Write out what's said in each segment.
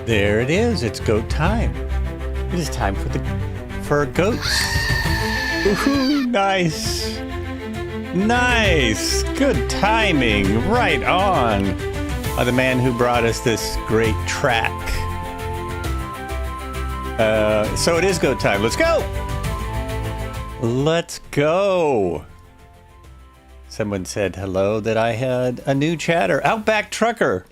There it is. It's goat time. It is time for goats. Woohoo! Nice. Nice. Good timing. Right on. By the man who brought us this great track. So it is goat time. Let's go. Let's go. Someone said hello that I had a new chatter. Outback Trucker.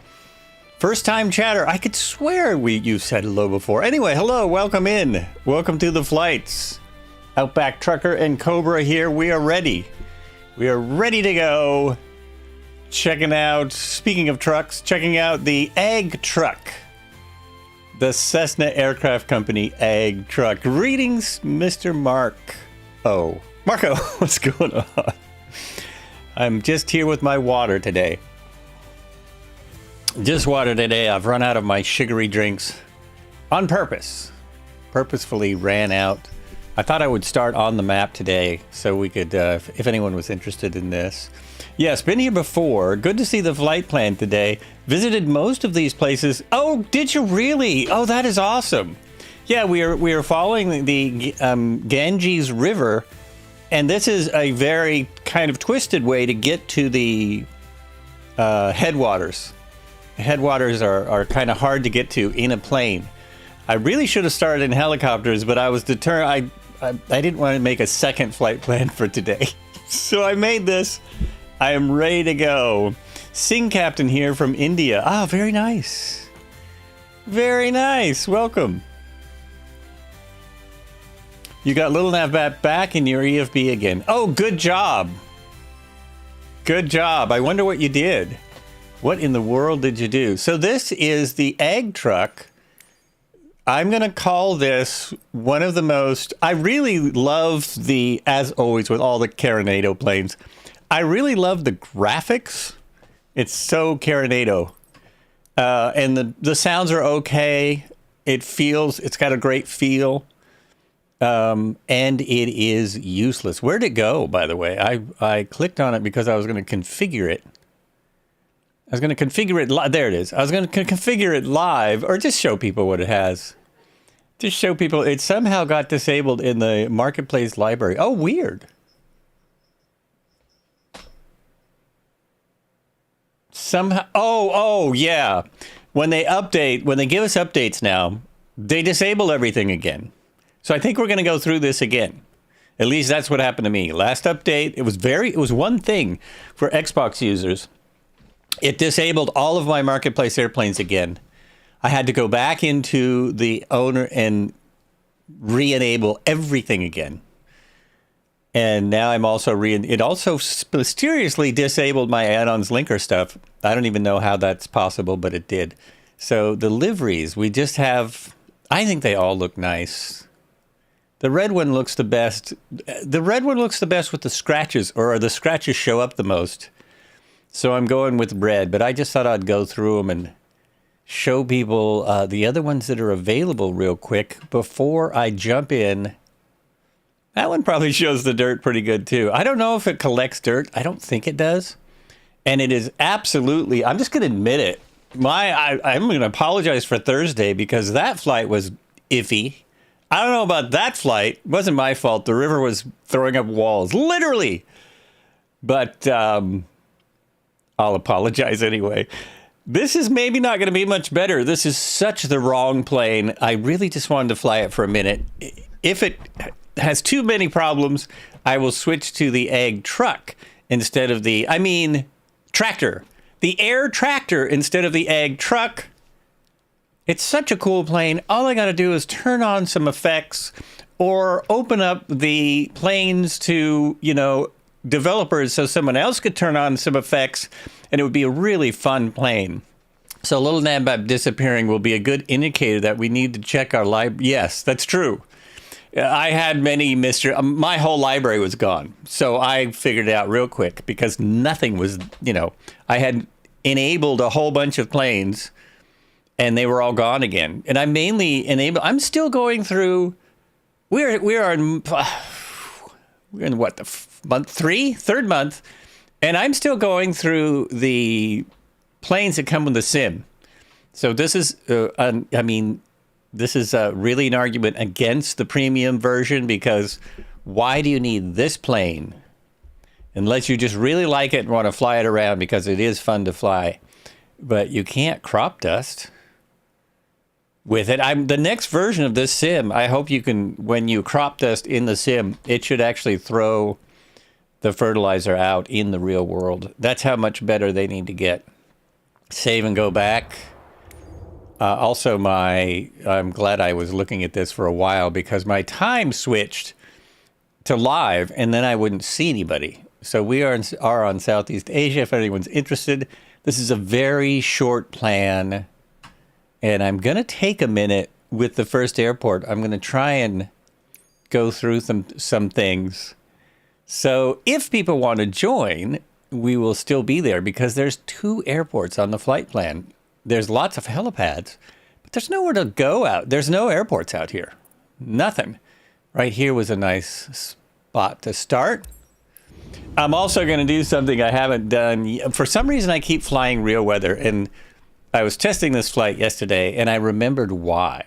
First time chatter. I could swear you said hello before. Anyway, hello. Welcome in. Welcome to the flights. Outback Trucker and Cobra here. We are ready. We are ready to go. Checking out, speaking of trucks, checking out the Ag Truck. The Cessna Aircraft Company Ag Truck. Greetings, Mr. Mark. Oh, Marco, what's going on? I'm just here with my water today. Just water today. I've run out of my sugary drinks on purpose. Purposefully ran out. I thought I would start on the map today so we could, if anyone was interested in this. Yes, been here before. Good to see the flight plan today. Visited most of these places. Oh, did you really? Oh, that is awesome. Yeah, we are following the Ganges River, and this is a very kind of twisted way to get to the headwaters. Headwaters are kind of hard to get to in a plane. I really should have started in helicopters, but I was determined. I didn't want to make a second flight plan for today. So I made this. I am ready to go. Sing Captain here from India. Ah, very nice. Very nice. Welcome. You got Little Navbat back in your EFB again. Oh, good job. Good job. I wonder what you did. What in the world did you do? So this is the Ag Truck. I'm going to call this one of the most... I really love the, as always with all the Carinado planes, I really love the graphics. It's so Carinado. And the sounds are okay. It's got a great feel. And it is useless. Where'd it go, by the way? I clicked on it because I was going to configure it. I was going to configure it. There it is. I was going to configure it live, or just show people what it has. Just show people. It somehow got disabled in the Marketplace library. Oh, weird. Somehow. Oh, yeah. When they give us updates now, they disable everything again. So I think we're going to go through this again. At least that's what happened to me. Last update, it was one thing for Xbox users. It disabled all of my Marketplace airplanes again. I had to go back into the owner and re-enable everything again. And now I'm also it also mysteriously disabled my add-ons linker stuff. I don't even know how that's possible, but it did. So the liveries, we just have, I think they all look nice. The red one looks the best. The red one looks the best with the scratches, or the scratches show up the most. So I'm going with red, but I just thought I'd go through them and show people the other ones that are available real quick before I jump in. That one probably shows the dirt pretty good too. I don't know if it collects dirt. I don't think it does. And it is absolutely, I'm just going to admit it. I'm going to apologize for Thursday because that flight was iffy. I don't know about that flight. It wasn't my fault. The river was throwing up walls, literally. But I'll apologize anyway. This is maybe not going to be much better. This is such the wrong plane. I really just wanted to fly it for a minute. If it has too many problems, I will switch to the Ag Truck instead of tractor. The Air Tractor instead of the Ag Truck. It's such a cool plane. All I got to do is turn on some effects or open up the planes to, developers so someone else could turn on some effects, and it would be a really fun plane. So Little Nandbat disappearing will be a good indicator that we need to check our library. Yes, that's true. I had many my whole library was gone. So I figured it out real quick because nothing was, I had enabled a whole bunch of planes and they were all gone again. And I mainly I'm still going through, we're in what, third month, and I'm still going through the planes that come with the sim. So this is, I mean, this is really an argument against the premium version, because why do you need this plane unless you just really like it and want to fly it around, because it is fun to fly, but you can't crop dust with it. The next version of this sim, I hope you can, when you crop dust in the sim, it should actually throw the fertilizer out in the real world. That's how much better they need to get. Save and go back. Also, I'm glad I was looking at this for a while, because my time switched to live and then I wouldn't see anybody. So we are on Southeast Asia, if anyone's interested. This is a very short plan, and I'm going to take a minute with the first airport. I'm going to try and go through some things. So if people want to join, we will still be there, because there's 2 airports on the flight plan. There's lots of helipads, but there's nowhere to go out. There's no airports out here. Nothing. Right here was a nice spot to start. I'm also going to do something I haven't done. For some reason, I keep flying real weather, and I was testing this flight yesterday, and I remembered why.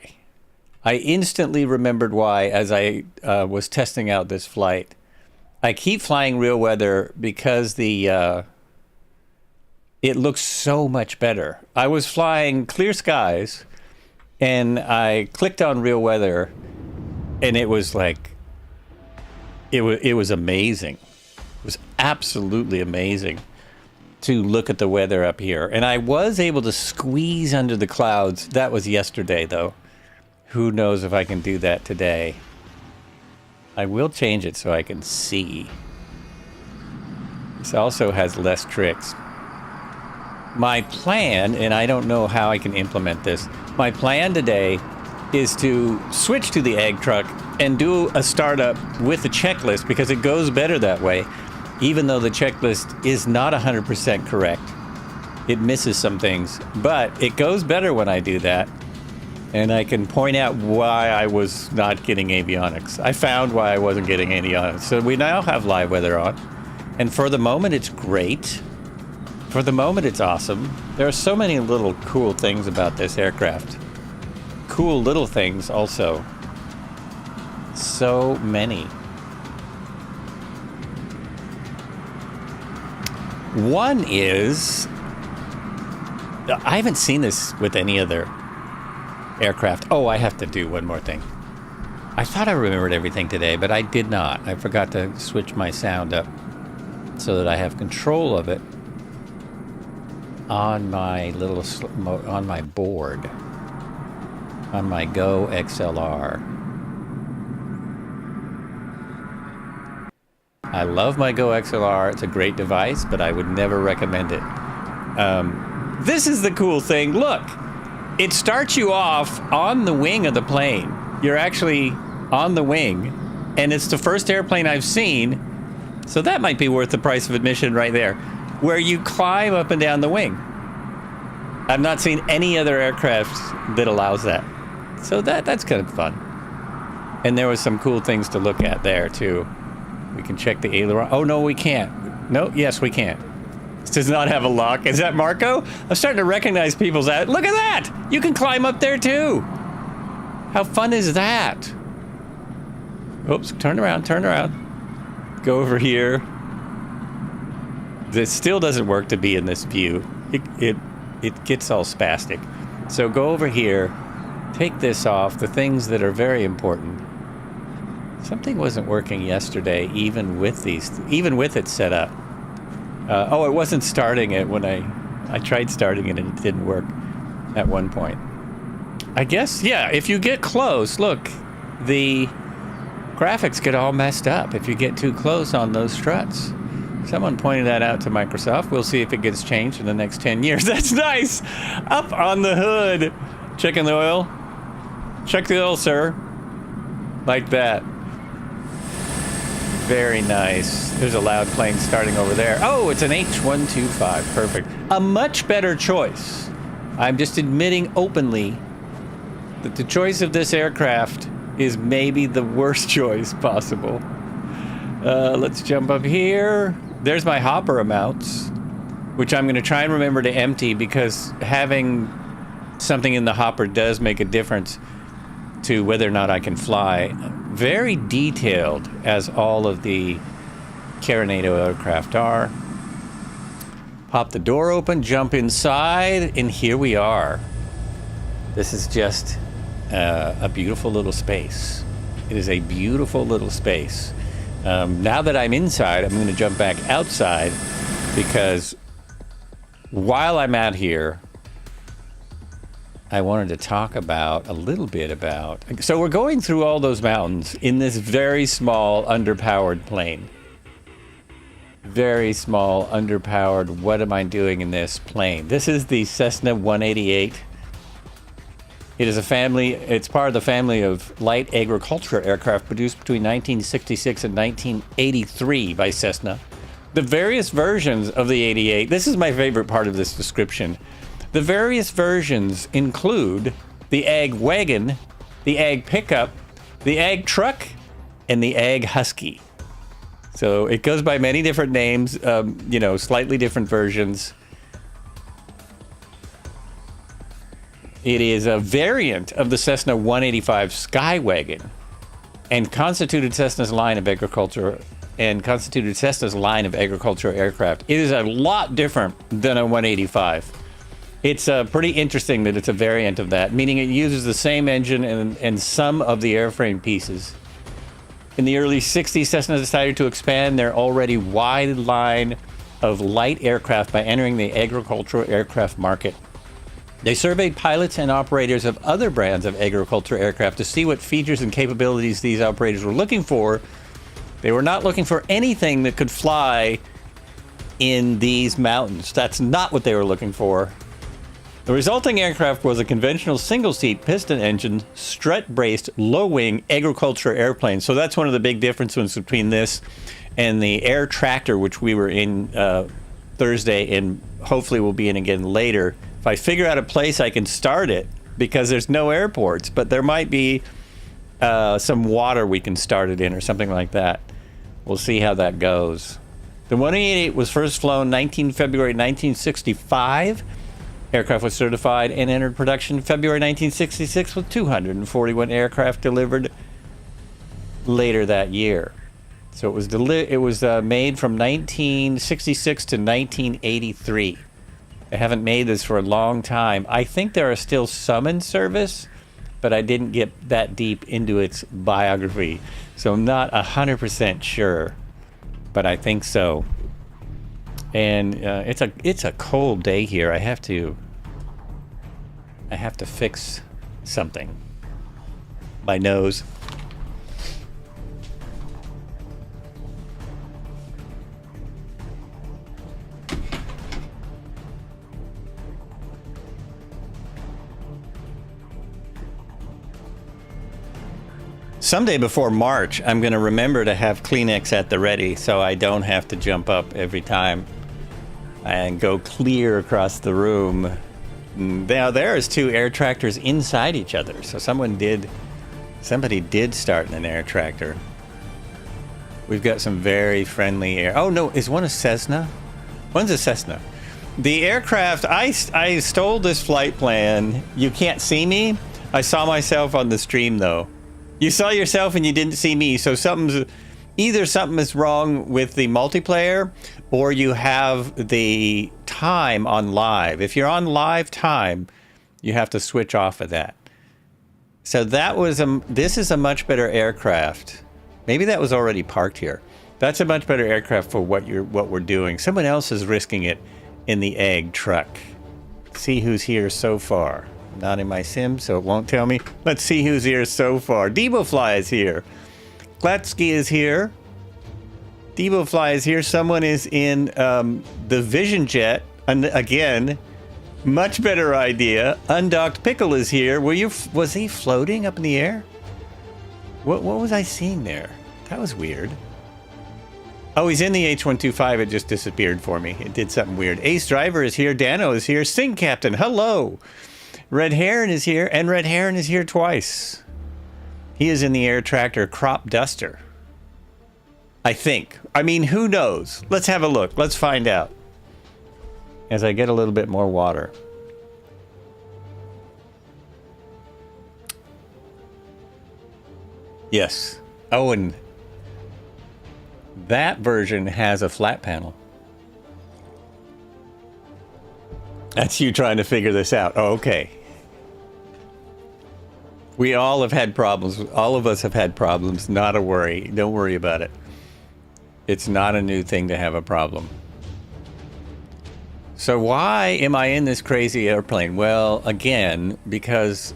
I instantly remembered why as I was testing out this flight. I keep flying real weather because it looks so much better. I was flying clear skies, and I clicked on real weather, and it was like, it was amazing. It was absolutely amazing to look at the weather up here. And I was able to squeeze under the clouds. That was yesterday, though. Who knows if I can do that today. I will change it so I can see. This also has less tricks. My plan, and I don't know how I can implement this, my plan today is to switch to the egg truck and do a startup with a checklist, because it goes better that way, even though the checklist is not 100% correct. It misses some things, but it goes better when I do that. And I can point out why I was not getting avionics. I found why I wasn't getting avionics. So we now have live weather on. And for the moment, it's great. For the moment, it's awesome. There are so many little cool things about this aircraft. Cool little things also. So many. One is, I haven't seen this with any other aircraft. Oh, I have to do one more thing. I thought I remembered everything today, but I did not. I forgot to switch my sound up so that I have control of it on my on my board, on my Go XLR. I love my Go XLR. It's a great device, but I would never recommend it. This is the cool thing. Look, it starts you off on the wing of the plane. You're actually on the wing, and it's the first airplane I've seen, so that might be worth the price of admission right there, where you climb up and down the wing. I've not seen any other aircraft that allows that. So that's kind of fun. And there was some cool things to look at there, too. We can check the aileron. Oh, no, we can't. No, yes, we can. This does not have a lock. Is that Marco? I'm starting to recognize people's... Look at that! You can climb up there, too. How fun is that? Oops, turn around, turn around. Go over here. This still doesn't work to be in this view. It gets all spastic. So go over here. Take this off. The things that are very important. Something wasn't working yesterday, even with it set up. Oh, it wasn't starting it when I tried starting it and it didn't work at one point. I guess, yeah, if you get close, look, the graphics get all messed up if you get too close on those struts. Someone pointed that out to Microsoft. We'll see if it gets changed in the next 10 years. That's nice. Up on the hood. Checking the oil. Check the oil, sir. Like that. Very nice. There's a loud plane starting over there. Oh, it's an H125. Perfect. A much better choice. I'm just admitting openly that the choice of this aircraft is maybe the worst choice possible. Let's jump up here. There's my hopper amounts, which I'm going to try and remember to empty, because having something in the hopper does make a difference to whether or not I can fly. Very detailed, as all of the Carinado aircraft are. Pop the door open, jump inside, and here we are. This is just a beautiful little space. It is a beautiful little space. Now that I'm inside, I'm going to jump back outside, because while I'm out here, I wanted to talk a little bit about... So we're going through all those mountains in this very small, underpowered plane. Very small, underpowered, what am I doing in this plane? This is the Cessna 188. It is it's part of the family of light agriculture aircraft produced between 1966 and 1983 by Cessna. The various versions of the 88, this is my favorite part of this description. The various versions include the Ag Wagon, the Ag Pickup, the Ag Truck, and the Ag Husky. So it goes by many different names, slightly different versions. It is a variant of the Cessna 185 Skywagon and constituted Cessna's line of agriculture aircraft. It is a lot different than a 185. It's pretty interesting that it's a variant of that, meaning it uses the same engine and some of the airframe pieces. In the early 60s, Cessna decided to expand their already wide line of light aircraft by entering the agricultural aircraft market. They surveyed pilots and operators of other brands of agricultural aircraft to see what features and capabilities these operators were looking for. They were not looking for anything that could fly in these mountains. That's not what they were looking for. The resulting aircraft was a conventional single-seat piston engine, strut-braced, low-wing agriculture airplane. So that's one of the big differences between this and the Air Tractor, which we were in Thursday and hopefully we'll be in again later. If I figure out a place I can start it, because there's no airports, but there might be some water we can start it in or something like that. We'll see how that goes. The 188 was first flown February 1965. Aircraft was certified and entered production February 1966 with 241 aircraft delivered later that year. So it was made from 1966 to 1983. They haven't made this for a long time. I think there are still some in service, but I didn't get that deep into its biography. So I'm not 100% sure, but I think so. And it's a cold day here. I have to fix something. My nose. Someday before March, I'm going to remember to have Kleenex at the ready so I don't have to jump up every time and go clear across the room. Now there's two air tractors inside each other. So somebody did start an air tractor. We've got some very friendly air. Oh no, is one a Cessna? One's a Cessna. The aircraft, I stole this flight plan. You can't see me. I saw myself on the stream though. You saw yourself and you didn't see me. So either something is wrong with the multiplayer or you have the time on live. If you're on live time, you have to switch off of that. So this is a much better aircraft. Maybe that was already parked here. That's a much better aircraft for what we're doing. Someone else is risking it in the egg truck. See who's here so far. Not in my sim, so it won't tell me. Let's see who's here so far. Devofly is here. Glatsky is here. Devofly is here. Someone is in the Vision Jet. And again, much better idea. Undocked Pickle is here. Was he floating up in the air? What was I seeing there? That was weird. Oh, he's in the H-125. It just disappeared for me. It did something weird. Ace Driver is here. Dano is here. Sing Captain, hello. Red Heron is here, and Red Heron is here twice. He is in the Air Tractor Crop Duster. I think. I mean, who knows? Let's have a look. Let's find out. As I get a little bit more water. Yes. Oh, and that version has a flat panel. That's you trying to figure this out. Oh, okay. We all have had problems. All of us have had problems. Not a worry. Don't worry about it. It's not a new thing to have a problem. So why am I in this crazy airplane? Well, again, because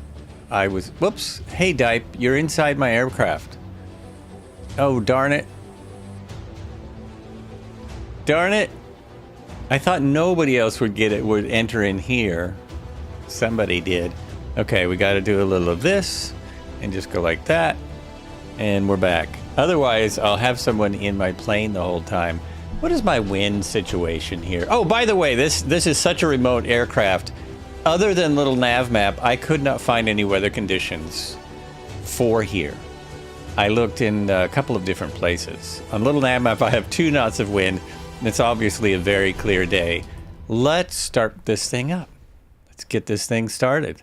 I was... Whoops. Hey, Dipe, you're inside my aircraft. Oh, darn it. Darn it. I thought nobody else would get it, would enter in here. Somebody did. Okay, we got to do a little of this and just go like that. And we're back. Otherwise, I'll have someone in my plane the whole time. What is my wind situation here? Oh, by the way, this is such a remote aircraft. Other than little nav map, I could not find any weather conditions for here. I looked in a couple of different places. On little nav map, I have 2 knots of wind. And it's obviously a very clear day. Let's start this thing up. Let's get this thing started.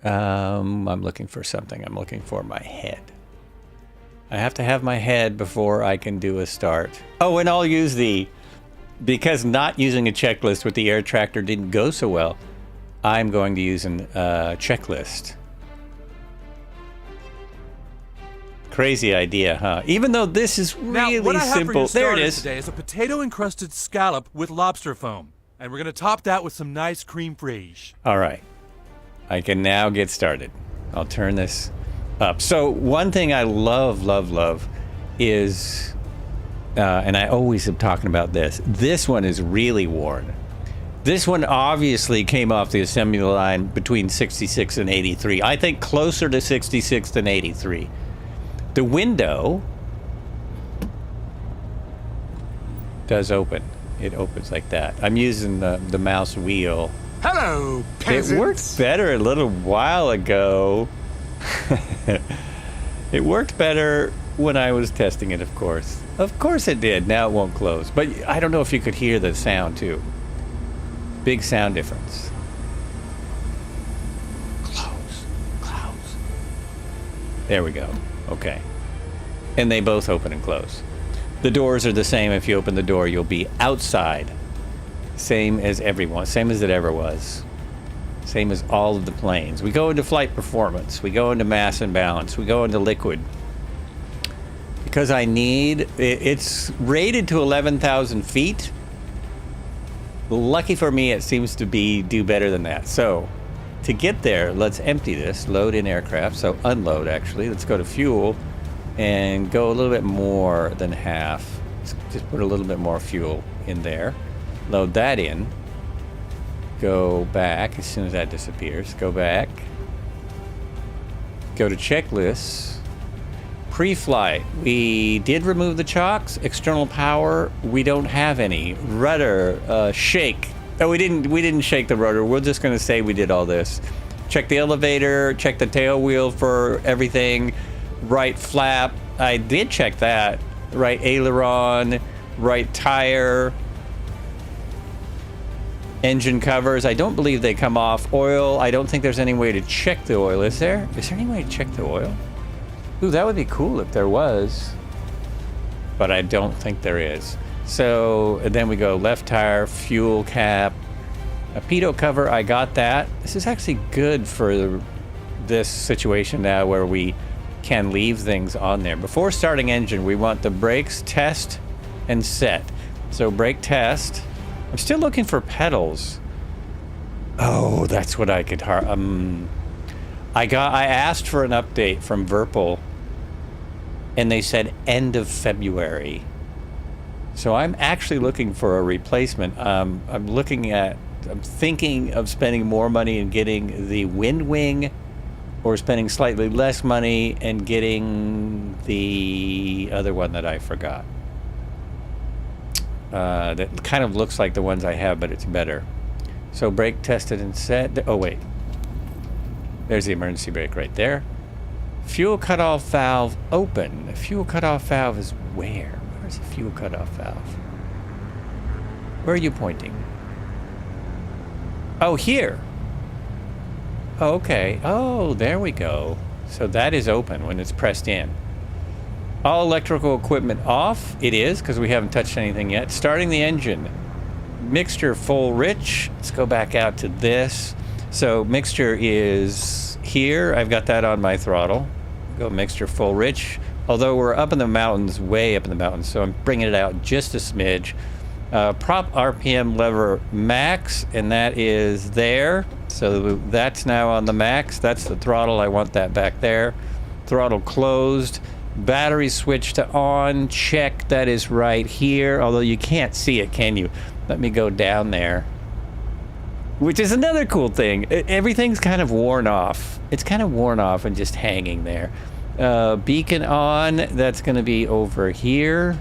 I'm looking for something. I'm looking for my head. I have to have my head before I can do a start. Oh, and I'll use because not using a checklist with the air tractor didn't go so well, I'm going to use a checklist. Crazy idea, huh? Even though this is really now, what I have simple. For you there it is. Today is a potato-encrusted scallop with lobster foam, and we're going to top that with some nice creme fraiche. All right, I can now get started. I'll turn this up. So one thing I love is, and I always am talking about this. This one is really worn. This one obviously came off the assembly line between 66 and 83. I think closer to 66 than 83. The window does open. It opens like that. I'm using the mouse wheel. Hello, peasants. It worked better a little while ago. It worked better when I was testing it, of course. Of course it did. Now it won't close. But I don't know if you could hear the sound, too. Big sound difference. Close. There we go. Okay. And they both open and close. The doors are the same. If you open the door, you'll be outside. Same as everyone. Same as it ever was. Same as all of the planes. We go into flight performance. We go into mass and balance. We go into liquid. Because it's rated to 11,000 feet. Lucky for me, it seems to do better than that. So, to get there, let's empty this. Load in aircraft. So, unload, actually. Let's go to fuel and go a little bit more than half. Let's just put a little bit more fuel in there. Load that in. Go back as soon as that disappears. Go back. Go to checklists. Pre-flight. We did remove the chocks. External power. We don't have any. Rudder. Shake. Oh, we didn't shake the rudder. We're just going to say we did all this. Check the elevator. Check the tail wheel for everything. Right flap. I did check that. Right aileron. Right tire. Engine covers. I don't believe they come off. Oil. I don't think there's any way to check the oil. Is there? Is there any way to check the oil? Ooh, that would be cool if there was. But I don't think there is. So then we go left tire, fuel cap, a pitot cover. I got that. This is actually good for this situation now where we can leave things on there. Before starting engine, we want the brakes test and set. So brake test. I'm still looking for pedals. Oh, that's what I could I asked for an update from Virpil, and they said end of February. So I'm actually looking for a replacement. I'm thinking of spending more money and getting the wind wing, or spending slightly less money and getting the other one that I forgot. That kind of looks like the ones I have, but it's better. So brake tested and set. Oh, wait. There's the emergency brake right there. Fuel cutoff valve open. The fuel cutoff valve is where? Where's the fuel cutoff valve? Where are you pointing? Oh, here. Oh, okay. Oh, there we go. So that is open when it's pressed in. All electrical equipment off. It is, because we haven't touched anything yet. Starting the engine. Mixture full rich. Let's go back out to this. So mixture is here. I've got that on my throttle. Go mixture full rich. Although we're up in the mountains, way up in the mountains, so I'm bringing it out just a smidge. Prop RPM lever max, and that is there. So that's now on the max. That's the throttle. I want that back there. Throttle closed. Battery switch to on. Check. That is right here. Although you can't see it, can you? Let me go down there. Which is another cool thing. Everything's kind of worn off. It's kind of worn off and just hanging there. Beacon on. That's going to be over here.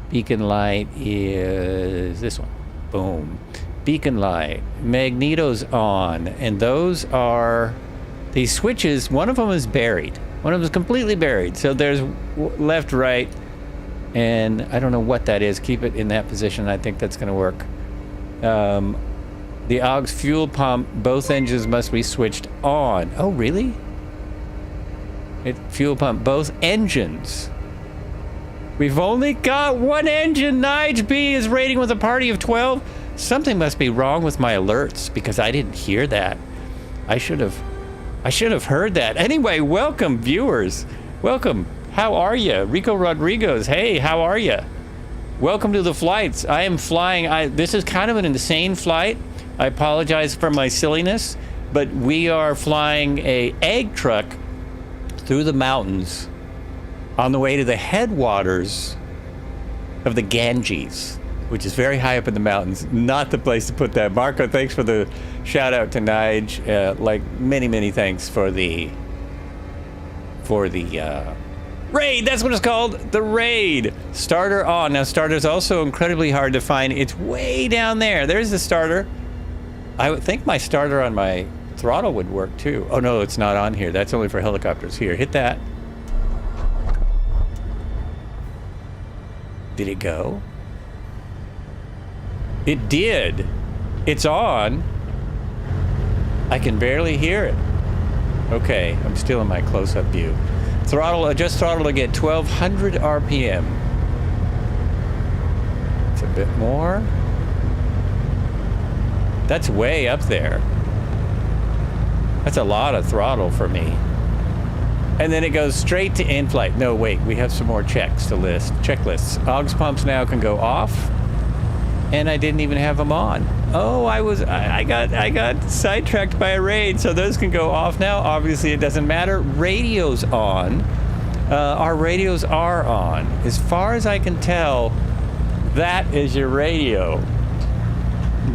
Beacon light is this one. Boom. Beacon light. Magneto's on. And those are these switches. One of them is buried. One of them is completely buried. So there's left, right, and I don't know what that is. Keep it in that position. I think that's going to work. The aux fuel pump, both engines must be switched on. Oh, really? Fuel pump, both engines. We've only got one engine. Nige B is rating with a party of 12. Something must be wrong with my alerts because I didn't hear that. I should have heard that. Anyway, welcome viewers. Welcome. How are you? Rico Rodriguez. Hey, how are you? Welcome to the flights. I am flying. This is kind of an insane flight. I apologize for my silliness, but we are flying a egg truck through the mountains on the way to the headwaters of the Ganges, which is very high up in the mountains. Not the place to put that. Marco, thanks for the shout out to Nige. Like many thanks for the raid. That's what it's called, the raid. Starter on. Now starter's also incredibly hard to find. It's way down there. There's the starter. I would think my starter on my throttle would work too. Oh no, it's not on here. That's only for helicopters. Here, hit that. Did it go? It did. It's on. I can barely hear it. Okay, I'm still in my close-up view. Throttle, adjust throttle to get 1200 RPM. It's a bit more. That's way up there. That's a lot of throttle for me. And then it goes straight to in-flight. No, wait, we have some more checks to list. Checklists. Aux pumps now can go off. And I didn't even have them on. Oh, I got sidetracked by a raid, so those can go off now. Obviously, it doesn't matter. Radio's on. Our radios are on. As far as I can tell, that is your radio.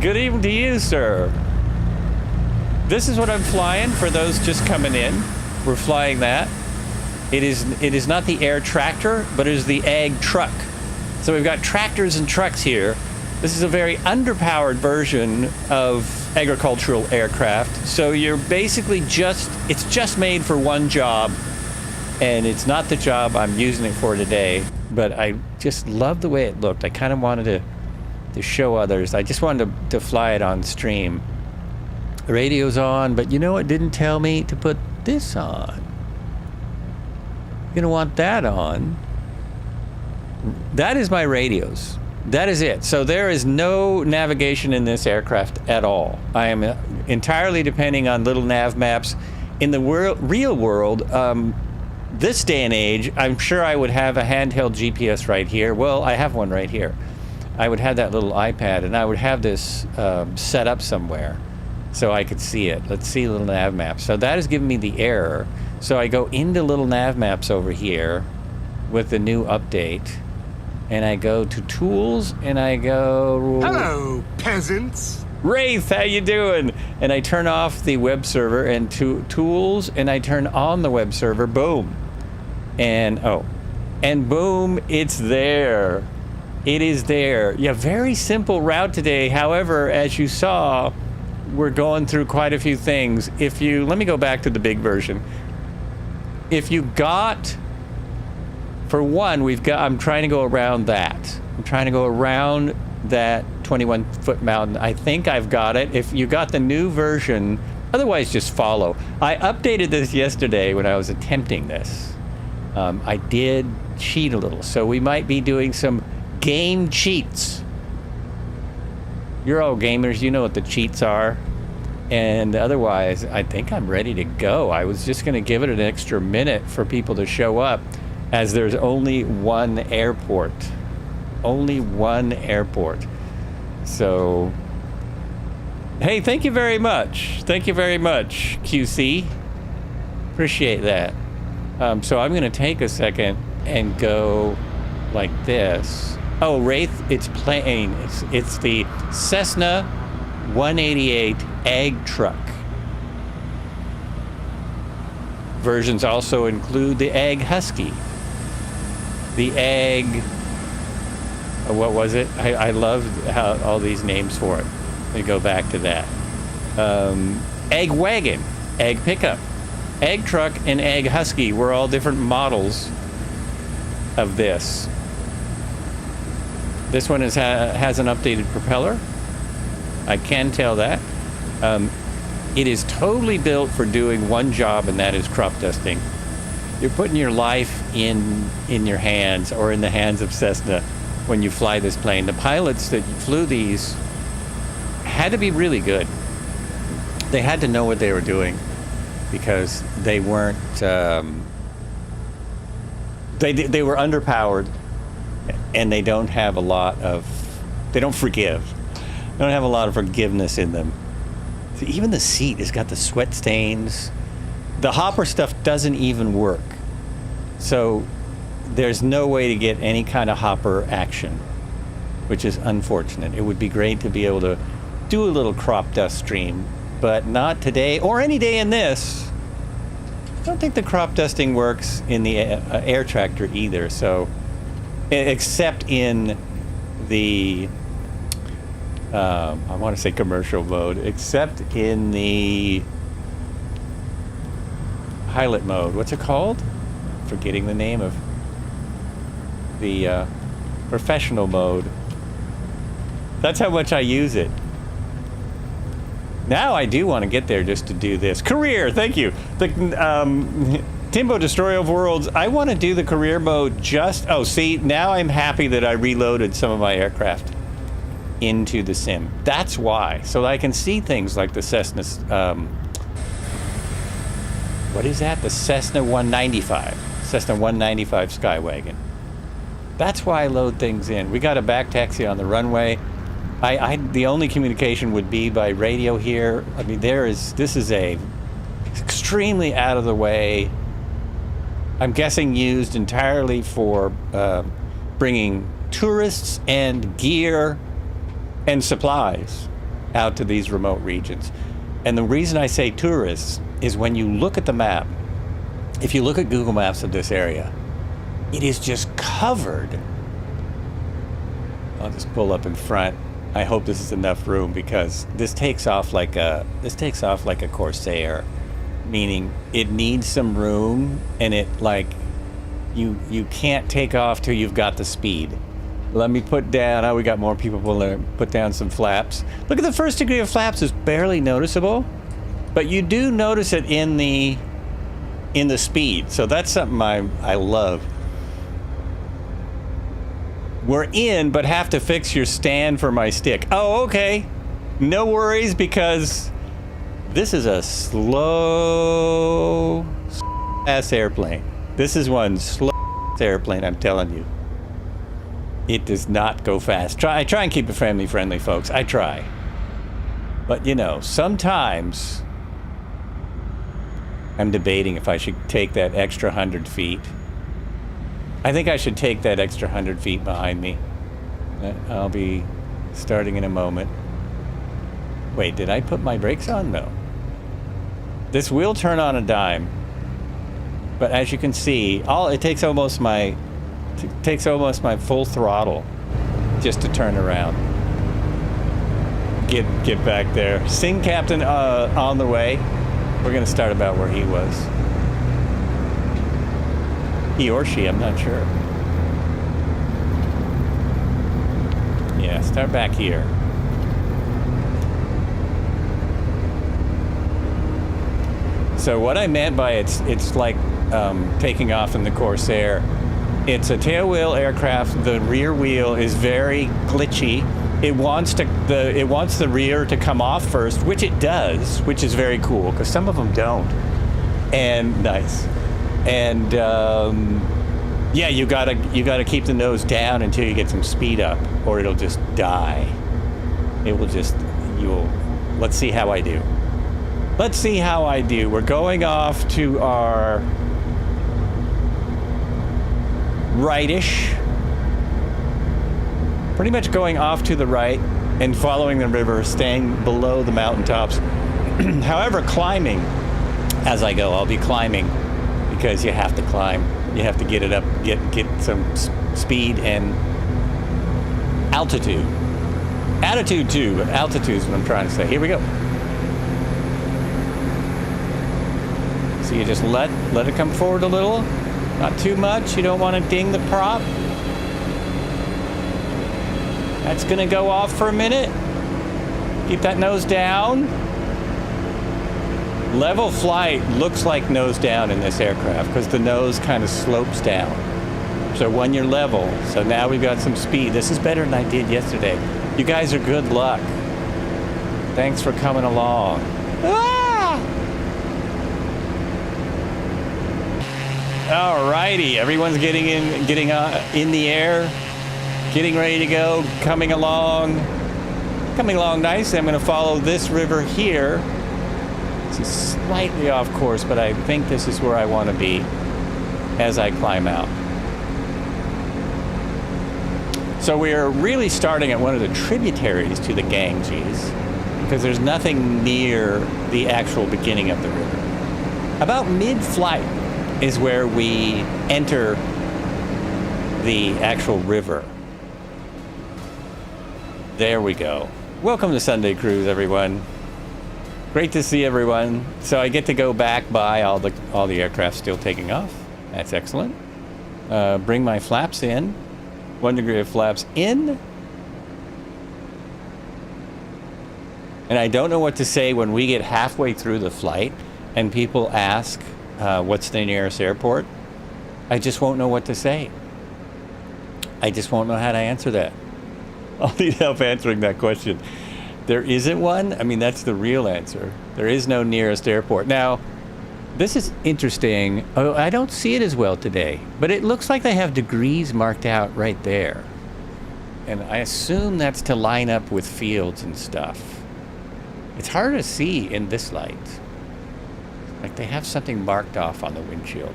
Good evening to you, sir. This is what I'm flying for those just coming in. We're flying that. It is not the air tractor, but it is the ag truck. So we've got tractors and trucks here. This is a very underpowered version of agricultural aircraft. So you're basically it's just made for one job, and it's not the job I'm using it for today. But I just love the way it looked. I kind of wanted to show others. I just wanted to fly it on stream. The radio's on, but you know what didn't tell me to put this on? You're gonna want that on. That is my radios. That is it. So there is no navigation in this aircraft at all. I am entirely depending on little nav maps. In the real world, this day and age, I'm sure I would have a handheld GPS right here. Well, I have one right here. I would have that little iPad, and I would have this set up somewhere so I could see it. Let's see little nav maps. So that is giving me the error. So I go into little nav maps over here with the new update. And I go to tools, and I go... Hello, peasants. Wraith, how you doing? And I turn off the web server and tools, and I turn on the web server. Boom. And boom, it's there. It is there. Yeah, very simple route today. However, as you saw, we're going through quite a few things. Let me go back to the big version. If you got... For one, I'm trying to go around that. I'm trying to go around that 21-foot mountain. I think I've got it. If you got the new version, Otherwise, just follow. I updated this yesterday when I was attempting this. I did cheat a little, so we might be doing some game cheats. You're all gamers, you know what the cheats are. And otherwise, I think I'm ready to go. I was just going to give it an extra minute for people to show up, as there's only one airport. Only one airport. So, hey, thank you very much. Thank you very much, QC. Appreciate that. So I'm going to take a second and go like this. Oh, Wraith, it's playing. It's the Cessna 188 Ag truck. Versions also include the Ag Husky, the Ag, what was it? I love how all these names for it. Let me go back to that. Ag Wagon, Ag Pickup, Ag Truck, and Ag Husky were all different models of this. This one has an updated propeller. I can tell that. It is totally built for doing one job, and that is crop dusting. You're putting your life in your hands, or in the hands of Cessna, when you fly this plane. The pilots that flew these had to be really good. They had to know what they were doing, because they weren't. They were underpowered, and they don't have a lot of. They don't forgive. They don't have a lot of forgiveness in them. So even the seat has got the sweat stains. The hopper stuff doesn't even work. So there's no way to get any kind of hopper action, which is unfortunate. It would be great to be able to do a little crop dust stream, but not today or any day in this. I don't think the crop dusting works in the air tractor either. So, except in the I want to say commercial mode, except in the pilot mode. What's it called? Forgetting the name of the professional mode. That's how much I use it. Now I do want to get there just to do this. Career, thank you. The Timbo Destroyer of Worlds, I want to do the career mode just... Oh, see, now I'm happy that I reloaded some of my aircraft into the sim. That's why. So that I can see things like the Cessna... what is that? The Cessna 195. Cessna 195 Skywagon. That's why I load things in. We got a back taxi on the runway. The only communication would be by radio here. I mean, this is a extremely out of the way, I'm guessing used entirely for bringing tourists and gear and supplies out to these remote regions. And the reason I say tourists is when you look at the map, if you look at Google Maps of this area, it is just covered. I'll just pull up in front. I hope this is enough room, because this takes off like a Corsair, meaning it needs some room, and it you can't take off till you've got the speed. Let me put down. Oh, we got more people put down some flaps. Look at the first degree of flaps is barely noticeable, but you do notice it in the speed. So that's something I love. We're in, but have to fix your stand for my stick. Oh, okay. No worries, because this is a slow ass airplane. This is one slow airplane, I'm telling you. It does not go fast. I try and keep it family friendly, folks. I try. But you know, sometimes I'm debating if I should take that extra 100 feet. I think I should take that extra 100 feet behind me. I'll be starting in a moment. Wait, did I put my brakes on? No. This will turn on a dime. But as you can see, it takes almost my full throttle just to turn around. Get back there. Sing Captain on the way. We're going to start about where he was. He or she, I'm not sure. Yeah, start back here. So what I meant by it's like taking off in the Corsair. It's a tailwheel aircraft. The rear wheel is very glitchy. It wants the rear to come off first, which it does, which is very cool because some of them don't. And nice. And yeah, you gotta keep the nose down until you get some speed up, or it'll just die. Let's see how I do. Let's see how I do. We're going off to our rightish. Pretty much going off to the right and following the river, staying below the mountaintops. However, climbing as I go. I'll be climbing because you have to climb. You have to get it up, get some speed and altitude. Attitude too, but altitude is what I'm trying to say. Here we go. So you just let it come forward a little, not too much. You don't want to ding the prop. That's gonna go off for a minute. Keep that nose down. Level flight looks like nose down in this aircraft because the nose kind of slopes down. So when you're level, so now we've got some speed. This is better than I did yesterday. You guys are good luck. Thanks for coming along. Ah! Alrighty, everyone's getting in the air, getting ready to go, coming along nicely. I'm going to follow this river here. It's slightly off course, but I think this is where I want to be as I climb out. So we're really starting at one of the tributaries to the Ganges because there's nothing near the actual beginning of the river. About mid-flight is where we enter the actual river. There we go. Welcome to Sunday Cruise, everyone. Great to see everyone. So I get to go back by all the aircraft still taking off. That's excellent. Bring my flaps in. 1 degree of flaps in. And I don't know what to say when we get halfway through the flight and people ask, what's the nearest airport? I just won't know what to say. I just won't know how to answer that. I'll need help answering that question. There isn't one? I mean, that's the real answer. There is no nearest airport. Now, this is interesting. Oh, I don't see it as well today, but it looks like they have degrees marked out right there. And I assume that's to line up with fields and stuff. It's hard to see in this light. Like they have something marked off on the windshield.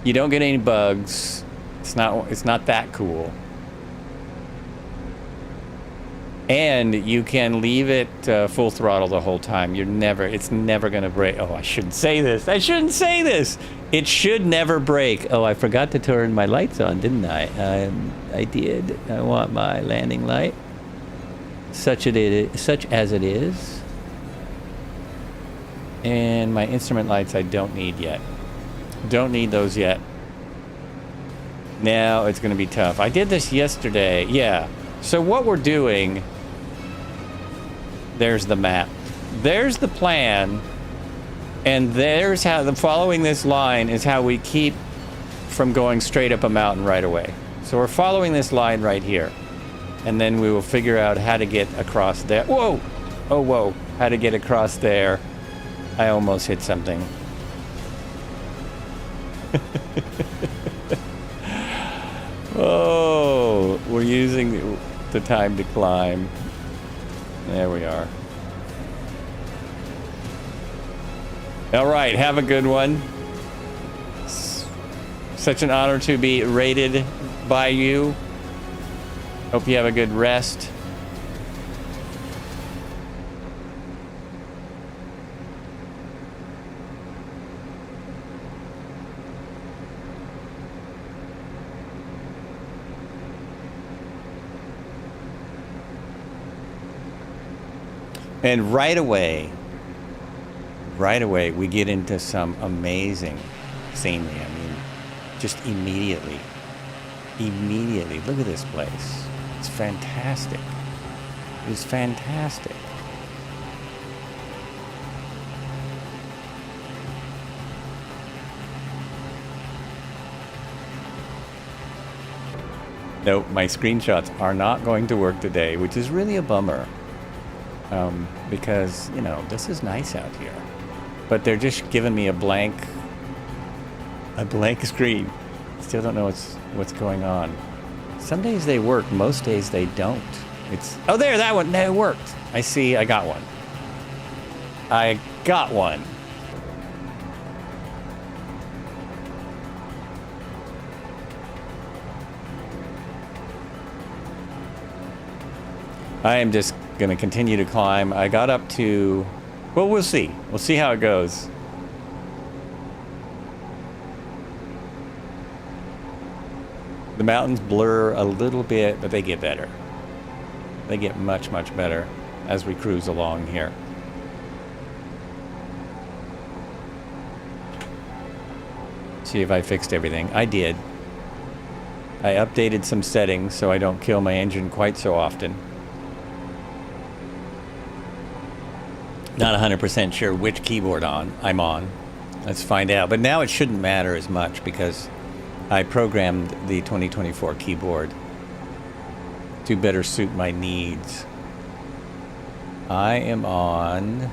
You don't get any bugs. It's not that cool. And you can leave it full throttle the whole time. It's never gonna break. Oh, I shouldn't say this. It should never break. Oh, I forgot to turn my lights on, didn't I? I did. I want my landing light. Such as it is. And my instrument lights I don't need yet. Don't need those yet. Now it's gonna be tough. I did this yesterday. Yeah. So what we're doing, there's the map. There's the plan. And there's how, following this line is how we keep from going straight up a mountain right away. So we're following this line right here. And then we will figure out how to get across there. Whoa! Oh, whoa. How to get across there. I almost hit something. Oh, we're using the time to climb. There we are. All right, have a good one. Such an honor to be rated by you. Hope you have a good rest. And right away, we get into some amazing scenery. I mean, just immediately. Look at this place. It's fantastic. It is fantastic. Nope, my screenshots are not going to work today, which is really a bummer. Because, you know, this is nice out here. But they're just giving me a blank screen. Still don't know what's going on. Some days they work, most days they don't. Oh, there, that one, it worked. I see, I got one. I got one. I am just going to continue to climb. I got up to... Well, we'll see. We'll see how it goes. The mountains blur a little bit, but they get better. They get much, much better as we cruise along here. See if I fixed everything. I did. I updated some settings so I don't kill my engine quite so often. Not 100% sure which keyboard I'm on. Let's find out. But now it shouldn't matter as much because I programmed the 2024 keyboard to better suit my needs. I am on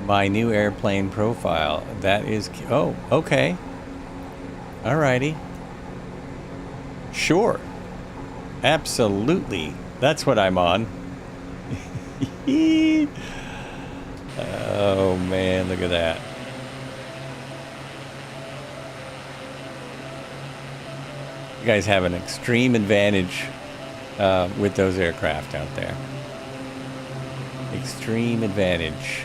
my new airplane profile. That is... Oh, okay. Alrighty. Sure. Absolutely. That's what I'm on. Oh man, look at that. You guys have an extreme advantage with those aircraft out there. Extreme advantage.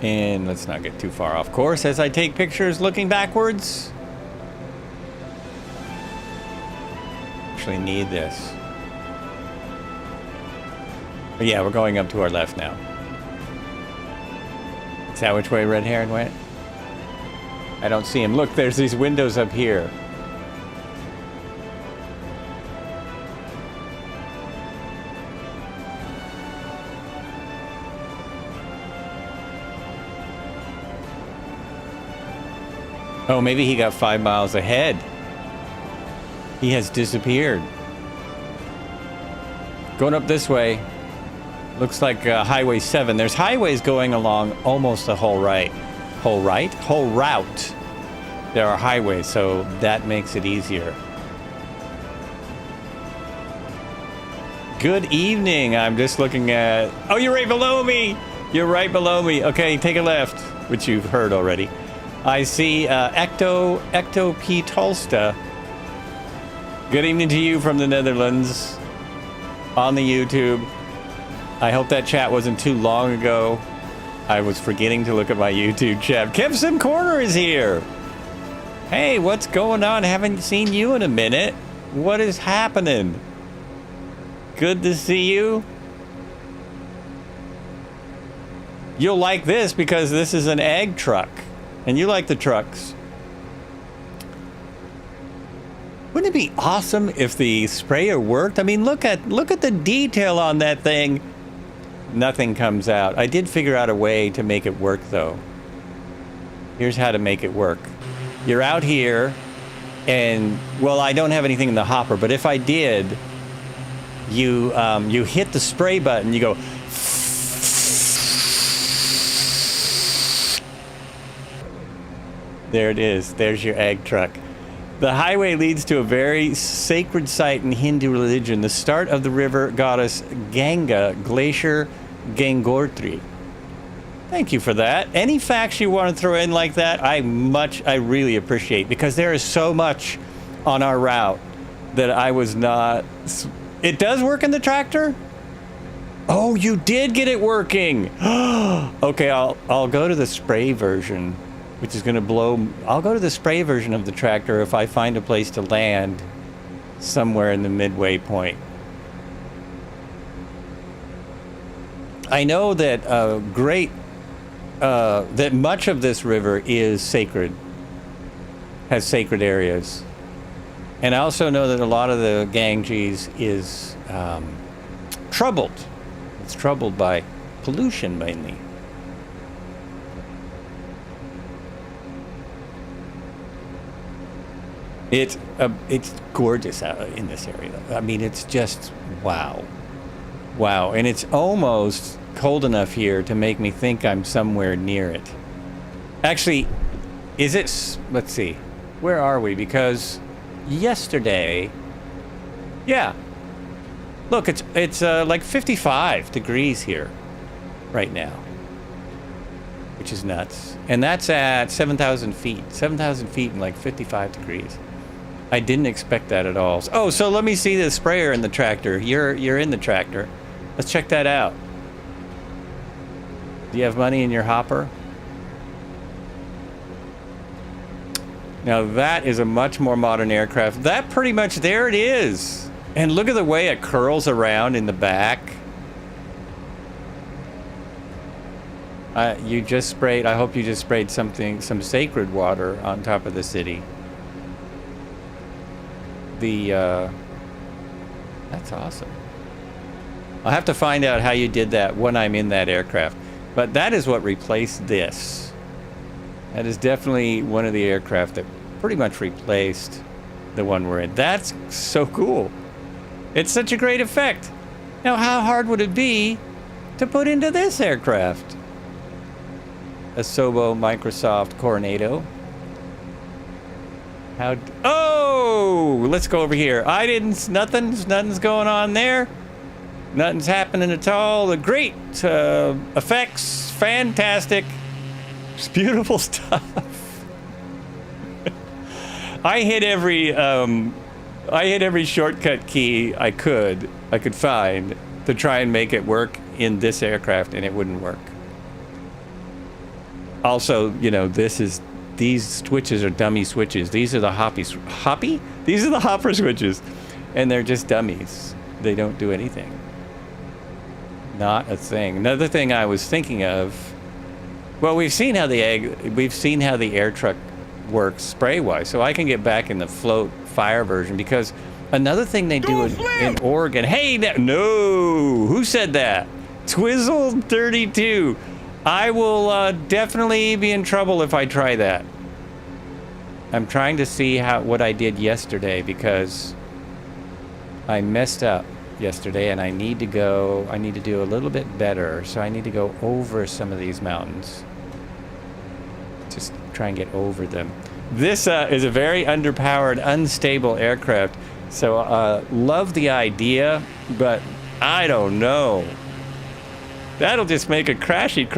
And let's not get too far off course as I take pictures looking backwards. Actually need this. But yeah, we're going up to our left now. Is that which way Red Heron went? I don't see him. Look, there's these windows up here. Oh, maybe he got 5 miles ahead. He has disappeared. Going up this way. Looks like Highway 7. There's highways going along almost the whole route. There are highways, so that makes it easier. Good evening. I'm just looking at... Oh, you're right below me. You're right below me. Okay, take a left, which you've heard already. I see Ecto P. Tolsta. Good evening to you from the Netherlands on the YouTube. I hope that chat wasn't too long ago. I was forgetting to look at my YouTube chat. Kevsim Corner is here. Hey, what's going on? Haven't seen you in a minute. What is happening? Good to see you. You'll like this because this is an ag truck. And you like the trucks. Wouldn't it be awesome if the sprayer worked? I mean, look at the detail on that thing. Nothing comes out. I did figure out a way to make it work, though. Here's how to make it work. You're out here, and, well, I don't have anything in the hopper, but if I did, you hit the spray button, you go... There it is. There's your ag truck. The highway leads to a very sacred site in Hindu religion, the start of the river goddess Ganga, Glacier Gangotri. Thank you for that. Any facts you want to throw in like that, I really appreciate, because there is so much on our route that I was not... It does work in the tractor? Oh, you did get it working. Okay, I'll go to the spray version, which is going to blow... I'll go to the spray version of the tractor if I find a place to land somewhere in the midway point. I know that that much of this river is sacred, has sacred areas. And I also know that a lot of the Ganges is troubled. It's troubled by pollution mainly. It's gorgeous out in this area. I mean, it's just wow. Wow. And it's almost cold enough here to make me think I'm somewhere near it. Actually, is it? Let's see. Where are we? Because yesterday, yeah. Look, it's like 55 degrees here right now, which is nuts. And that's at 7,000 feet. 7,000 feet and like 55 degrees. I didn't expect that at all. Oh, so let me see the sprayer in the tractor. You're in the tractor. Let's check that out. Do you have money in your hopper? Now that is a much more modern aircraft. That pretty much, there it is. And look at the way it curls around in the back. You just sprayed, I hope you just sprayed some sacred water on top of the city. That's awesome. I'll have to find out how you did that when I'm in that aircraft. But that is what replaced this. That is definitely one of the aircraft that pretty much replaced the one we're in. That's so cool. It's such a great effect. Now, how hard would it be to put into this aircraft? A Sobo Microsoft Coronado. Oh, let's go over here. Nothing's going on there. Nothing's happening at all. The great effects, fantastic. It's beautiful stuff. I hit every shortcut key I could find to try and make it work in this aircraft, and it wouldn't work. Also, you know, these switches are dummy switches. These are the hoppy? These are the hopper switches, and they're just dummies. They don't do anything. Not a thing. Another thing I was thinking of. Well, we've seen how the air truck works spray-wise, so I can get back in the float fire version, because another thing they do in Oregon. Hey, no, who said that? Twizzle32. I will definitely be in trouble if I try that. I'm trying to see what I did yesterday, because I messed up yesterday, and I need to do a little bit better. So I need to go over some of these mountains. Just try and get over them. This is a very underpowered, unstable aircraft. So love the idea, but I don't know. That'll just make a crashy.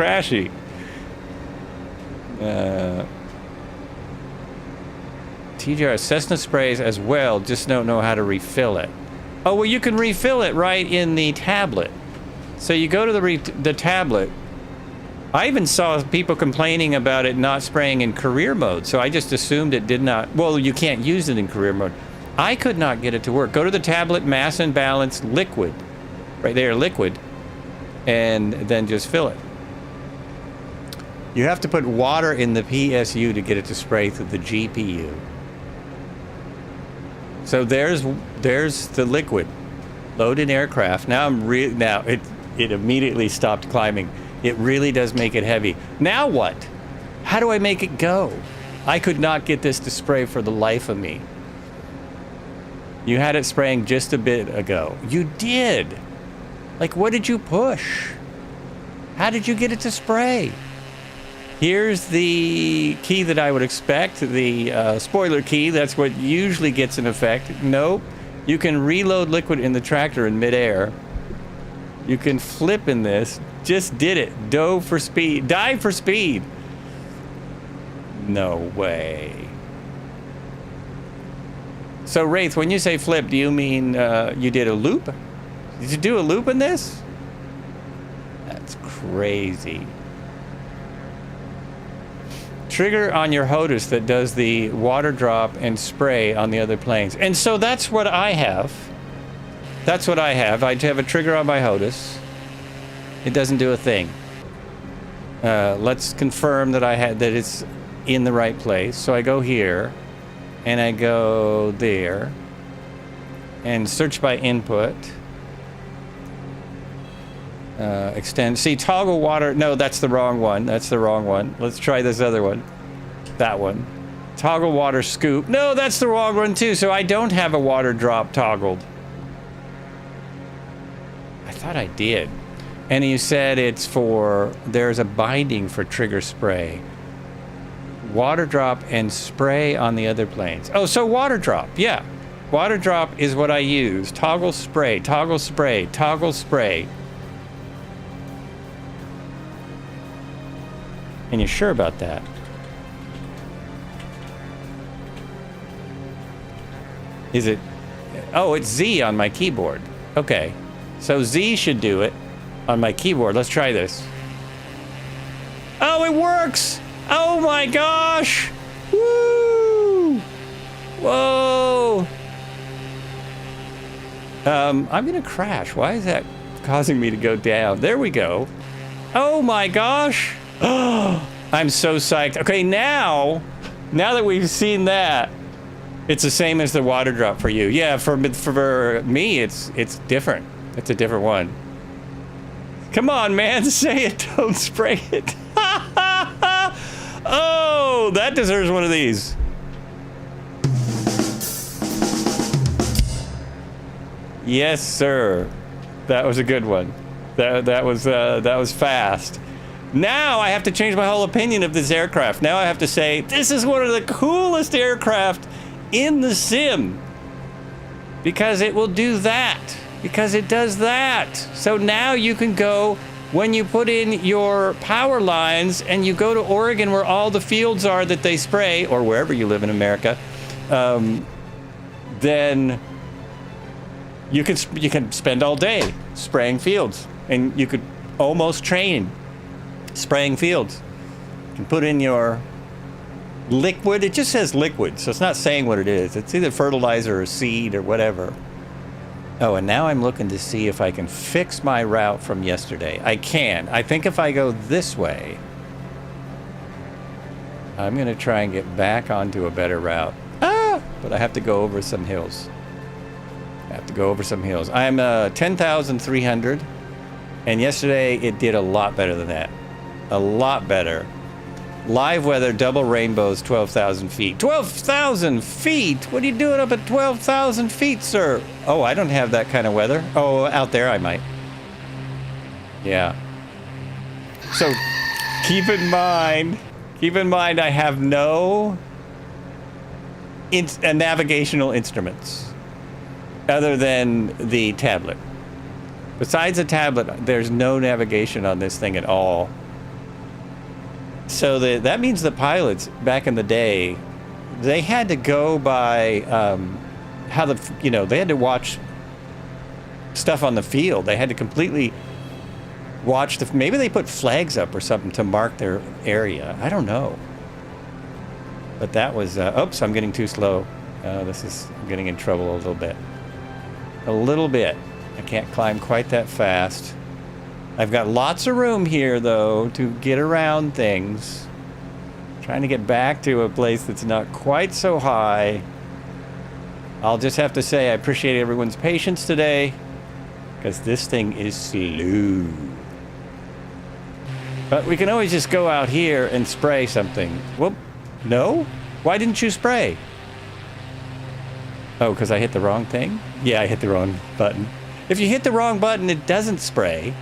TGR Cessna sprays as well, just don't know how to refill it. Oh, well, you can refill it right in the tablet. So you go to the tablet. I even saw people complaining about it not spraying in career mode, so I just assumed it did not. Well, you can't use it in career mode. I could not get it to work. Go to the tablet, mass and balance, liquid. Right there, liquid. And then just fill it. You have to put water in the PSU to get it to spray through the GPU. So there's the liquid. Load in aircraft. Now it immediately stopped climbing. It really does make it heavy. Now what? How do I make it go? I could not get this to spray for the life of me. You had it spraying just a bit ago. You did. Like, what did you push? How did you get it to spray? Here's the key that I would expect, the spoiler key. That's what usually gets an effect. Nope. You can reload liquid in the tractor in midair. You can flip in this. Just did it. Dive for speed. No way. So, Wraith, when you say flip, do you mean you did a loop? Did you do a loop in this? That's crazy. Trigger on your HOTUS that does the water drop and spray on the other planes. And so that's what I have. That's what I have. I have a trigger on my HOTUS. It doesn't do a thing. Let's confirm that it's in the right place. So I go here, and I go there, and search by input. Extend. See, toggle water. No, that's the wrong one. Let's try this other one. That one. Toggle water scoop. No, that's the wrong one too. So I don't have a water drop toggled. I thought I did. And you said it's for, there's a binding for trigger spray. Water drop and spray on the other planes. Oh, so water drop, yeah. Water drop is what I use. Toggle spray, toggle spray, toggle spray. And you're sure about that? Is it? Oh, it's Z on my keyboard. Okay. So Z should do it on my keyboard. Let's try this. Oh, it works! Oh my gosh! Woo! Whoa! I'm gonna crash. Why is that causing me to go down? There we go. Oh my gosh! Oh, I'm so psyched. Okay, now that we've seen that, it's the same as the water drop for you. Yeah, for me, it's different. It's a different one. Come on, man, say it. Don't spray it. Oh, that deserves one of these. Yes, sir. That was a good one. That was fast. Now I have to change my whole opinion of this aircraft. Now I have to say, this is one of the coolest aircraft in the sim. Because it will do that. Because it does that. So now you can go, when you put in your power lines and you go to Oregon where all the fields are that they spray, or wherever you live in America, then you can spend all day spraying fields. And you could almost train spraying fields. You can put in your liquid. It just says liquid, so it's not saying what it is. It's either fertilizer or seed or whatever. Oh, and now I'm looking to see if I can fix my route from yesterday. I can. I think if I go this way, I'm going to try and get back onto a better route. But I have to go over some hills. I'm 10,300, and yesterday it did a lot better than that. A lot better. Live weather, double rainbows, 12,000 feet. 12,000 feet? What are you doing up at 12,000 feet, sir? Oh, I don't have that kind of weather. Oh, out there I might. Yeah. So, keep in mind I have no navigational instruments other than the tablet. Besides the tablet, there's no navigation on this thing at all. So that means the pilots back in the day, they had to go by they had to watch stuff on the field. They had to completely watch maybe they put flags up or something to mark their area. I don't know. But that was, oops, I'm getting too slow. I'm getting in trouble a little bit. I can't climb quite that fast. I've got lots of room here, though, to get around things. Trying to get back to a place that's not quite so high. I'll just have to say I appreciate everyone's patience today, because this thing is slow. But we can always just go out here and spray something. Whoop. No? Why didn't you spray? Oh, because I hit the wrong thing? Yeah, I hit the wrong button. If you hit the wrong button, it doesn't spray.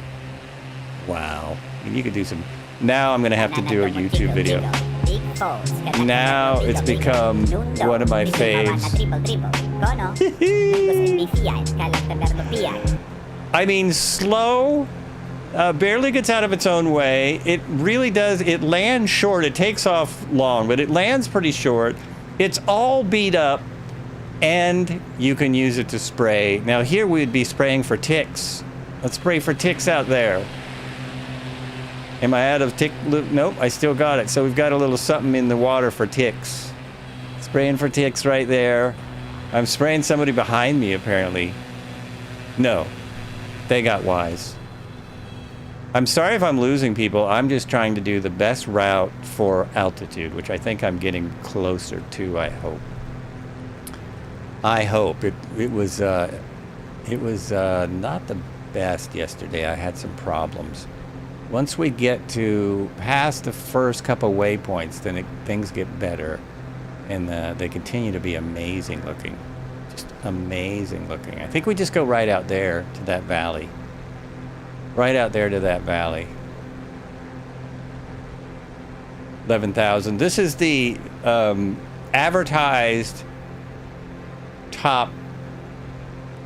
Wow. I mean, you could do some... Now I'm going to have to do a YouTube video. Now it's become one of my faves. I mean, slow, barely gets out of its own way. It really does. It lands short. It takes off long, but it lands pretty short. It's all beat up, and you can use it to spray. Now here we'd be spraying for ticks. Let's spray for ticks out there. Am I out of tick loop? Nope, I still got it. So we've got a little something in the water for ticks. Spraying for ticks right there. I'm spraying somebody behind me, apparently. No, they got wise. I'm sorry if I'm losing people. I'm just trying to do the best route for altitude, which I think I'm getting closer to, I hope. I hope. It was not the best yesterday. I had some problems. Once we get to past the first couple waypoints, then things get better. And they continue to be amazing looking. Just amazing looking. I think we just go right out there to that valley. Right out there to that valley. 11,000. This is the advertised top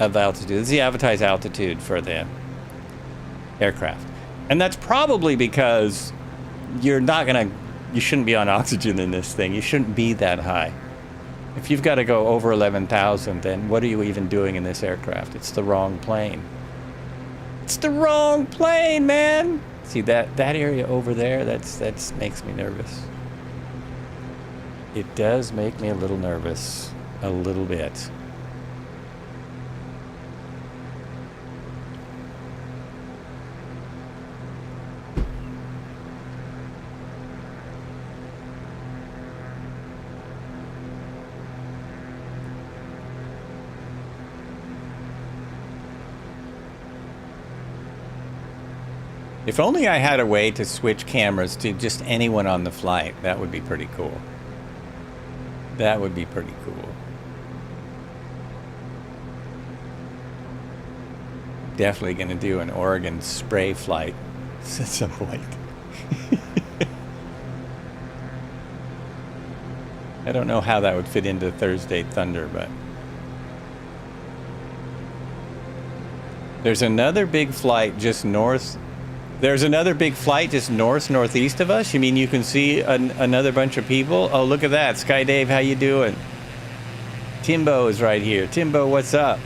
of altitude. This is the advertised altitude for the aircraft. And that's probably because you shouldn't be on oxygen in this thing. You shouldn't be that high. If you've got to go over 11,000, then what are you even doing in this aircraft? It's the wrong plane. It's the wrong plane, man! See, that area over there, that makes me nervous. It does make me a little nervous. A little bit. If only I had a way to switch cameras to just anyone on the flight, that would be pretty cool. That would be pretty cool. Definitely going to do an Oregon spray flight at some point. I don't know how that would fit into Thursday Thunder, but... There's another big flight just north... There's another big flight just northeast of us? You mean you can see another bunch of people? Oh, look at that. Sky Dave, how you doing? Timbo is right here. Timbo, what's up?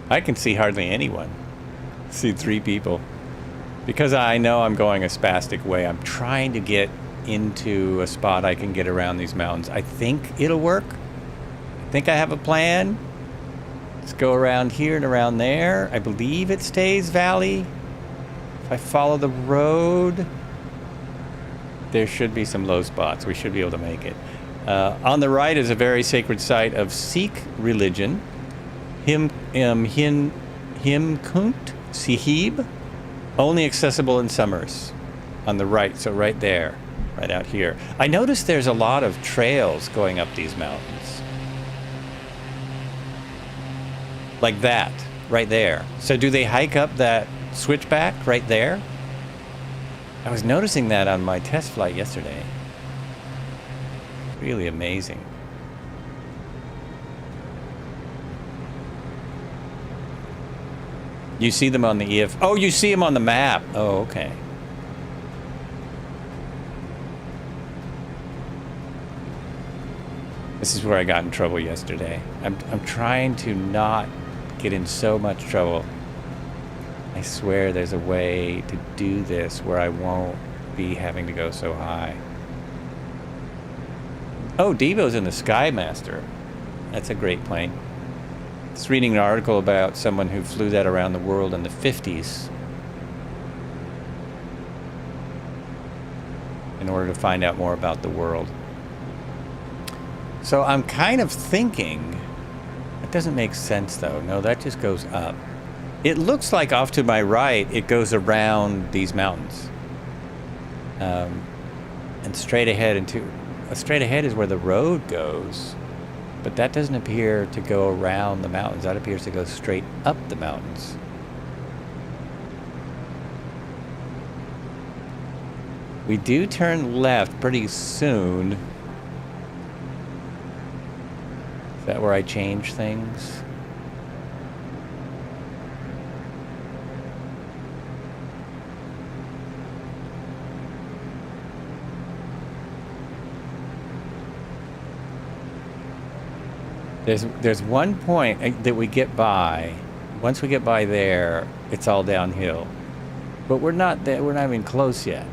I can see hardly anyone. See 3 people. Because I know I'm going a spastic way, I'm trying to get into a spot I can get around these mountains. I think it'll work. I think I have a plan. Let's go around here and around there. I believe it stays valley. If I follow the road, there should be some low spots. We should be able to make it. On the right is a very sacred site of Sikh religion. Himkunt Sahib, only accessible in summers. On the right, so right there, right out here. I noticed there's a lot of trails going up these mountains. Like that, right there. So do they hike up that switchback right there? I was noticing that on my test flight yesterday. Really amazing. You see them on the EF... Oh, you see them on the map. Oh, okay. This is where I got in trouble yesterday. I'm trying to not get in so much trouble. I swear there's a way to do this where I won't be having to go so high. Oh, Devo's in the Skymaster. That's a great plane. I was reading an article about someone who flew that around the world in the 50s in order to find out more about the world. So I'm kind of thinking, it doesn't make sense though. No, that just goes up. It looks like off to my right, it goes around these mountains. And straight ahead straight ahead is where the road goes. But that doesn't appear to go around the mountains. That appears to go straight up the mountains. We do turn left pretty soon. Is that where I change things? There's one point that we get by. Once we get by there, it's all downhill. But we're not there. We're not even close yet.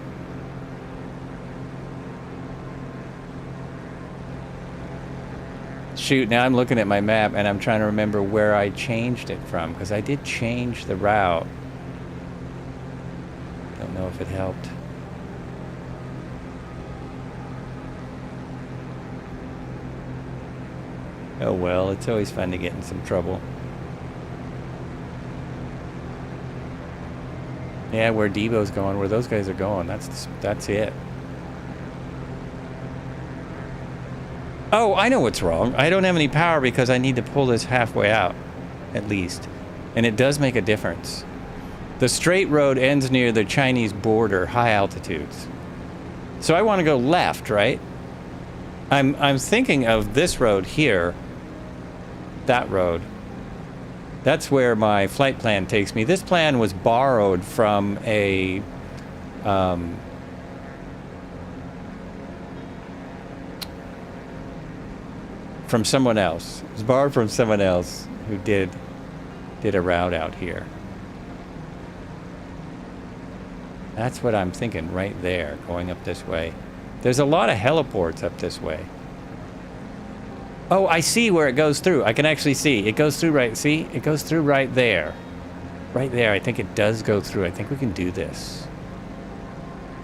Shoot, now I'm looking at my map and I'm trying to remember where I changed it from, because I did change the route. Don't know if it helped. Oh well, it's always fun to get in some trouble. Yeah, where Debo's going, where those guys are going. That's it. Oh, I know what's wrong. I don't have any power because I need to pull this halfway out, at least. And it does make a difference. The straight road ends near the Chinese border, high altitudes. So I want to go left, right? I'm thinking of this road here. That road. That's where my flight plan takes me. This plan was borrowed from a from someone else. It was borrowed from someone else who did a route out here. That's what I'm thinking right there, going up this way. There's a lot of heliports up this way. Oh, I see where it goes through. I can actually see. It goes through right, see? It goes through right there. Right there, I think it does go through. I think we can do this.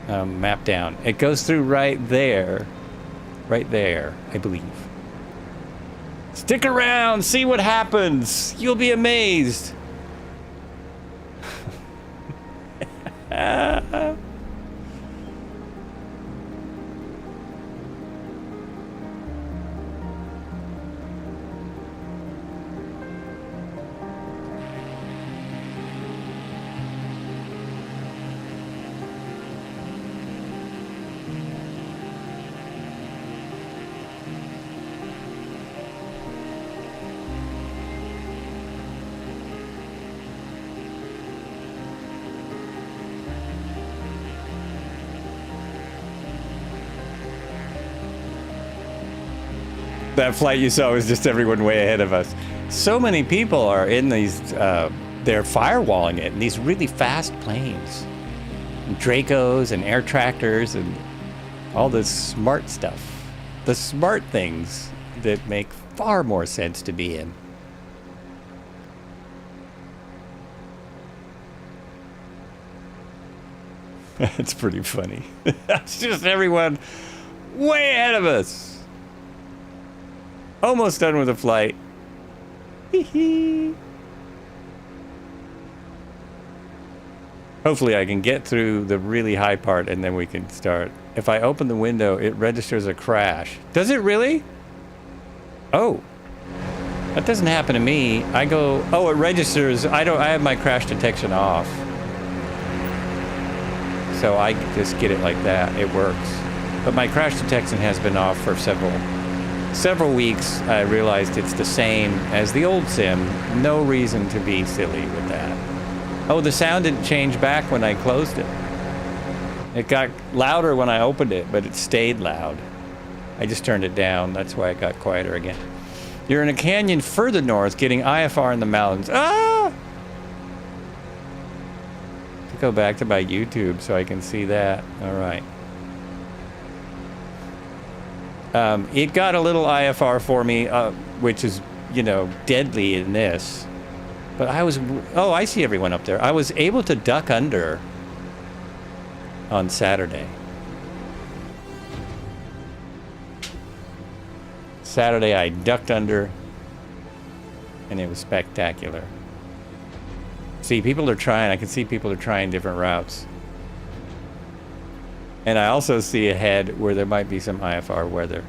Map down. It goes through right there. Right there, I believe. Stick around, see what happens. You'll be amazed. That flight you saw was just everyone way ahead of us. So many people are in these, they're firewalling it in these really fast planes. And Dracos and air tractors and all this smart stuff. The smart things that make far more sense to be in. That's pretty funny. That's just everyone way ahead of us. Almost done with the flight. Hopefully I can get through the really high part and then we can start. If I open the window, it registers a crash. Does it really? Oh. That doesn't happen to me. I go, oh, it registers. I have my crash detection off. So I just get it like that. It works. But my crash detection has been off for several weeks. I realized it's the same as the old sim. No reason to be silly with that. Oh, the sound didn't change back when I closed it. It got louder when I opened it, but it stayed loud. I just turned it down. That's why it got quieter again. You're in a canyon further north, getting IFR in the mountains. Ah! To go back to my YouTube so I can see that. All right. It got a little IFR for me, which is, you know, deadly in this. But oh, I see everyone up there. I was able to duck under on Saturday. Saturday I ducked under, and it was spectacular. See, people are trying. I can see people are trying different routes. And I also see ahead where there might be some IFR weather.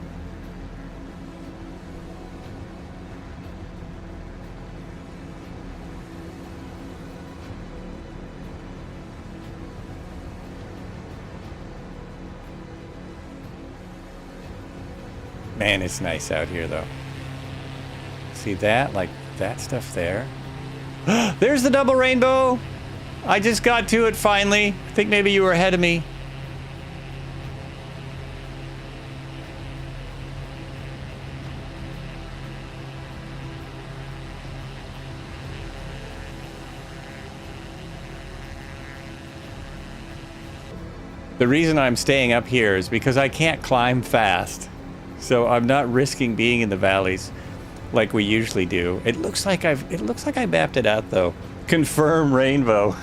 Man, it's nice out here, though. See that? Like, that stuff there. There's the double rainbow! I just got to it, finally. I think maybe you were ahead of me. The reason I'm staying up here is because I can't climb fast. So I'm not risking being in the valleys like we usually do. It looks like I mapped it out though. Confirm rainbow.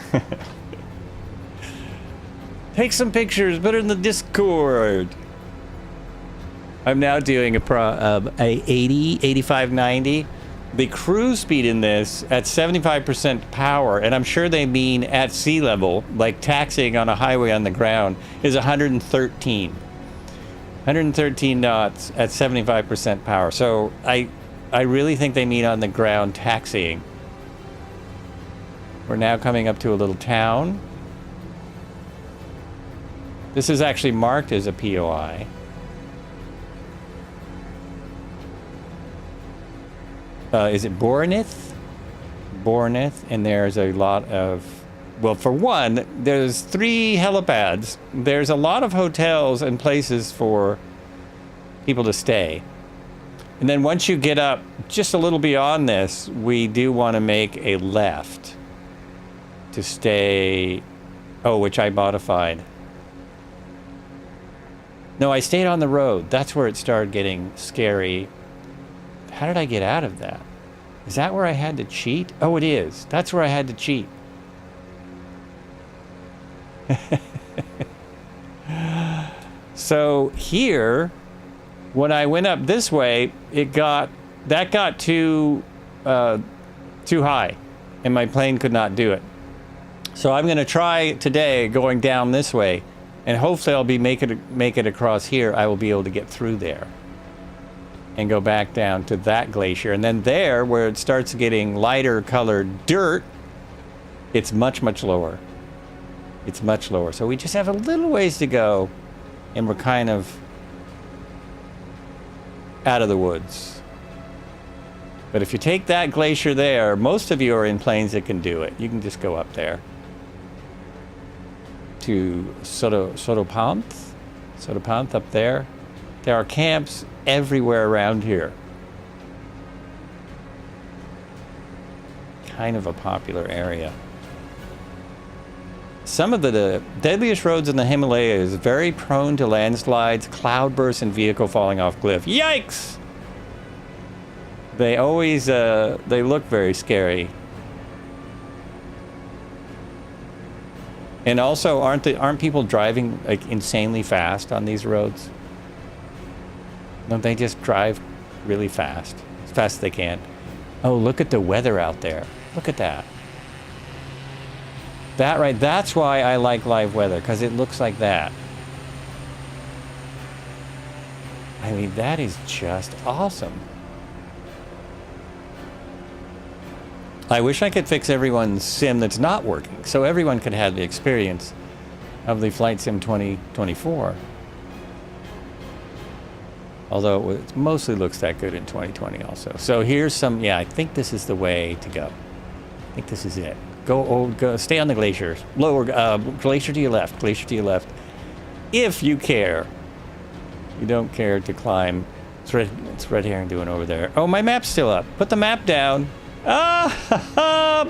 Take some pictures, put it in the Discord. I'm now doing a 80, 85, 90 the cruise speed in this at 75% power, and I'm sure they mean at sea level, like taxiing on a highway on the ground, is 113. 113 knots at 75% power. So I really think they mean on the ground taxiing. We're now coming up to a little town. This is actually marked as a POI. Is it Boronith? Boronith, and there's a lot of, well, for one, there's 3 helipads. There's a lot of hotels and places for people to stay. And then once you get up just a little beyond this, we do want to make a left to stay, which I modified. No, I stayed on the road. That's where it started getting scary. How did I get out of that? Is that where I had to cheat? Oh, it is. That's where I had to cheat. So here, when I went up this way, that got too high, and my plane could not do it. So I'm going to try today going down this way, and hopefully I'll make it across here. I will be able to get through there and go back down to that glacier. And then there, where it starts getting lighter colored dirt, it's much, much lower. It's much lower. So we just have a little ways to go, and we're kind of out of the woods. But if you take that glacier there, most of you are in planes that can do it. You can just go up there to Sotopanth up there. There are camps everywhere around here. Kind of a popular area. Some of the deadliest roads in the Himalayas, very prone to landslides, cloudbursts, and vehicle falling off cliff. Yikes! They always, they look very scary. And also, aren't people driving like insanely fast on these roads? Don't they just drive really fast, as fast as they can? Oh, look at the weather out there. Look at that. That's why I like live weather, because it looks like that. I mean, that is just awesome. I wish I could fix everyone's sim that's not working, so everyone could have the experience of the Flight Sim 2024. Although it mostly looks that good in 2020 also. So here's some, I think this is the way to go. I think this is it. Go, stay on the glaciers. Lower, glacier to your left, glacier to your left. If you care. You don't care to climb. It's red herring doing over there. Oh, my map's still up. Put the map down.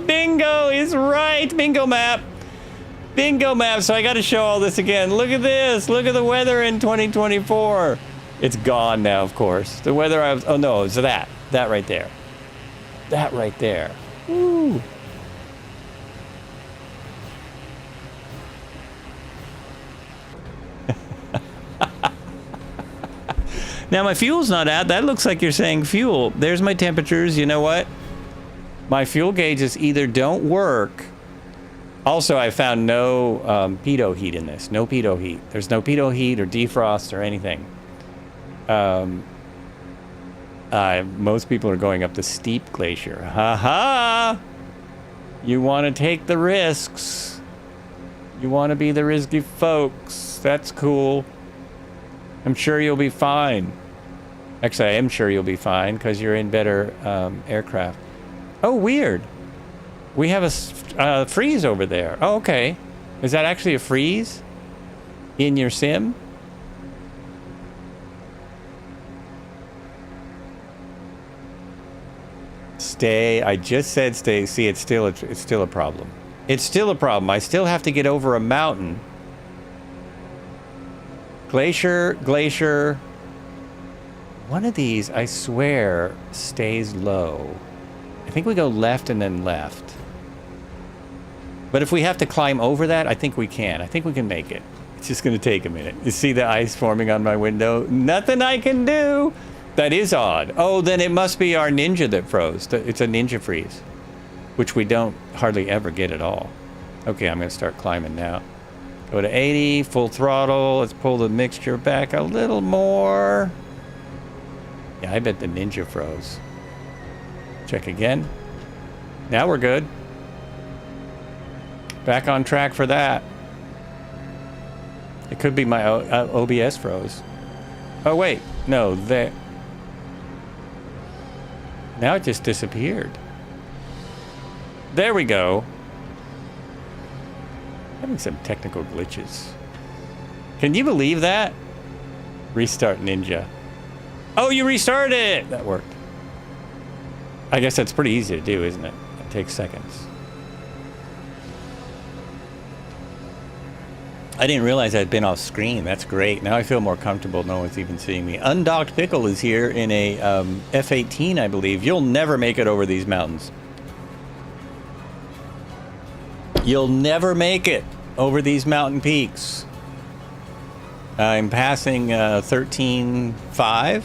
Bingo is right. Bingo map. Bingo map. So I got to show all this again. Look at this. Look at the weather in 2024. It's gone now, of course. The weather oh no, it's that right there. That right there. Woo. Now my fuel's not out. That looks like you're saying fuel. There's my temperatures. You know what? My fuel gauges either don't work. Also, I found no pitot heat in this. No pitot heat. There's no pitot heat or defrost or anything. Most people are going up the steep glacier. Ha! You want to take the risks. You want to be the risky folks. That's cool. I'm sure you'll be fine. Actually, I am sure you'll be fine because you're in better aircraft. Oh, weird. We have a freeze over there. Oh, okay. Is that actually a freeze in your sim? Stay. I just said stay. See, it's still a problem. It's still a problem. I still have to get over a mountain. Glacier. One of these, I swear, stays low. I think we go left and then left. But if we have to climb over that, I think we can. I think we can make it. It's just going to take a minute. You see the ice forming on my window? Nothing I can do. That is odd. Oh, then it must be our ninja that froze. It's a ninja freeze, which we don't hardly ever get at all. Okay, I'm going to start climbing now. Go to 80, full throttle. Let's pull the mixture back a little more. Yeah, I bet the ninja froze. Check again. Now we're good. Back on track for that. It could be my OBS froze. Oh, wait. No, that... Now it just disappeared. There we go. Having some technical glitches. Can you believe that? Restart Ninja. Oh, you restarted it! That worked. I guess that's pretty easy to do, isn't it? It takes seconds. I didn't realize I'd been off screen. That's great. Now I feel more comfortable. No one's even seeing me. Undocked Pickle is here in a F-18, I believe. You'll never make it over these mountains. You'll never make it over these mountain peaks. I'm passing 13.5,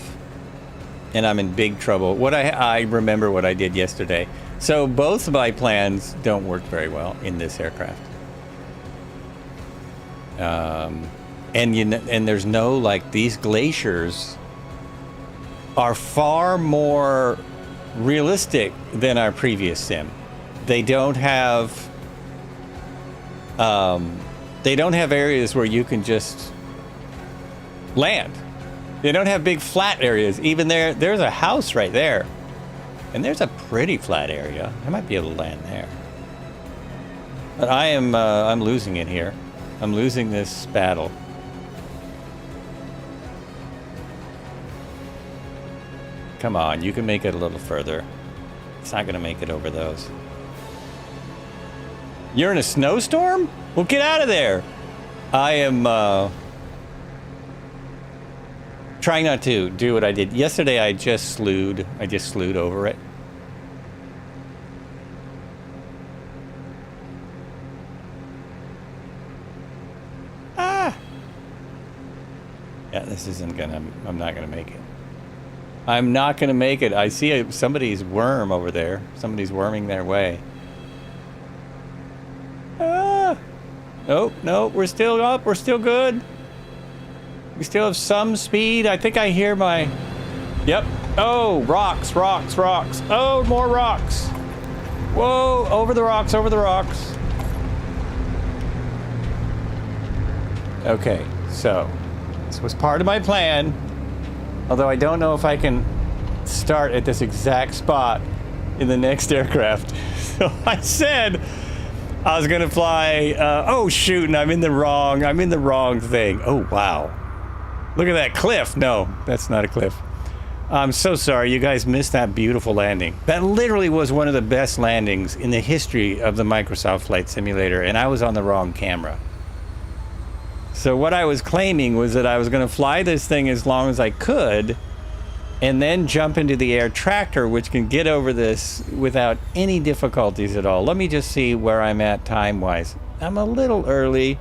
and I'm in big trouble. I remember what I did yesterday. So both of my plans don't work very well in this aircraft. And there's no, like, these glaciers are far more realistic than our previous sim. They don't have areas where you can just land. They don't have big flat areas. Even there's a house right there, and there's a pretty flat area. I might be able to land there. But I'm losing it here. I'm losing this battle. Come on, you can make it a little further. It's not going to make it over those. You're in a snowstorm? Well, get out of there. I am trying not to do what I did. Yesterday, I just slewed over it. Yeah, this isn't gonna... I'm not gonna make it. I'm not gonna make it. I see somebody's worm over there. Somebody's worming their way. Nope, nope, we're still up. We're still good. We still have some speed. I think I hear my... Yep. Oh, rocks, rocks, rocks. Oh, more rocks. Whoa, over the rocks, over the rocks. Okay, so... This was part of my plan, although I don't know if I can start at this exact spot in the next aircraft. So I said I was gonna fly. Oh shoot! And I'm in the wrong thing. Oh wow! Look at that cliff. No, that's not a cliff. I'm so sorry. You guys missed that beautiful landing. That literally was one of the best landings in the history of the Microsoft Flight Simulator, and I was on the wrong camera. So what I was claiming was that I was going to fly this thing as long as I could and then jump into the air tractor, which can get over this without any difficulties at all. Let me just see where I'm at time-wise. I'm a little early.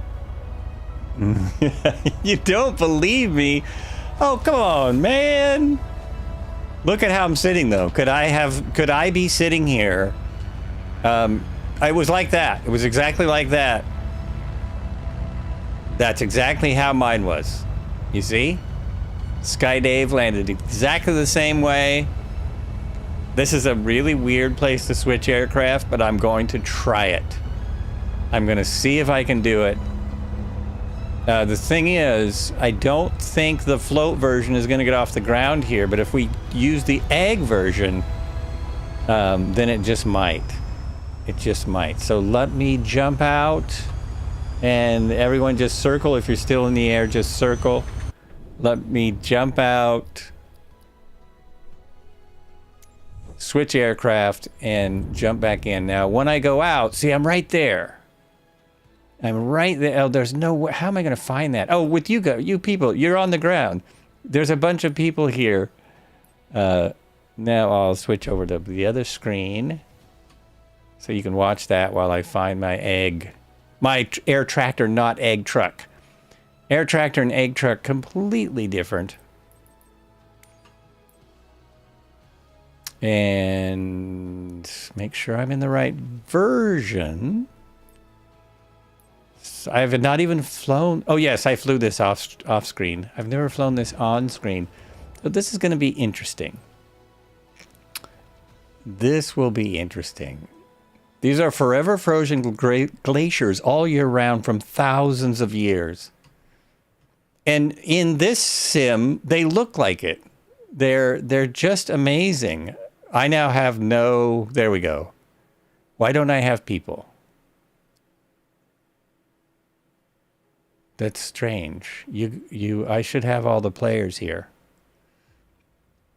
You don't believe me? Oh, come on, man. Look at how I'm sitting, though. Could I be sitting here? It was like that. It was exactly like that. That's exactly how mine was. You see? Sky Dave landed exactly the same way. This is a really weird place to switch aircraft, but I'm going to try it. I'm going to see if I can do it. The thing is, I don't think the float version is going to get off the ground here, but if we use the egg version, then it just might. It just might. So let me jump out. And everyone just circle. If you're still in the air, just circle. Let me jump out. Switch aircraft and jump back in. Now, when I go out, see, I'm right there. I'm right there. Oh, there's no way. How am I going to find that? Oh, with you people, you're on the ground. There's a bunch of people here. Now I'll switch over to the other screen. So you can watch that while I find my egg. My air tractor, not egg truck. Air tractor and egg truck, completely different. And make sure I'm in the right version. So I have not even flown. Oh, yes, I flew this off screen. I've never flown this on screen. So this is going to be interesting. This will be interesting. These are forever frozen glaciers all year round from thousands of years. And in this sim, they look like it. They're just amazing. I now have no... There we go. Why don't I have people? That's strange. I should have all the players here.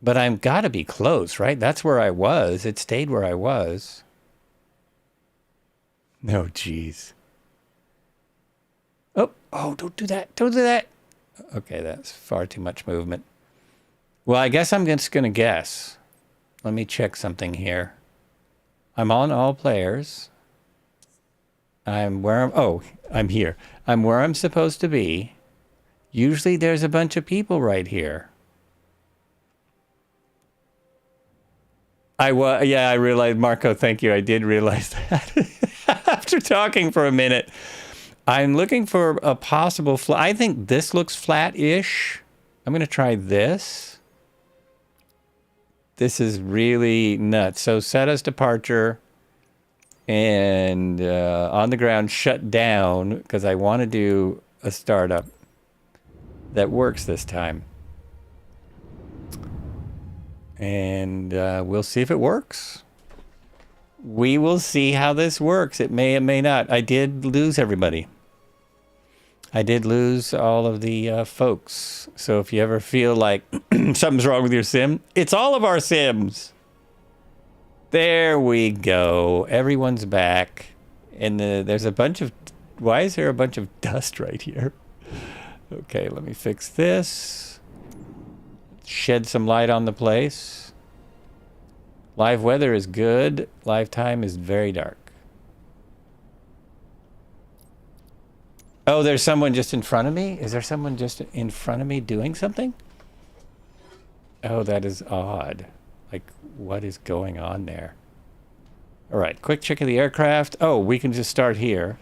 But I've got to be close, right? That's where I was. It stayed where I was. No, geez. Oh, don't do that. Don't do that. Okay, that's far too much movement. Well, I guess I'm just going to guess. Let me check something here. I'm on all players. I'm here. I'm where I'm supposed to be. Usually there's a bunch of people right here. I realized, Marco, thank you. I did realize that after talking for a minute. I'm looking for a possible I think this looks flat-ish. I'm going to try this. This is really nuts. So set as departure and on the ground shut down because I want to do a startup that works this time. And we'll see if it works. We will see how this works. It may or may not. I did lose everybody. I did lose all of the folks. So if you ever feel like something's wrong with your sim, it's all of our sims. There we go. Everyone's back. And there's a bunch of... Why is there a bunch of dust right here? Okay, let me fix this. Shed some light on the place. Live weather is good. Live time is very dark. Oh, there's someone just in front of me? Is there someone just in front of me doing something? Oh, that is odd. Like, what is going on there? All right, quick check of the aircraft. Oh, we can just start here.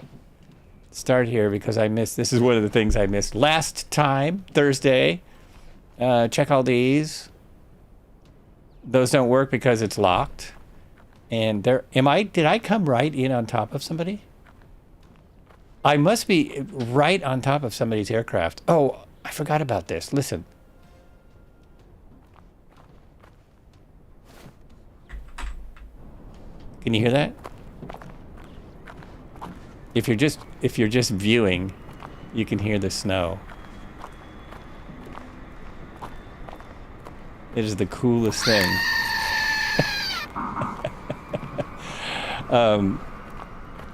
Start here because I missed... This is one of the things I missed last time, Thursday. Check all these. Those don't work because it's locked. And there... Did I come right in on top of somebody? I must be right on top of somebody's aircraft. Oh, I forgot about this. Listen. Can you hear that? If you're just viewing, you can hear the snow. It is the coolest thing.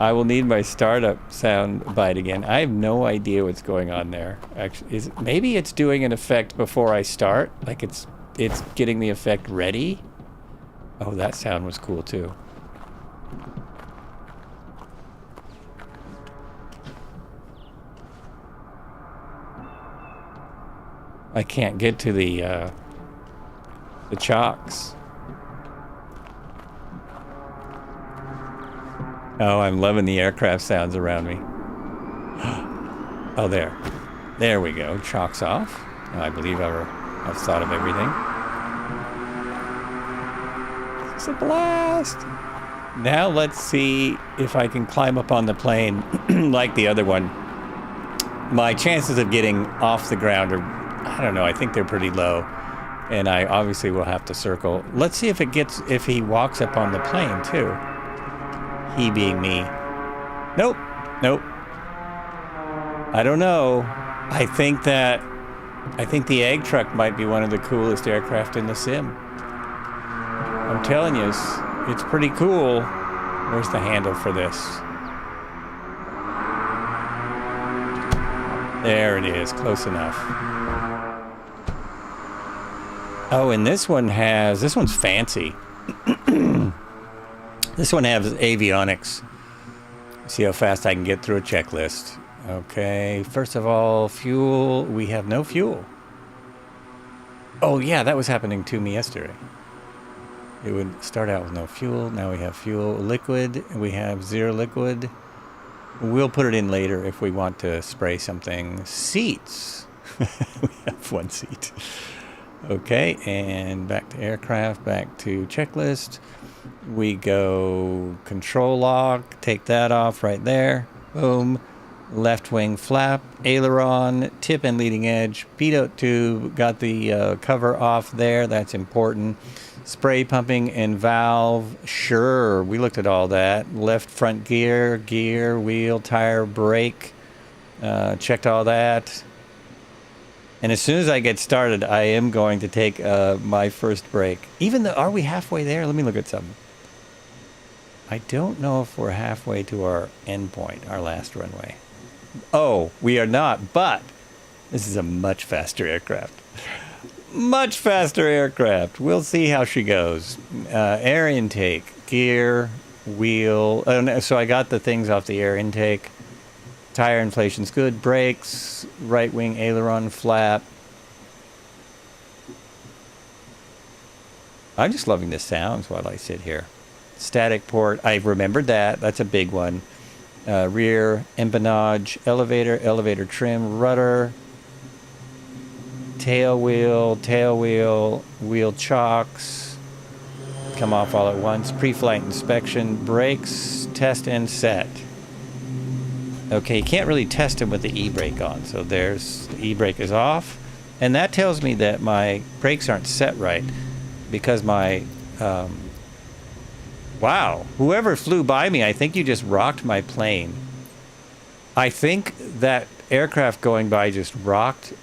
I will need my startup sound bite again. I have no idea what's going on there. Actually, maybe it's doing an effect before I start, like it's getting the effect ready. Oh, that sound was cool too. I can't get to the chocks. Oh, I'm loving the aircraft sounds around me. Oh, there. There we go. Chocks off. Oh, I believe I've thought of everything. It's a blast. Now let's see if I can climb up on the plane like the other one. My chances of getting off the ground are, I don't know, I think they're pretty low. And I obviously will have to circle. Let's see if he walks up on the plane too. He being me. Nope. I don't know. I think the egg truck might be one of the coolest aircraft in the sim. I'm telling you, it's pretty cool. Where's the handle for this? There it is, close enough. Oh, and this one's fancy. This one has avionics. See how fast I can get through a checklist. Okay, first of all, fuel. We have no fuel. Oh yeah, that was happening to me yesterday. It would start out with no fuel. Now we have fuel. Liquid, we have 0 liquid. We'll put it in later if we want to spray something. Seats. We have 1 seat. Okay, and back to aircraft, back to checklist. We go control lock, take that off right there. Boom. Left wing flap, aileron, tip and leading edge, pitot tube, got the cover off there, that's important. Spray pumping and valve, sure, we looked at all that. Left front gear, wheel, tire, brake, checked all that. And as soon as I get started, I am going to take my first break. Even though, are we halfway there? Let me look at something. I don't know if we're halfway to our end point, our last runway. Oh, we are not, but this is a much faster aircraft. Much faster aircraft. We'll see how she goes. Air intake, gear, wheel. So I got the things off the air intake. Tire inflation's good. Brakes, right wing aileron flap. I'm just loving the sounds while I sit here. Static port, I remembered that. That's a big one. Rear empennage, elevator trim, rudder, tail wheel, wheel chocks. Come off all at once. Pre-flight inspection, brakes, test and set. Okay, you can't really test them with the e-brake on. So there's the e-brake is off. And that tells me that my brakes aren't set right because my... wow, whoever flew by me, I think you just rocked my plane. I think that aircraft going by just rocked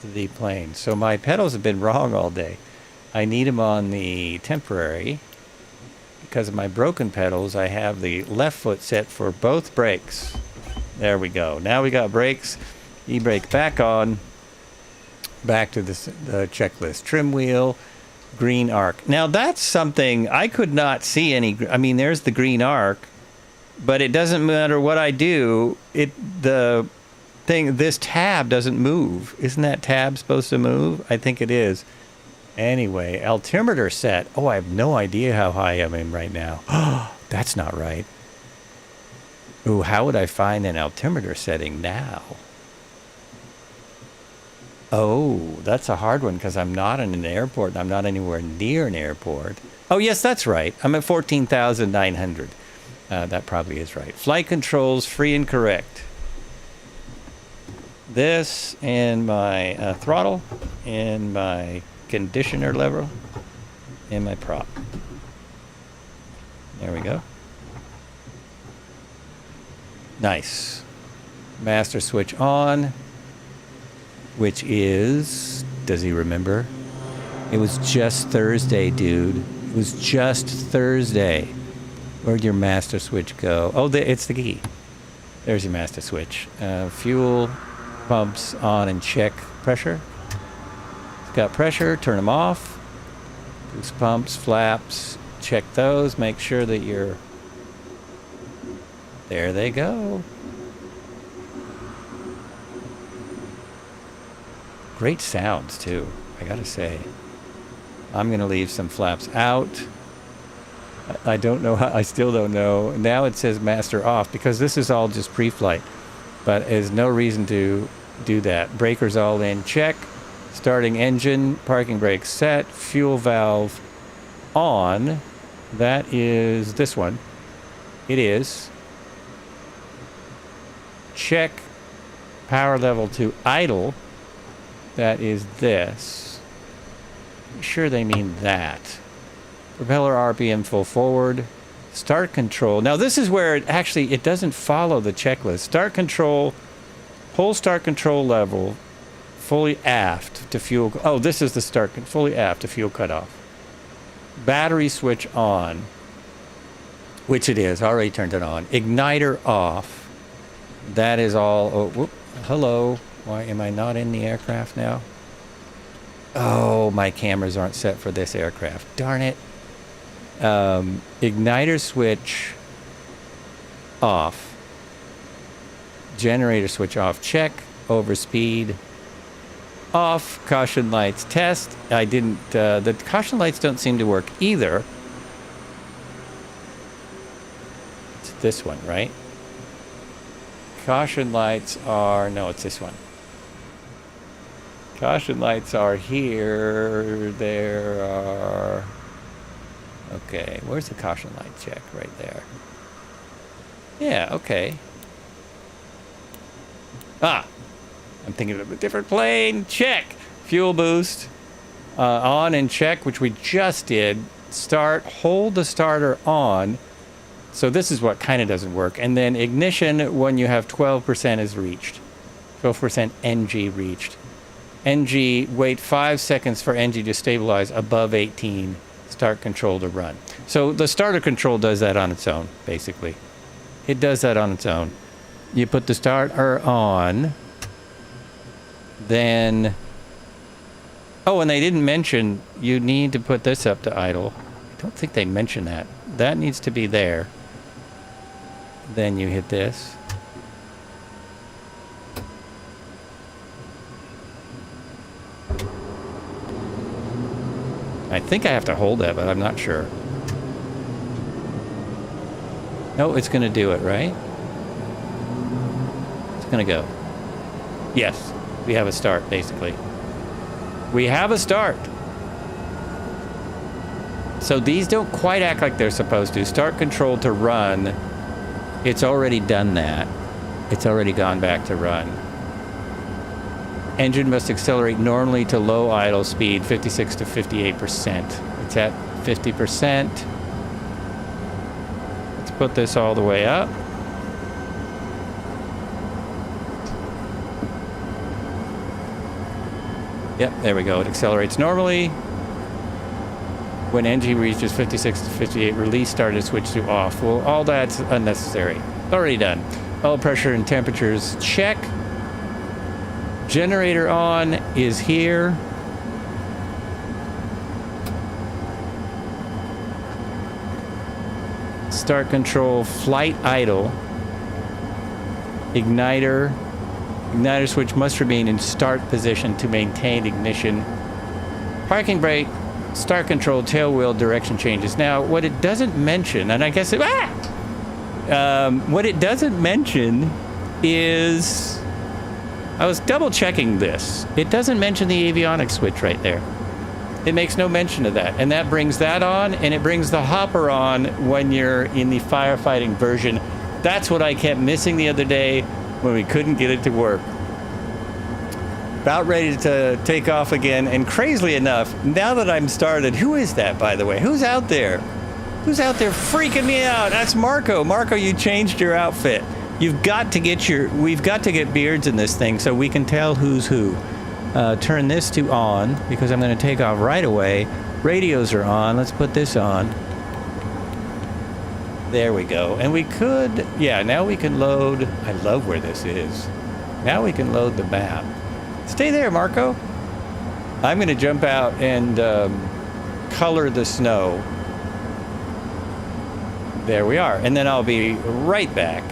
the plane. So my pedals have been wrong all day. I need them on the temporary. Because of my broken pedals, I have the left foot set for both brakes. There we go. Now we got brakes. E-brake back on. Back to the checklist. Trim wheel. Green arc. Now that's something I could not see any. I mean, there's the green arc, but it doesn't matter what I do. This tab doesn't move. Isn't that tab supposed to move? I think it is. Anyway, altimeter set. Oh, I have no idea how high I am right now. Oh, that's not right. Ooh, how would I find an altimeter setting now? Oh, that's a hard one because I'm not in an airport and I'm not anywhere near an airport. Oh, yes, that's right. I'm at 14,900. That probably is right. Flight controls, free and correct. This and my throttle and my conditioner lever and my prop. There we go. Nice. Master switch on. Which is, does he remember? It was just Thursday, dude. It was just Thursday. Where'd your master switch go? Oh, it's the key. There's your master switch. Fuel pumps on and check pressure. It's got pressure, turn them off. Boost pumps, flaps, check those. Make sure that you're... There they go. Great sounds too, I gotta say. I'm gonna leave some flaps out. I don't know how, I still don't know. Now it says master off because this is all just pre-flight, but there's no reason to do that. Breakers all in, check. Starting engine, parking brake set, fuel valve on. That is this one. It is. Check power level to idle. That is this. I'm sure they mean that. Propeller RPM full forward. Start control. Now this is where it doesn't follow the checklist. Start control. Pull start control level. Fully aft to fuel. Oh, this is the start. Fully aft to fuel cutoff. Battery switch on. Which it is. Already turned it on. Igniter off. That is all. Oh, whoop. Hello. Why am I not in the aircraft now? Oh, my cameras aren't set for this aircraft. Darn it. Igniter switch off. Generator switch off. Check. Overspeed off. Caution lights test. I didn't... the caution lights don't seem to work either. this one, right? Caution lights are, no, it's this one. Caution lights are here. There are, okay, where's the caution light check? Right there. Yeah, okay. Ah, I'm thinking of a different plane. Check. Fuel boost. On and check, which we just did. Start, hold the starter on. So this is what kind of doesn't work. And then ignition when you have 12% is reached. 12% NG reached. NG, wait 5 seconds for NG to stabilize above 18. Start control to run. So the starter control does that on its own, basically. It does that on its own. You put the starter on, then... Oh, and they didn't mention you need to put this up to idle. I don't think they mentioned that. That needs to be there. Then you hit this. I think I have to hold that, but I'm not sure. No, it's going to do it, right? It's going to go. Yes, we have a start, basically. We have a start. So these don't quite act like they're supposed to. Start control to run. It's already done that. It's already gone back to run. Engine must accelerate normally to low idle speed, 56 to 58%. It's at 50%. Let's put this all the way up. Yep, there we go. It accelerates normally. When NG reaches 56 to 58, release started, switch to off. Well, all that's unnecessary. Already done. Oil pressure and temperatures, check. Generator on is here. Start control, flight idle. Igniter switch must remain in start position to maintain ignition. Parking brake, start control, tail wheel direction changes. Now, what it doesn't mention, and I guess what it doesn't mention is, I was double checking this. It doesn't mention the avionics switch right there. It makes no mention of that. And that brings that on, and it brings the hopper on when you're in the firefighting version. That's what I kept missing the other day when we couldn't get it to work. About ready to take off again, and crazily enough, now that I'm started, who is that, by the way? Who's out there? Who's out there freaking me out? That's Marco. Marco, you changed your outfit. We've got to get beards in this thing so we can tell who's who. Turn this to on, because I'm going to take off right away. Radios are on. Let's put this on. There we go. And we could, yeah, now we can load. I love where this is. Now we can load the map. Stay there, Marco. I'm going to jump out and color the snow. There we are. And then I'll be right back.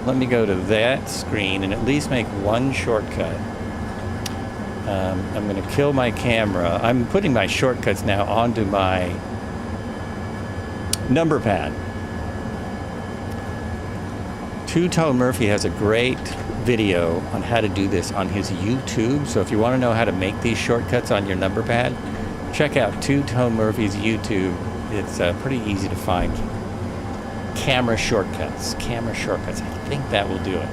Let me go to that screen and at least make one shortcut. I'm going to kill my camera. I'm putting my shortcuts now onto my number pad. Two Tone Murphy has a great video on how to do this on his YouTube. So if you want to know how to make these shortcuts on your number pad, check out Two Tone Murphy's YouTube. It's pretty easy to find. Camera shortcuts. I think that will do it.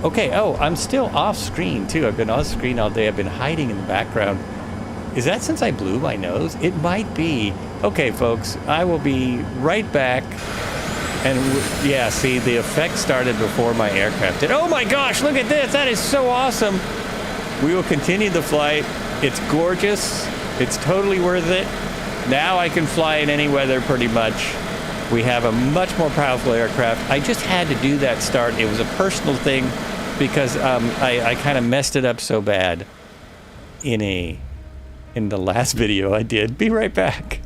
Okay, oh, I'm still off screen too. I've been off screen all day. I've been hiding in the background. Is that since I blew my nose? It might be. Okay, folks, I will be right back. And yeah, see, the effect started before my aircraft did. Oh my gosh, look at this. That is so awesome. We will continue the flight. It's gorgeous. It's totally worth it. Now I can fly in any weather pretty much. We have a much more powerful aircraft. I just had to do that start. It was a personal thing because I kind of messed it up so bad in the last video I did. Be right back.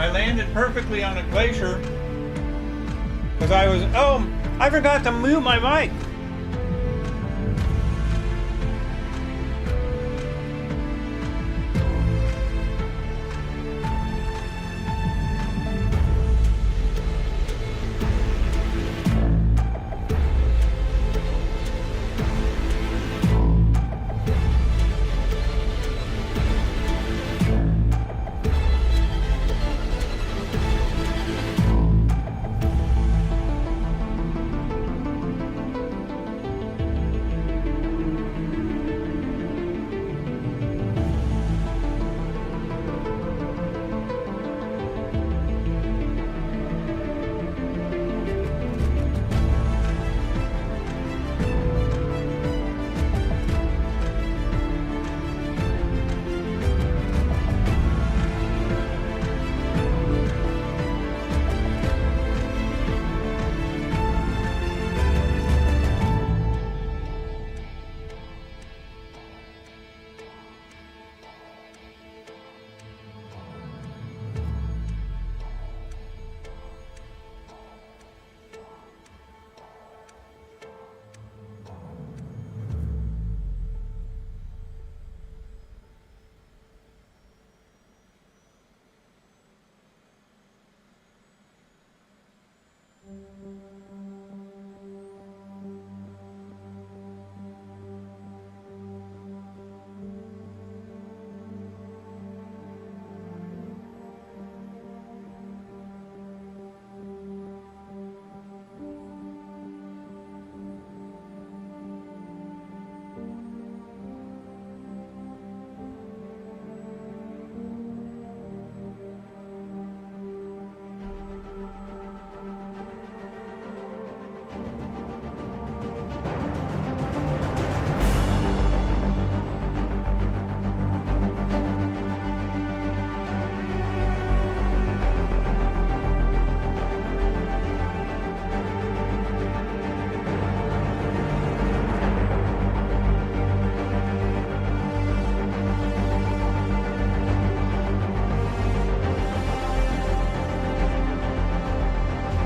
I landed perfectly on a glacier because I forgot to mute my mic.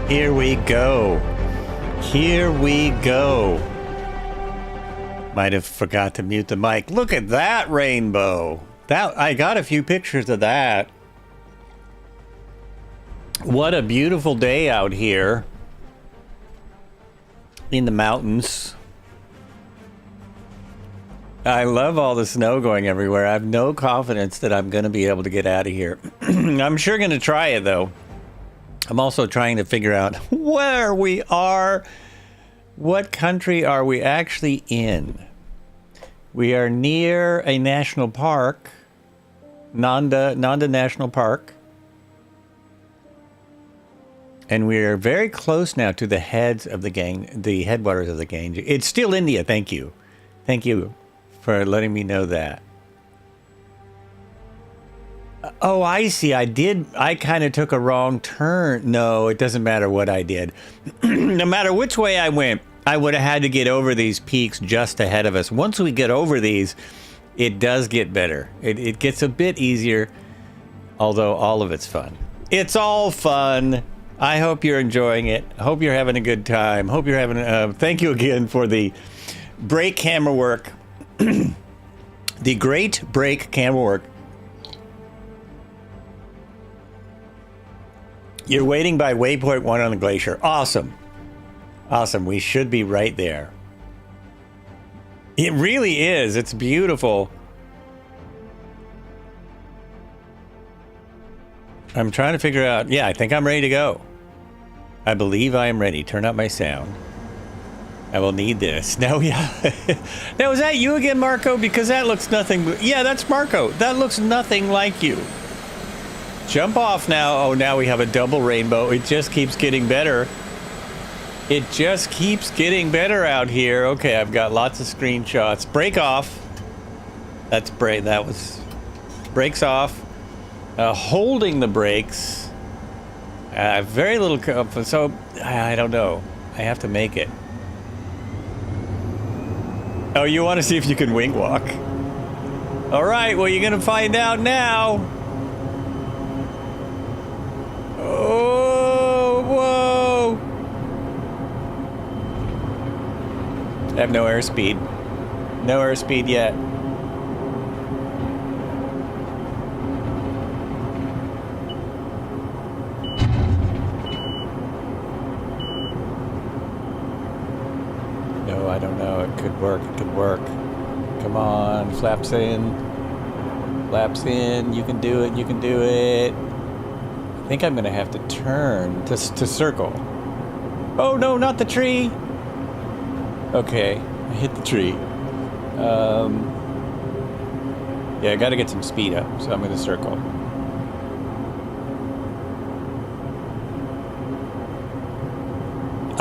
Here we go. Here we go. Might have forgot to mute the mic. Look at that rainbow. I got a few pictures of that. What a beautiful day out here in the mountains. I love all the snow going everywhere. I have no confidence that I'm going to be able to get out of here. I'm sure going to try it though. I'm also trying to figure out where we are. What country are we actually in? We are near a national park, Nanda National Park. And we're very close now to the headwaters of the Ganges. It's still India, thank you. Thank you for letting me know that. Oh, I see. I kind of took a wrong turn. No, it doesn't matter what I did. No matter which way I went, I would have had to get over these peaks just ahead of us. Once we get over these, it does get better. It gets a bit easier, although all of it's fun. It's all fun. I hope you're enjoying it. I hope you're having a good time. Hope you're having thank you again for the break camera work. The great break camera work. You're waiting by waypoint 1 on the glacier. Awesome. Awesome. We should be right there. It really is. It's beautiful. I'm trying to figure out. Yeah, I think I'm ready to go. I believe I am ready. Turn up my sound. I will need this. Now, yeah. Now, is that you again, Marco? Because that looks nothing. Yeah, that's Marco. That looks nothing like you. Jump off now. Oh, now we have a double rainbow. It just keeps getting better. It just keeps getting better out here. Okay, I've got lots of screenshots. Break off. That's break. That was brakes off. Holding the brakes. Very little. So I don't know. I have to make it. Oh, you want to see if you can wing walk? All right. Well, you're gonna find out now. Oh, whoa! I have no airspeed. No airspeed yet. No, I don't know. It could work. It could work. Come on, flaps in. Flaps in. You can do it. You can do it. I think I'm going to have to turn to circle. Oh, no, not the tree. Okay, I hit the tree. Yeah, I got to get some speed up, so I'm going to circle.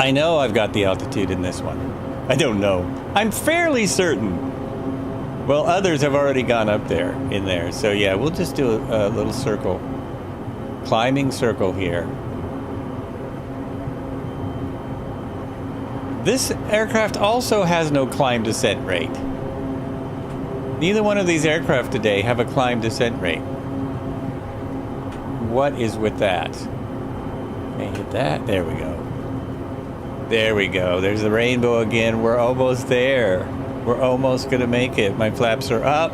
I know I've got the altitude in this one. I don't know. I'm fairly certain. Well, others have already gone up there, in there. So yeah, we'll just do a little circle. Climbing circle here. This aircraft also has no climb descent rate. Neither one of these aircraft today have a climb descent rate. What is with that? Can I hit that? There we go. There we go. There's the rainbow again. We're almost there. We're almost going to make it. My flaps are up.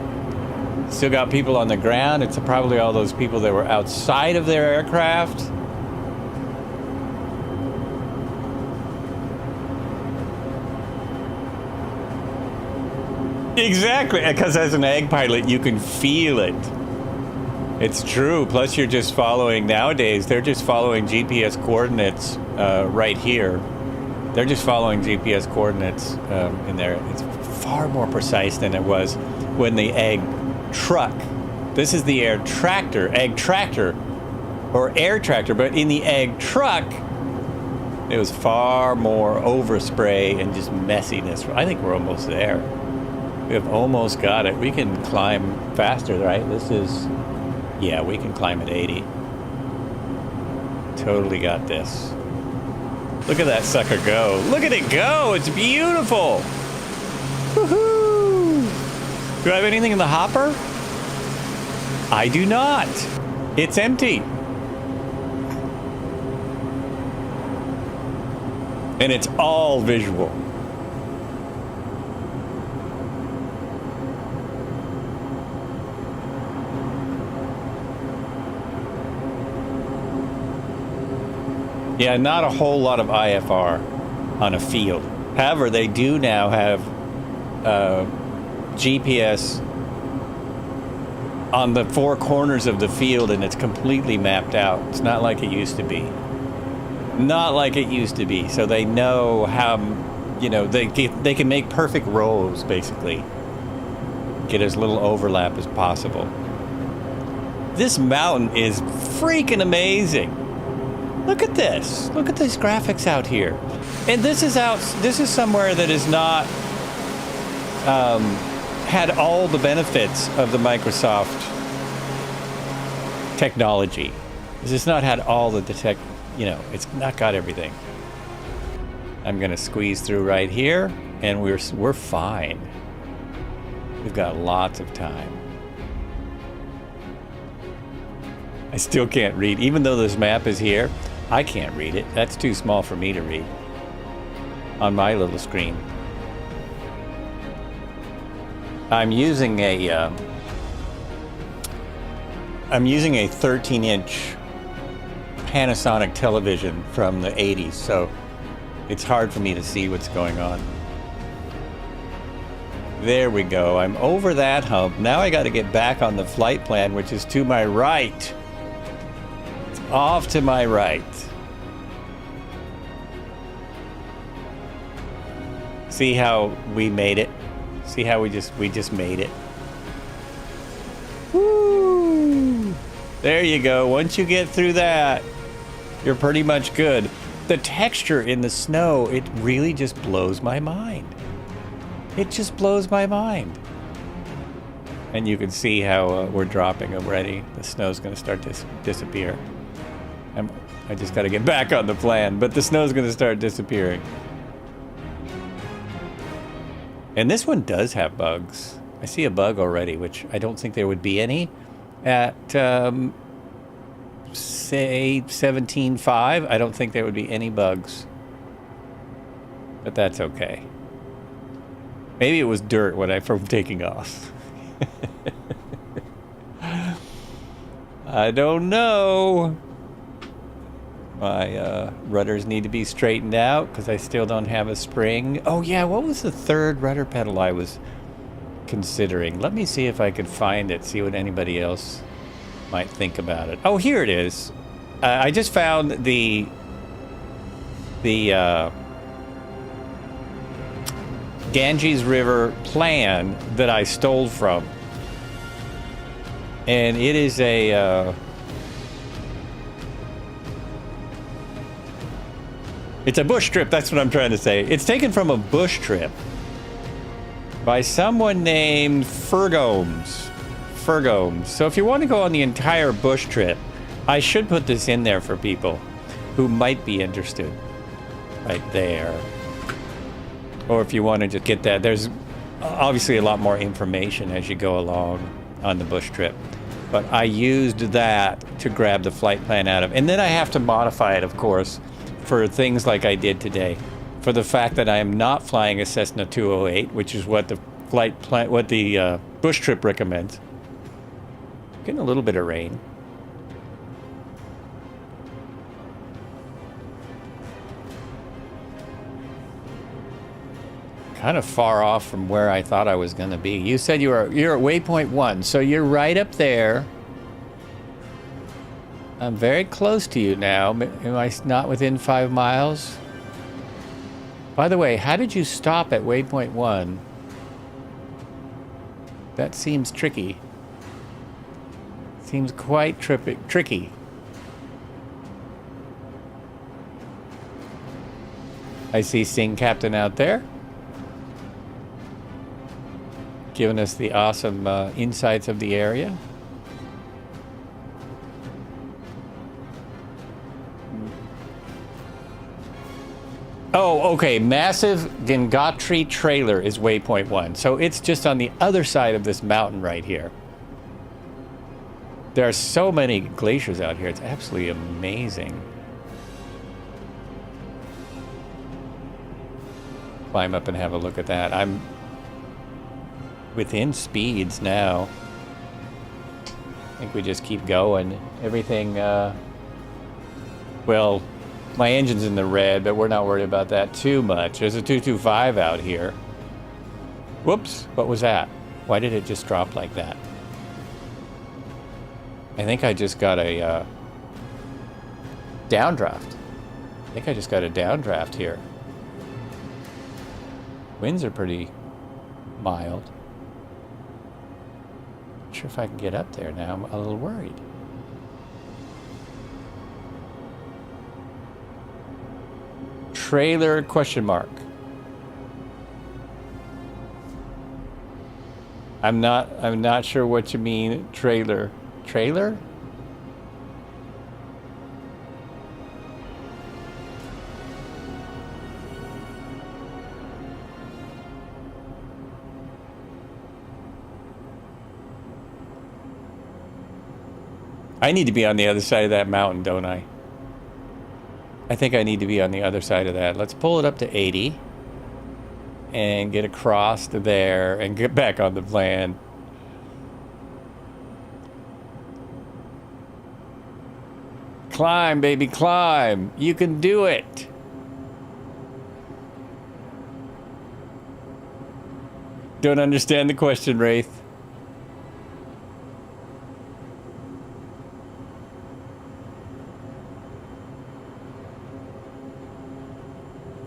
Still got people on the ground. It's probably all those people that were outside of their aircraft. Exactly, because as an ag pilot, you can feel it. It's true. Plus, you're just following, nowadays, they're just following GPS coordinates right here. They're just following GPS coordinates in there. It's far more precise than it was when the ag truck. This is the ag tractor, or air tractor, but in the ag truck, it was far more overspray and just messiness. I think we're almost there. We have almost got it. We can climb faster, right? This is, yeah, we can climb at 80. Totally got this. Look at that sucker go. Look at it go. It's beautiful. Woohoo! Do I have anything in the hopper? I do not. It's empty. And it's all visual. Yeah, not a whole lot of IFR on a field. However, they do now have GPS on the four corners of the field, and it's completely mapped out. It's not like it used to be. Not like it used to be. So they know how, you know, they can make perfect rows, basically. Get as little overlap as possible. This mountain is freaking amazing. Look at this. Look at these graphics out here. And this is somewhere that is not had all the benefits of the Microsoft technology. This has not had all the it's not got everything. I'm gonna squeeze through right here, and we're fine. We've got lots of time. I still can't read, even though this map is here. I can't read it. That's too small for me to read on my little screen. I'm using a 13-inch Panasonic television from the 80s, so it's hard for me to see what's going on. There we go. I'm over that hump. Now I got to get back on the flight plan, which is to my right. It's off to my right. See how we made it? See how we just made it? Woo! There you go. Once you get through that, you're pretty much good. The texture in the snow, it really just blows my mind. It just blows my mind. And you can see how we're dropping already. The snow's going to start to disappear. I just got to get back on the plan, but the snow's going to start disappearing. And this one does have bugs. I see a bug already, which I don't think there would be any at say 17.5, I don't think there would be any bugs. But that's okay. Maybe it was dirt when from taking off. I don't know. My rudders need to be straightened out because I still don't have a spring. Oh yeah, what was the third rudder pedal I was considering? Let me see if I could find it, see what anybody else might think about it. Oh, here it is. I just found the Ganges River plan that I stole from. And it is a it's a bush trip, that's what I'm trying to say. It's taken from a bush trip by someone named Fergomes. So if you want to go on the entire bush trip, I should put this in there for people who might be interested. Right there. Or if you want to just get that, there's obviously a lot more information as you go along on the bush trip. But I used that to grab the flight plan out of. And then I have to modify it, of course, for things like I did today. For the fact that I am not flying a Cessna 208, which is what the flight plan, what the bush trip recommends. Getting a little bit of rain. Kind of far off from where I thought I was going to be. You said you're at waypoint 1, so you're right up there. I'm very close to you now. Am I not within 5 miles? By the way, how did you stop at waypoint 1? That seems tricky. Seems quite tricky. I see Sing Captain out there, giving us the awesome insights of the area. Oh, okay. Massive Gangotri trailer is waypoint 1. So it's just on the other side of this mountain right here. There are so many glaciers out here. It's absolutely amazing. Climb up and have a look at that. I'm within speeds now. I think we just keep going. Everything, well, my engine's in the red, but we're not worried about that too much. There's a 225 out here. Whoops, what was that? Why did it just drop like that? I think I just got a downdraft. I think I just got a downdraft here. Winds are pretty mild. Not sure if I can get up there now. I'm a little worried. Trailer question mark. I'm not sure what you mean, trailer. Trailer? I need to be on the other side of that mountain, don't I? I think I need to be on the other side of that. Let's pull it up to 80 and get across to there and get back on the plan. Climb, baby, climb. You can do it. Don't understand the question, Wraith.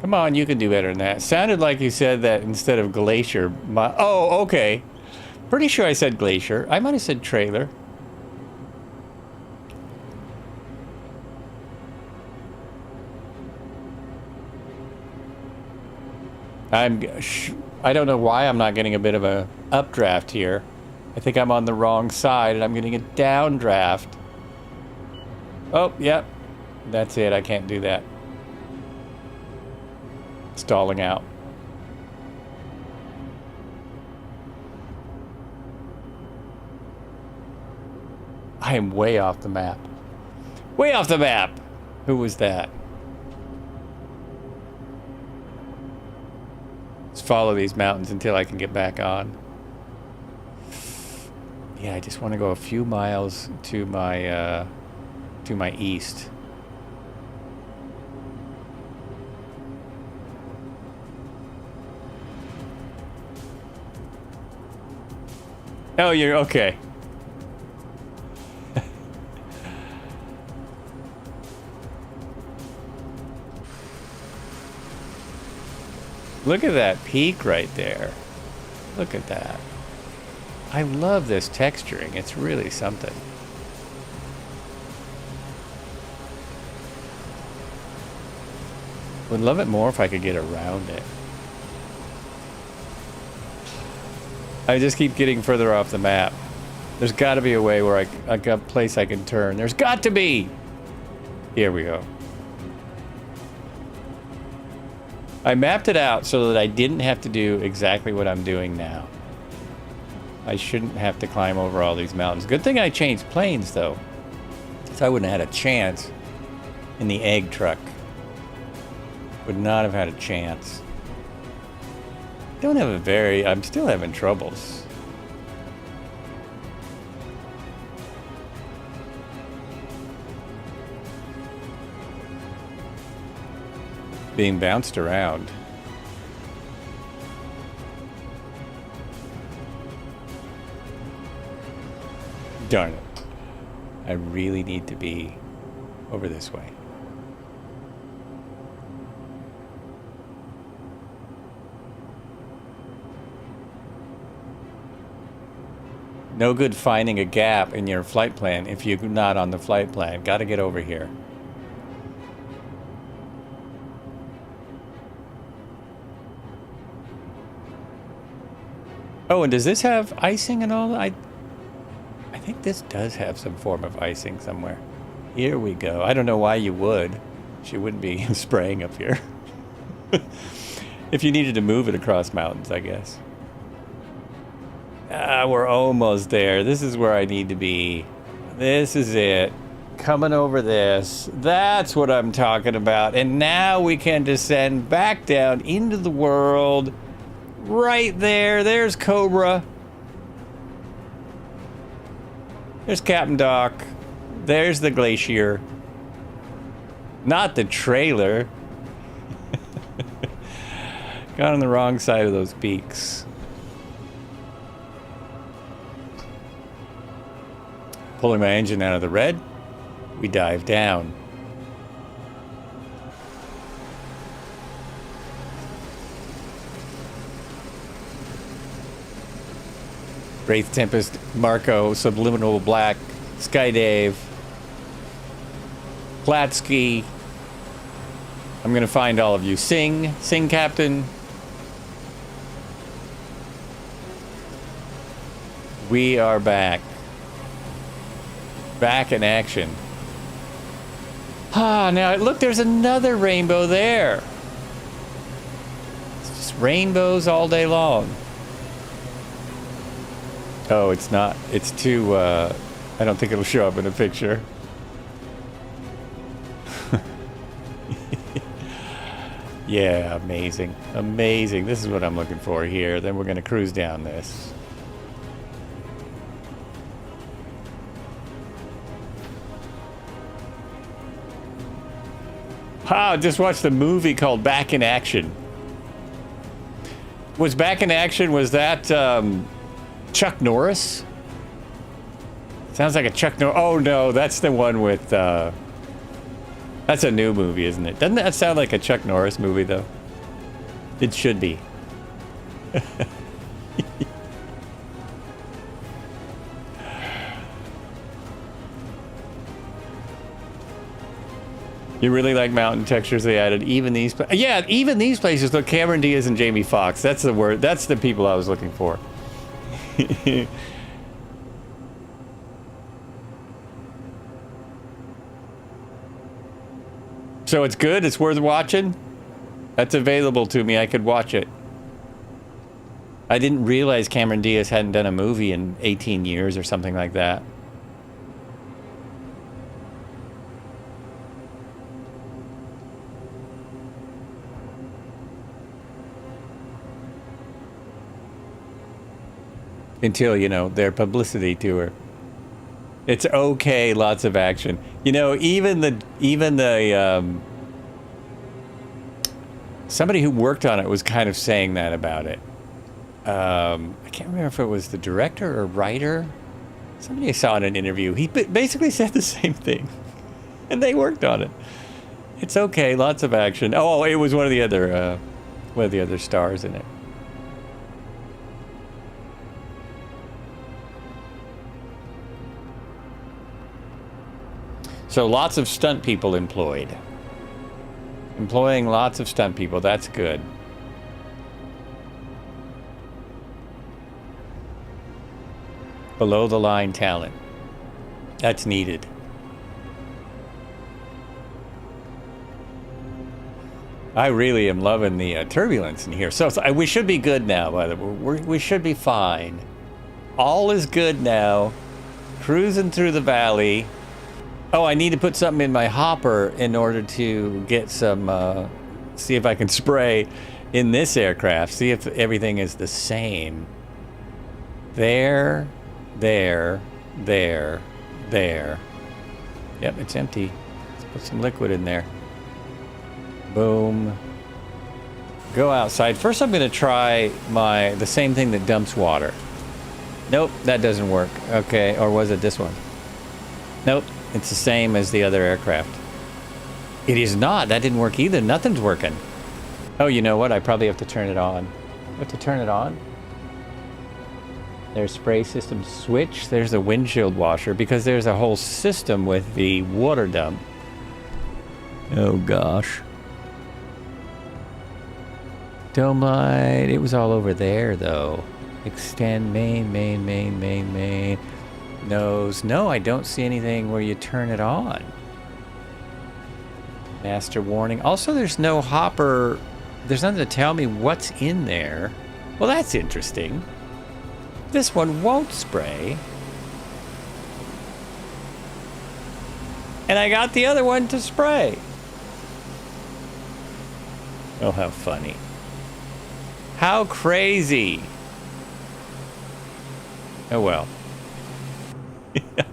Come on, you can do better than that. Sounded like you said that instead of glacier. Oh, okay. Pretty sure I said glacier. I might have said trailer. I don't know why I'm not getting a bit of a updraft here. I think I'm on the wrong side and I'm getting a downdraft. Oh, yep. That's it. I can't do that. Stalling out. I am way off the map. Way off the map. Who was that? Let's follow these mountains until I can get back on. Yeah, I just want to go a few miles to my east. Oh, you're okay. Look at that peak right there. Look at that. I love this texturing. It's really something. Would love it more if I could get around it. I just keep getting further off the map. There's got to be a way where I got a place I can turn. There's got to be! Here we go. I mapped it out so that I didn't have to do exactly what I'm doing now. I shouldn't have to climb over all these mountains. Good thing I changed planes, though. So I wouldn't have had a chance in the egg truck. Would not have had a chance. Don't have a very... I'm still having troubles. Being bounced around. Darn it. I really need to be over this way. No good finding a gap in your flight plan if you're not on the flight plan. Got to get over here. Oh, and does this have icing and all? I think this does have some form of icing somewhere. Here we go. I don't know why you would. She wouldn't be spraying up here. If you needed to move it across mountains, I guess. Ah, we're almost there. This is where I need to be. This is it. Coming over this. That's what I'm talking about. And now we can descend back down into the world. Right there. There's Cobra. There's Captain Doc. There's the glacier. Not the trailer. Got on the wrong side of those peaks. Pulling my engine out of the red, we dive down. Wraith Tempest, Marco, Subliminal Black, Skydave, Platsky. I'm gonna find all of you. Sing Captain. We are back. Back in action. Ah, now look, there's another rainbow there. It's just rainbows all day long. Oh, it's not. It's too, I don't think it'll show up in a picture. Yeah, amazing. Amazing. This is what I'm looking for here. Then we're going to cruise down this. Ah, just watched a movie called Back in Action. Was Back in Action, was that Chuck Norris? Sounds like a Chuck Norris. Oh no, that's the one with, that's a new movie, isn't it? Doesn't that sound like a Chuck Norris movie though? It should be. You really like mountain textures they added. Even these, yeah, even these places. Look, Cameron Diaz and Jamie Foxx. That's the word. That's the people I was looking for. So it's good. It's worth watching. That's available to me. I could watch it. I didn't realize Cameron Diaz hadn't done a movie in 18 years or something like that. until, their publicity tour. It's okay, lots of action. Even the somebody who worked on it was kind of saying that about it. I can't remember if it was the director or writer. Somebody I saw in an interview. He basically said the same thing, and they worked on it. It's okay, lots of action. Oh, it was one of the other stars in it. So lots of stunt people employed. Employing lots of stunt people, that's good. Below the line talent. That's needed. I really am loving the turbulence in here. So we should be good now, by the way. We should be fine. All is good now. Cruising through the valley. Oh, I need to put something in my hopper in order to get some, see if I can spray in this aircraft. See if everything is the same. There. Yep, it's empty. Let's put some liquid in there. Boom. Go outside. First I'm going to try the same thing that dumps water. Nope, that doesn't work. Okay, or was it this one? Nope, it's the same as the other aircraft. It is not. That didn't work either. Nothing's working. Oh, you know what? I probably have to turn it on. I have to turn it on. There's spray system switch. There's the windshield washer because there's a whole system with the water dump. Oh gosh. Dome light. It was all over there though. Extend main. Nose. No, I don't see anything where you turn it on. Master warning. Also, there's no hopper. There's nothing to tell me what's in there. Well, that's interesting. This one won't spray. And I got the other one to spray. Oh, how funny. How crazy. Oh, well.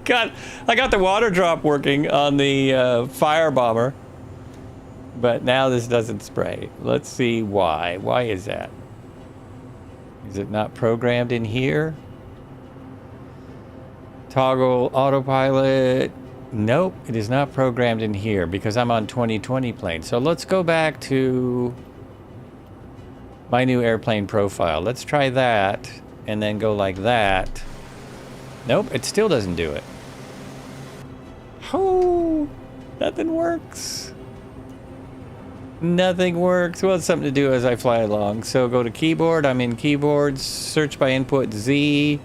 I got the water drop working on the fire bomber. But now this doesn't spray. Let's see why. Why is that? Is it not programmed in here? Toggle autopilot. Nope, it is not programmed in here because I'm on 2020 plane. So let's go back to my new airplane profile. Let's try that and then go like that. Nope, it still doesn't do it. Oh, nothing works. Nothing works. Well, it's something to do as I fly along. So go to keyboard. I'm in keyboards. Search by input Z.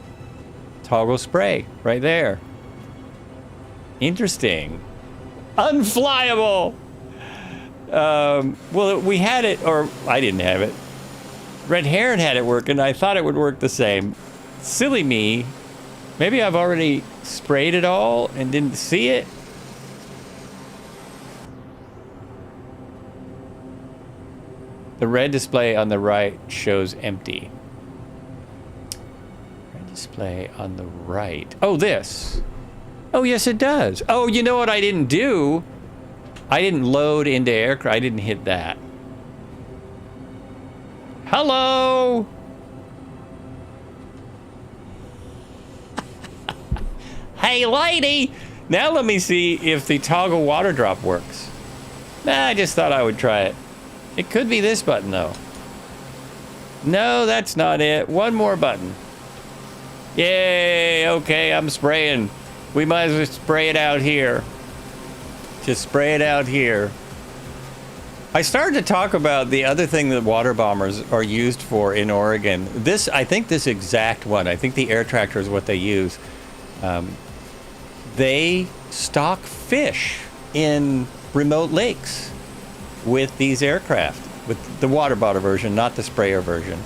Toggle spray. Right there. Interesting. Unflyable! Well, we had it, or I didn't have it. Red Heron had it working. I thought it would work the same. Silly me. Maybe I've already sprayed it all and didn't see it. The red display on the right shows empty. Red display on the right. Oh, this. Oh, yes, it does. Oh, you know what I didn't do? I didn't load into aircraft. I didn't hit that. Hello? Hey, lady! Now let me see if the toggle water drop works. Nah, I just thought I would try it. It could be this button, though. No, that's not it. One more button. Yay! Okay, I'm spraying. We might as well spray it out here. Just spray it out here. I started to talk about the other thing that water bombers are used for in Oregon. I think this exact one. I think the air tractor is what they use. They stock fish in remote lakes with these aircraft, with the water bottle version, not the sprayer version.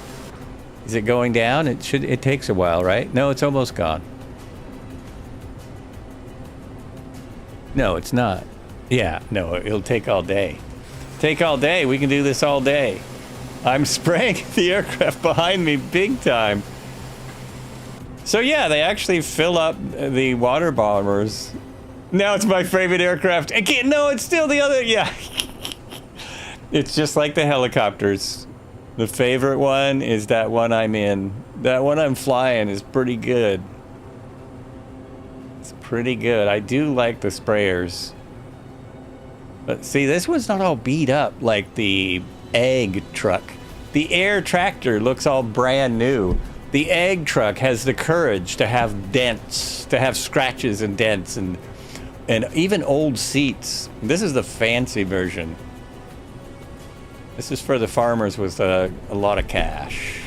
Is it going down? It takes a while, right? No, it's almost gone. No, it's not. Yeah, no, it'll take all day. Take all day. We can do this all day. I'm spraying the aircraft behind me big time. So yeah, they actually fill up the water bombers. Now it's my favorite aircraft. I can't. No, it's still the other. Yeah. It's just like the helicopters. The favorite one is that one I'm in. That one I'm flying is pretty good. It's pretty good. I do like the sprayers. But see, this one's not all beat up like the egg truck. The air tractor looks all brand new. The egg truck has the courage to have dents, to have scratches and dents and even old seats. This is the fancy version. This is for the farmers with a lot of cash.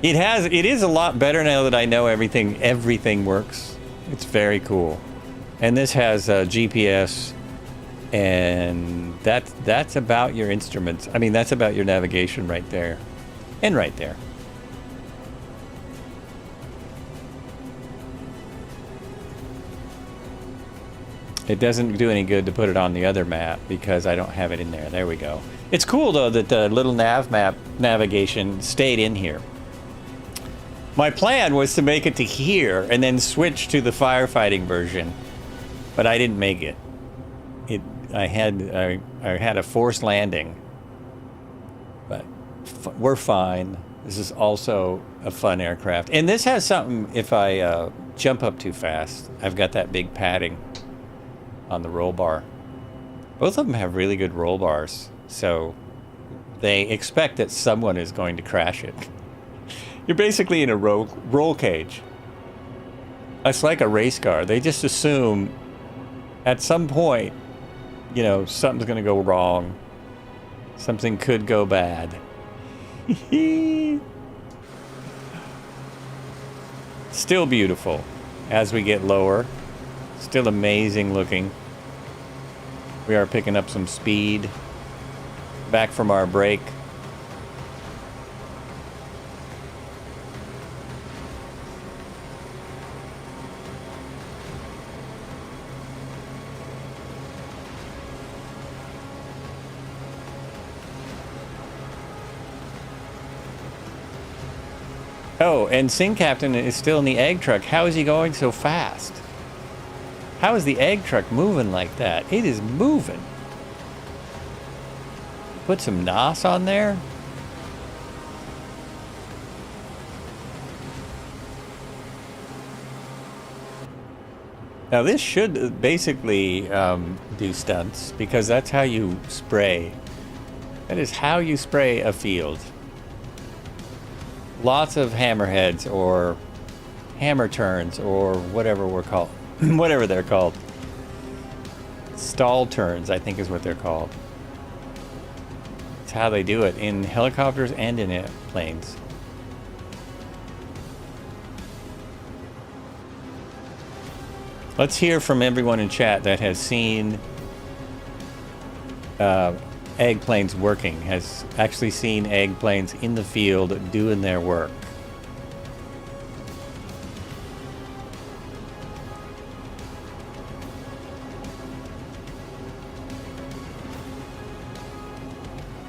It is a lot better now that I know everything works. It's very cool. And this has GPS, and that's about your instruments. I mean, that's about your navigation right there. And right there. It doesn't do any good to put it on the other map because I don't have it in there. There we go. It's cool though that the little nav map navigation stayed in here. My plan was to make it to here and then switch to the firefighting version, but I didn't make it. I had a forced landing, but we're fine. This is also a fun aircraft, and this has something. If I jump up too fast, I've got that big padding on the roll bar. Both of them have really good roll bars, so they expect that someone is going to crash it. You're basically in a roll cage. It's like a race car. They just assume at some point, you know, something's going to go wrong. Something could go bad. Still beautiful as we get lower. Still amazing looking. We are picking up some speed back from our break. Oh, and Sing Captain is still in the egg truck. How is he going so fast? How is the egg truck moving like that? It is moving. Put some NOS on there. Now this should basically do stunts because that's how you spray. That is how you spray a field. Lots of hammerheads or hammer turns or whatever we're called. Whatever they're called. Stall turns, I think is what they're called. It's how they do it in helicopters and in airplanes. Let's hear from everyone in chat that has seen egg planes working, has actually seen egg planes in the field doing their work.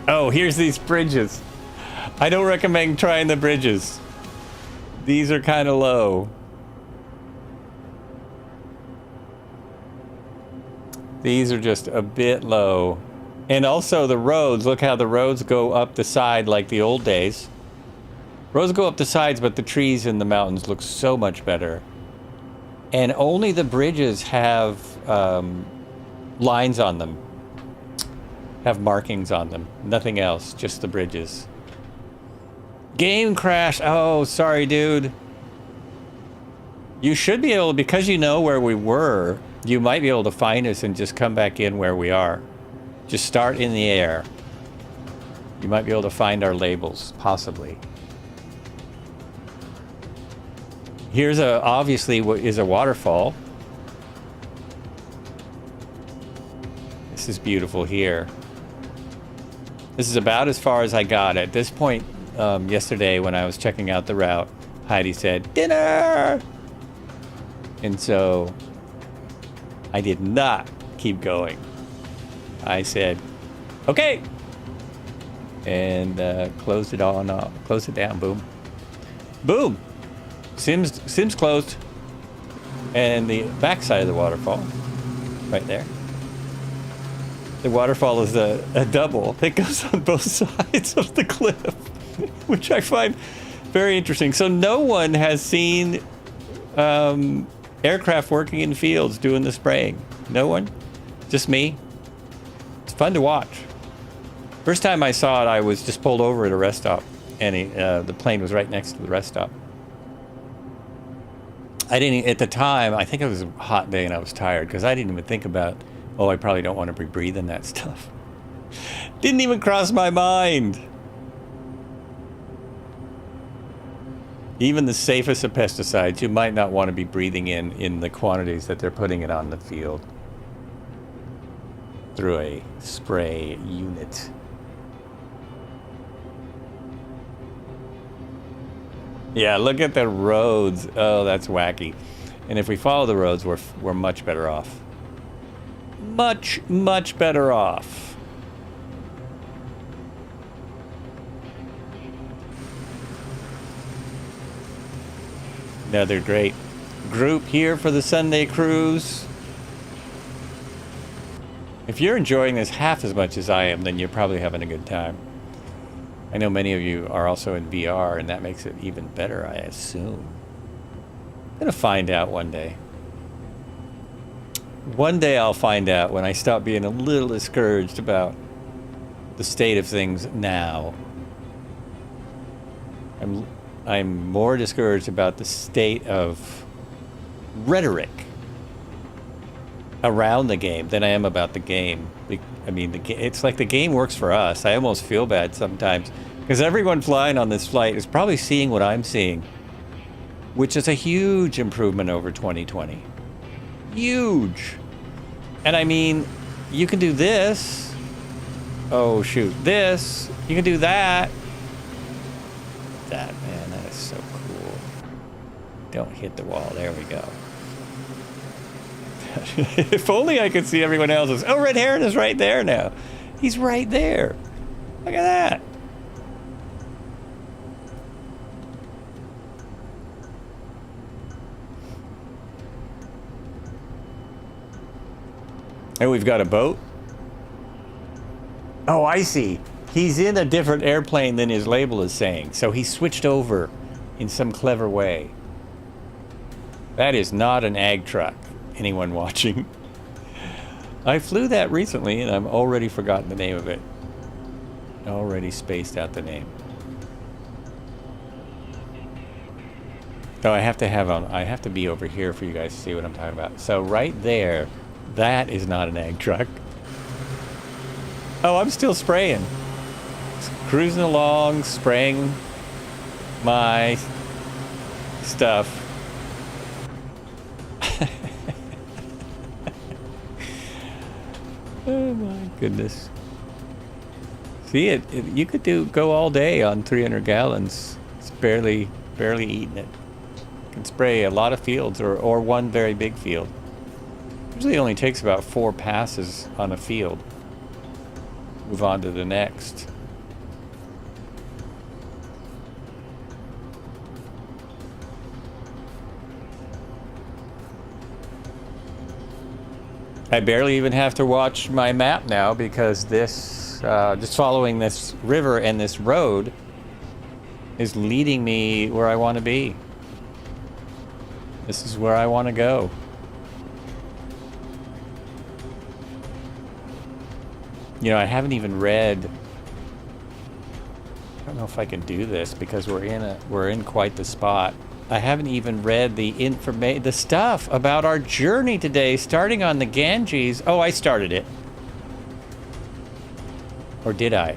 Oh, here's these bridges. I don't recommend trying the bridges. These are kind of low. These are just a bit low. And also the roads, look how the roads go up the side like the old days. Roads go up the sides, but the trees in the mountains look so much better. And only the bridges have lines on them. Have markings on them. Nothing else, just the bridges. Game crash. Oh, sorry, dude. You should be able to, because you know where we were, you might be able to find us and just come back in where we are. Just start in the air. You might be able to find our labels, possibly. Here's obviously what is a waterfall. This is beautiful here. This is about as far as I got. At this point, yesterday when I was checking out the route, Heidi said, "Dinner!" And so I did not keep going. I said, "Okay," and closed it down. Boom. Boom. Sims closed. And the backside of the waterfall, right there. The waterfall is a double. It goes on both sides of the cliff, which I find very interesting. So no one has seen aircraft working in fields doing the spraying. No one? Just me? It's fun to watch. First time I saw it, I was just pulled over at a rest stop, and the plane was right next to the rest stop. I didn't, at the time, I think it was a hot day and I was tired because I didn't even think about, oh, I probably don't want to be breathing that stuff. Didn't even cross my mind. Even the safest of pesticides, you might not want to be breathing in the quantities that they're putting it on the field through a spray unit. Yeah, look at the roads. Oh, that's wacky. And if we follow the roads, we're much better off. Much, much better off. Another great group here for the Sunday cruise. If you're enjoying this half as much as I am, then you're probably having a good time. I know many of you are also in VR, and that makes it even better, I assume. I'm going to find out one day. One day I'll find out when I stop being a little discouraged about the state of things now. I'm more discouraged about the state of rhetoric around the game than I am about the game. I mean, it's like the game works for us. I almost feel bad sometimes because everyone flying on this flight is probably seeing what I'm seeing, which is a huge improvement over 2020. Huge. And I mean, you can do this. Oh, shoot. This. You can do that. That, man, that is so cool. Don't hit the wall. There we go. If only I could see everyone else's. Oh, Red Heron is right there now. He's right there. Look at that. And we've got a boat. Oh, I see. He's in a different airplane than his label is saying. So he switched over in some clever way. That is not an ag truck. Anyone watching? I flew that recently and I've already forgotten the name of it. Already spaced out the name. Oh, I have to be over here for you guys to see what I'm talking about. So right there, that is not an ag truck. Oh, I'm still spraying. Just cruising along, spraying my stuff. Oh my goodness. See you could go all day on 300 gallons. It's barely eating it. You can spray a lot of fields or one very big field. Usually it only takes about 4 passes on a field. Move on to the next. I barely even have to watch my map now because this, just following this river and this road is leading me where I want to be. This is where I want to go. You know, I haven't even read, I don't know if I can do this because we're in quite the spot. I haven't even read the stuff about our journey today, starting on the Ganges. Oh, I started it. Or did I?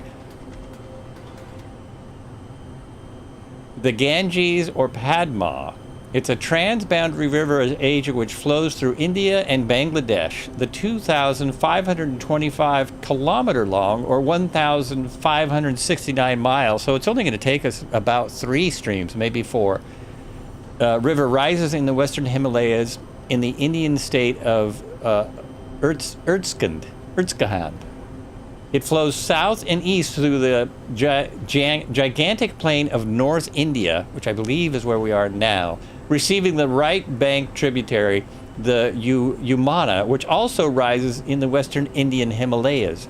The Ganges or Padma. It's a transboundary river Asia which flows through India and Bangladesh. The 2,525 kilometer long or 1,569 miles. So it's only going to take us about 3 streams, maybe 4. River rises in the western Himalayas in the Indian state of Urtskand. It flows south and east through the gigantic plain of North India, which I believe is where we are now, receiving the right bank tributary, the Yamuna, which also rises in the western Indian Himalayas,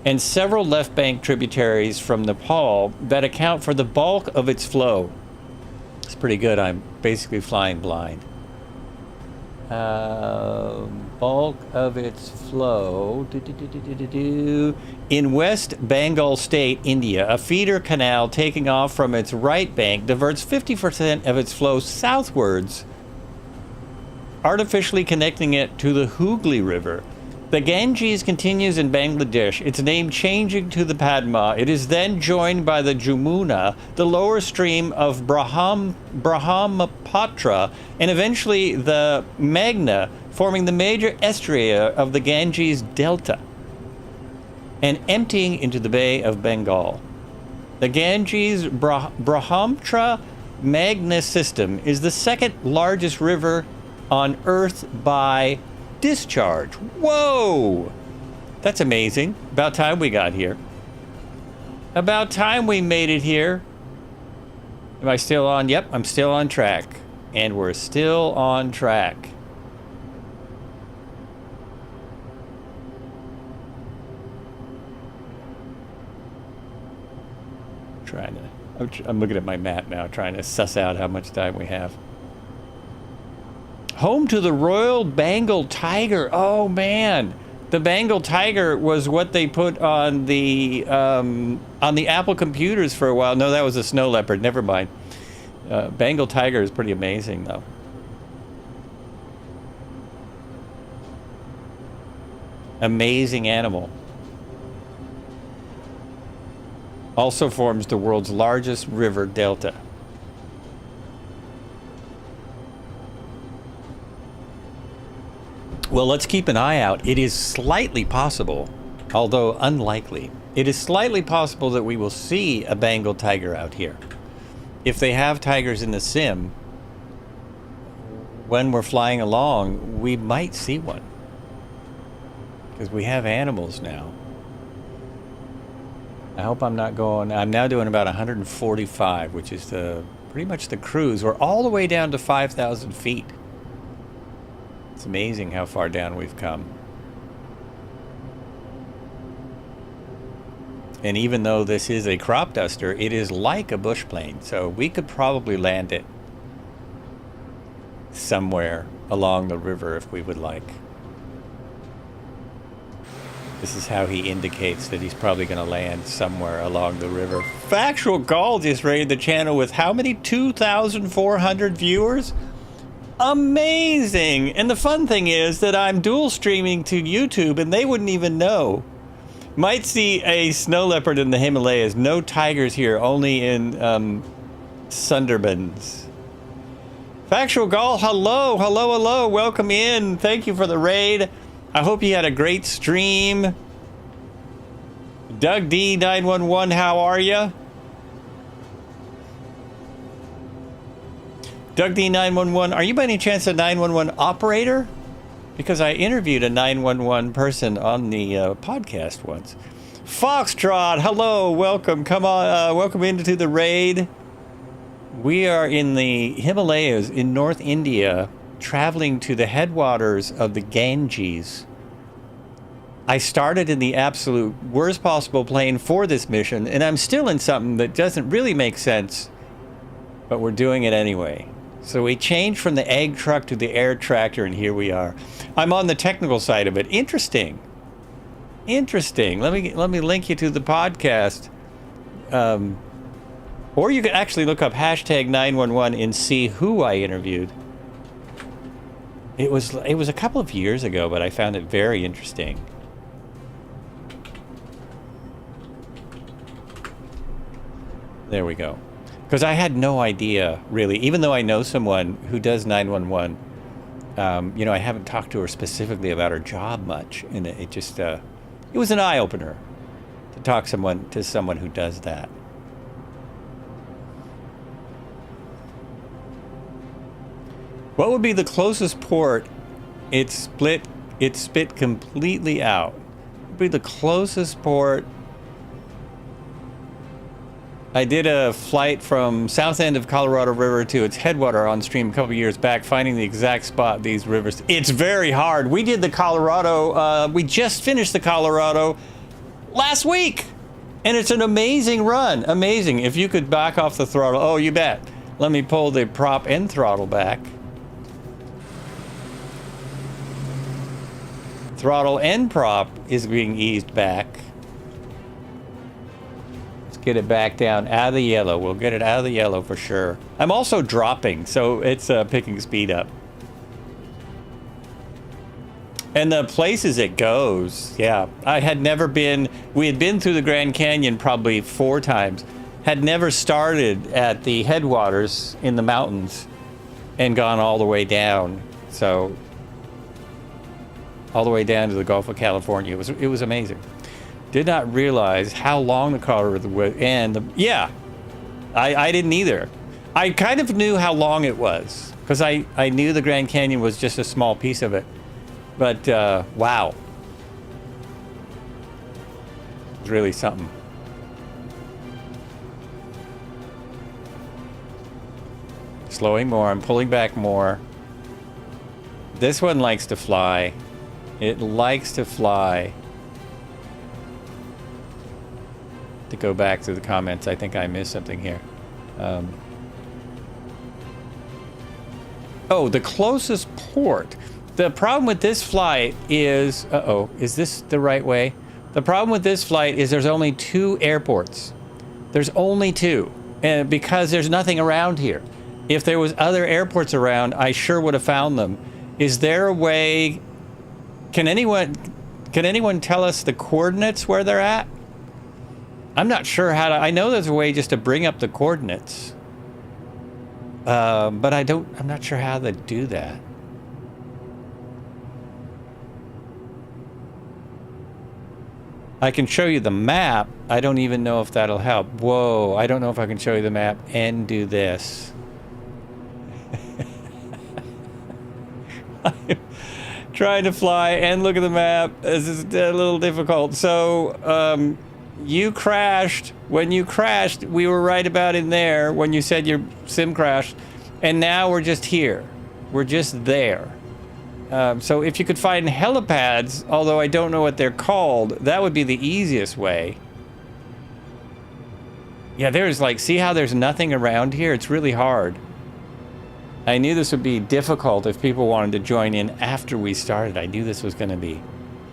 and several left bank tributaries from Nepal that account for the bulk of its flow. It's pretty good. I'm basically flying blind. Bulk of its flow in West Bengal State, India. A feeder canal taking off from its right bank diverts 50% of its flow southwards, artificially connecting it to the Hooghly River. The Ganges continues in Bangladesh, its name changing to the Padma. It is then joined by the Jamuna, the lower stream of Brahmapatra, and eventually the Meghna, forming the major estuary of the Ganges Delta, and emptying into the Bay of Bengal. The Ganges Brahmapatra Meghna system is the second largest river on Earth by discharge. Whoa! That's amazing. About time we got here. About time we made it here. Am I still on? Yep, I'm still on track. And we're still on track. I'm looking at my map now, trying to suss out how much time we have. Home to the Royal Bengal Tiger. Oh man, the Bengal Tiger was what they put on the Apple computers for a while. No, that was a snow leopard. Never mind. Bengal Tiger is pretty amazing, though. Amazing animal. Also forms the world's largest river delta. Well, let's keep an eye out. It is slightly possible, although unlikely, it is slightly possible that we will see a Bengal tiger out here. If they have tigers in the sim, when we're flying along, we might see one. Because we have animals now. I hope I'm not going... I'm now doing about 145, which is pretty much the cruise. We're all the way down to 5,000 feet. It's amazing how far down we've come. And even though this is a crop duster, it is like a bush plane, so we could probably land it somewhere along the river if we would like. This is how he indicates that he's probably going to land somewhere along the river. Factual Gall just raided the channel with how many? 2,400 viewers? Amazing! And the fun thing is that I'm dual streaming to YouTube and they wouldn't even know. Might see a snow leopard in the Himalayas. No tigers here, only in Sundarbans. Factual Gall, hello, hello, hello. Welcome in. Thank you for the raid. I hope you had a great stream. Doug D911, how are you? Doug D911, are you by any chance a 911 operator? Because I interviewed a 911 person on the podcast once. Foxtrot, hello, welcome. Come on, welcome into the raid. We are in the Himalayas in North India, traveling to the headwaters of the Ganges. I started in the absolute worst possible plane for this mission, and I'm still in something that doesn't really make sense, but we're doing it anyway. So we changed from the egg truck to the air tractor, and here we are. I'm on the technical side of it. Interesting. Interesting. Let me link you to the podcast. Or you can actually look up #911 and see who I interviewed. It was a couple of years ago, but I found it very interesting. There we go. Because I had no idea, really, even though I know someone who does 911. You know, I haven't talked to her specifically about her job much, and it just it was an eye-opener to talk to someone who does that. What would be the closest port it spit completely out? be the closest port. I did a flight from south end of Colorado River to its headwater on stream a couple years back, finding the exact spot these rivers. It's very hard. We did the Colorado, we just finished the Colorado last week. And it's an amazing run. Amazing. If you could back off the throttle. Oh, you bet. Let me pull the prop and throttle back. Throttle and prop is being eased back. Get it back down out of the yellow. We'll get it out of the yellow for sure. I'm also dropping, so it's picking speed up. And the places it goes, yeah. I had never been, we had been through the Grand Canyon probably 4 times, had never started at the headwaters in the mountains and gone all the way down. So, all the way down to the Gulf of California. It was amazing. Did not realize how long the Colorado was, and yeah, I didn't either. I kind of knew how long it was because I knew the Grand Canyon was just a small piece of it, but wow, it's really something. Slowing more, I'm pulling back more. This one likes to fly. It likes to fly. To go back to the comments, I think I missed something here. Oh, the closest port. The problem with this flight is, is this the right way? The problem with this flight is there's only 2 airports. There's only 2, and because there's nothing around here. If there was other airports around, I sure would have found them. Is there a way? Can anyone tell us the coordinates where they're at? I'm not sure how to. I know there's a way just to bring up the coordinates, but I'm not sure how to do that. I can show you the map. I don't even know if that'll help. Whoa, I don't know if I can show you the map and do this. I'm trying to fly and look at the map. This is a little difficult. So, you crashed. When you crashed, we were right about in there when you said your sim crashed. And now we're just here. We're just there. So if you could find helipads, although I don't know what they're called, that would be the easiest way. Yeah, there's like, see how there's nothing around here? It's really hard. I knew this would be difficult if people wanted to join in after we started. I knew this was going to be,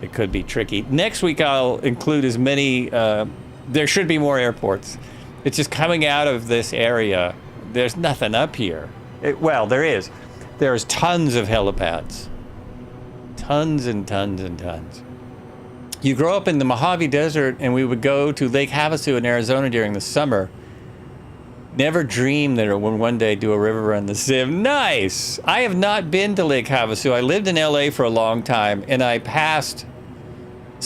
it could be tricky. Next week I'll include as many, there should be more airports. It's just coming out of this area. There's nothing up here. Well, there is. There's tons of helipads. Tons and tons and tons. You grow up in the Mojave Desert, and we would go to Lake Havasu in Arizona during the summer. Never dreamed that I would one day do a river run the sim. Nice! I have not been to Lake Havasu. I lived in LA for a long time, and I passed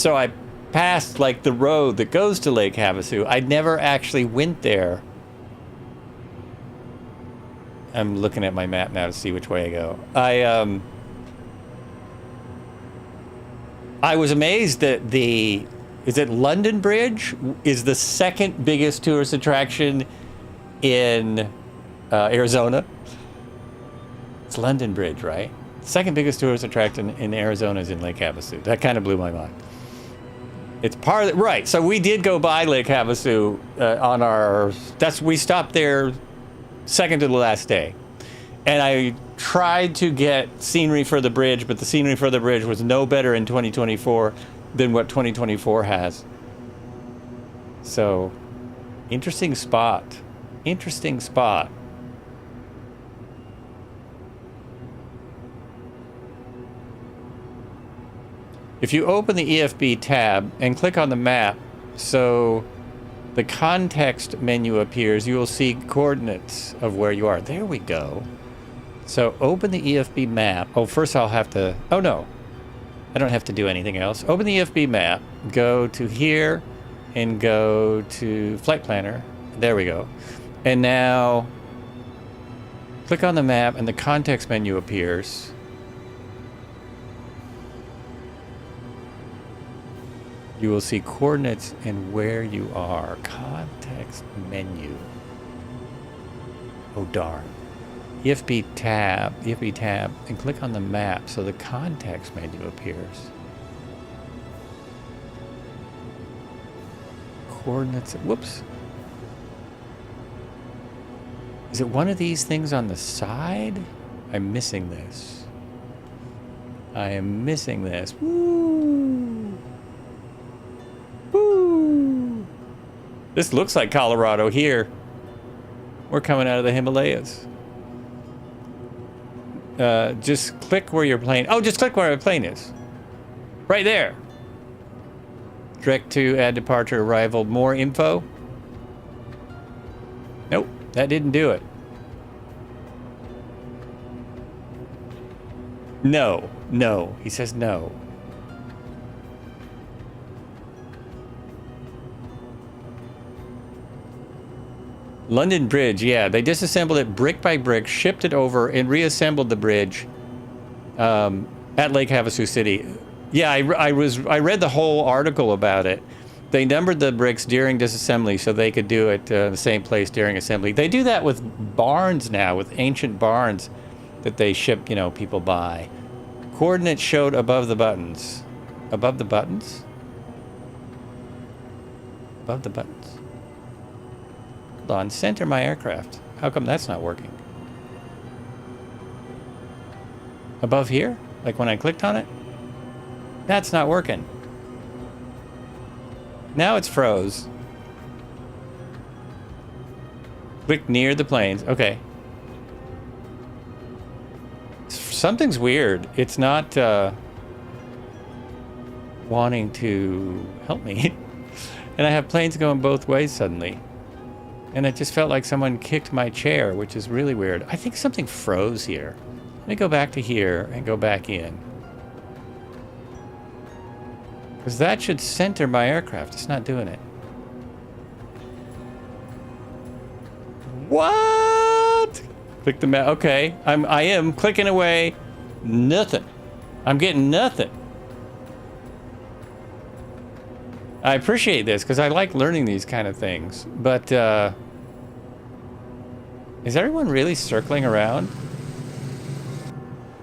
like the road that goes to Lake Havasu. I never actually went there. I'm looking at my map now to see which way I go. I was amazed that is it London Bridge is the second biggest tourist attraction in Arizona. It's London Bridge, right? Second biggest tourist attraction in Arizona is in Lake Havasu. That kind of blew my mind. It's part of it, right? So we did go by Lake Havasu on our. We stopped there second to the last day, and I tried to get scenery for the bridge, but the scenery for the bridge was no better in 2024 than what 2024 has. So, interesting spot. Interesting spot. If you open the EFB tab and click on the map, so the context menu appears, you will see coordinates of where you are. There we go. So open the EFB map. Oh, first I'll have to, oh no, I don't have to do anything else. Open the EFB map, go to here, and go to Flight Planner. There we go. And now click on the map and the context menu appears. You will see coordinates and where you are. Context menu. Oh darn. EFB tab, and click on the map so the context menu appears. Coordinates, whoops. Is it one of these things on the side? I'm missing this. I am missing this. Woo! Woo! This looks like Colorado here. We're coming out of the Himalayas. Just click where your plane... Oh, just click where your plane is. Right there. Direct to add departure, arrival, more info. Nope, that didn't do it. No, no. He says no. London Bridge, yeah. They disassembled it brick by brick, shipped it over, and reassembled the bridge at Lake Havasu City. Yeah, I read the whole article about it. They numbered the bricks during disassembly so they could do it the same place during assembly. They do that with barns now, with ancient barns that they ship, you know, people by. Coordinates showed above the buttons. Above the buttons? Above the buttons. Hold on, center my aircraft. How come that's not working? Above here? Like when I clicked on it? That's not working. Now it's froze. Click near the planes. Okay. Something's weird. It's not wanting to help me. And I have planes going both ways suddenly. And it just felt like someone kicked my chair, which is really weird. I think something froze here. Let me go back to here and go back in. Because that should center my aircraft. It's not doing it. What? Click the map. Okay, I am clicking away. Nothing. I'm getting nothing. I appreciate this because I like learning these kind of things. But is everyone really circling around?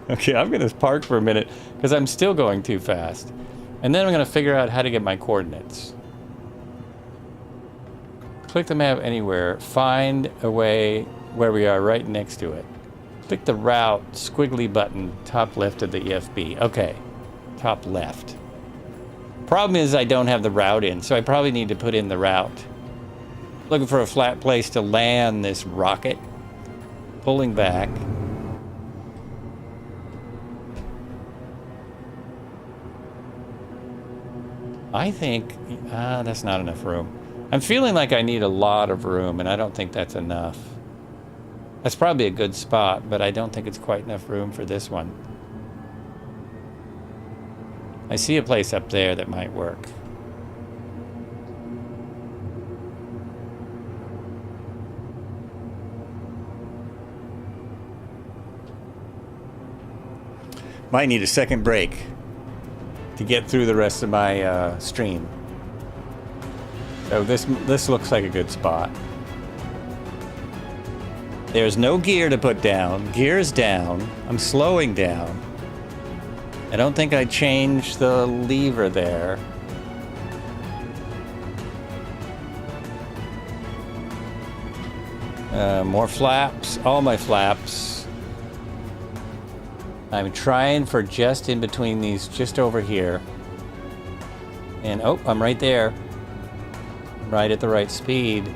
Okay, I'm going to park for a minute because I'm still going too fast. And then I'm going to figure out how to get my coordinates. Click the map anywhere. Find a way where we are right next to it. Click the route squiggly button top left of the EFB. Okay, top left. Problem is I don't have the route in, so I probably need to put in the route. Looking for a flat place to land this rocket. Pulling back. I think that's not enough room. I'm feeling like I need a lot of room, and I don't think that's enough. That's probably a good spot, but I don't think it's quite enough room for this one. I see a place up there that might work. Might need a second break to get through the rest of my stream. So this looks like a good spot. There's no gear to put down. Gear's down. I'm slowing down. I don't think I changed the lever there. More flaps. All my flaps. I'm trying for just in between these, just over here. And oh, I'm right there. Right at the right speed.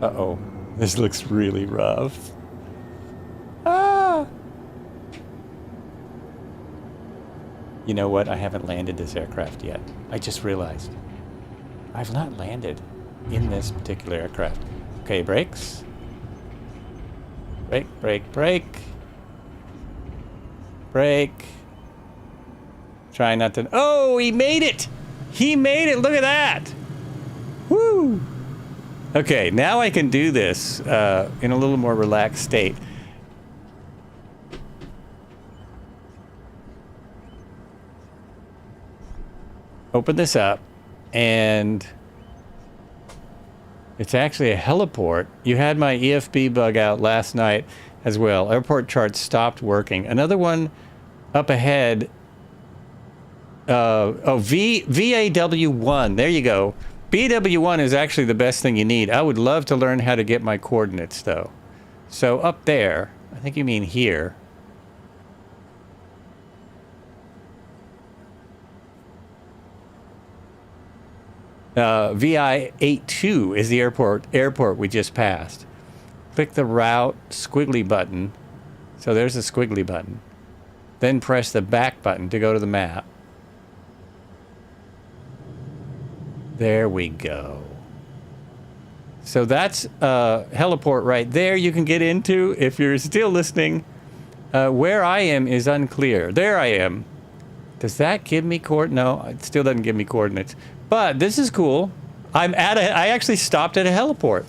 Uh-oh. This looks really rough. Ah! You know what? I haven't landed this aircraft yet. I just realized. I've not landed in this particular aircraft. Okay, brakes. Brake, brake, brake. Brake. Try not to... Oh, he made it! He made it! Look at that! Woo! Okay, now I can do this in a little more relaxed state. open this up, and it's actually a heliport. You had my EFB bug out last night as well. Airport chart stopped working. Another one up ahead. VAW1. There you go. BW1 is actually the best thing you need. I would love to learn how to get my coordinates, though. So up there, I think you mean here. VI82 is the airport we just passed. Click the route squiggly button. So there's the squiggly button. Then press the back button to go to the map. There we go. So that's a heliport right there you can get into if you're still listening. Where I am is unclear. There I am. Does that give me No, it still doesn't give me coordinates. But this is cool. I actually stopped at a heliport.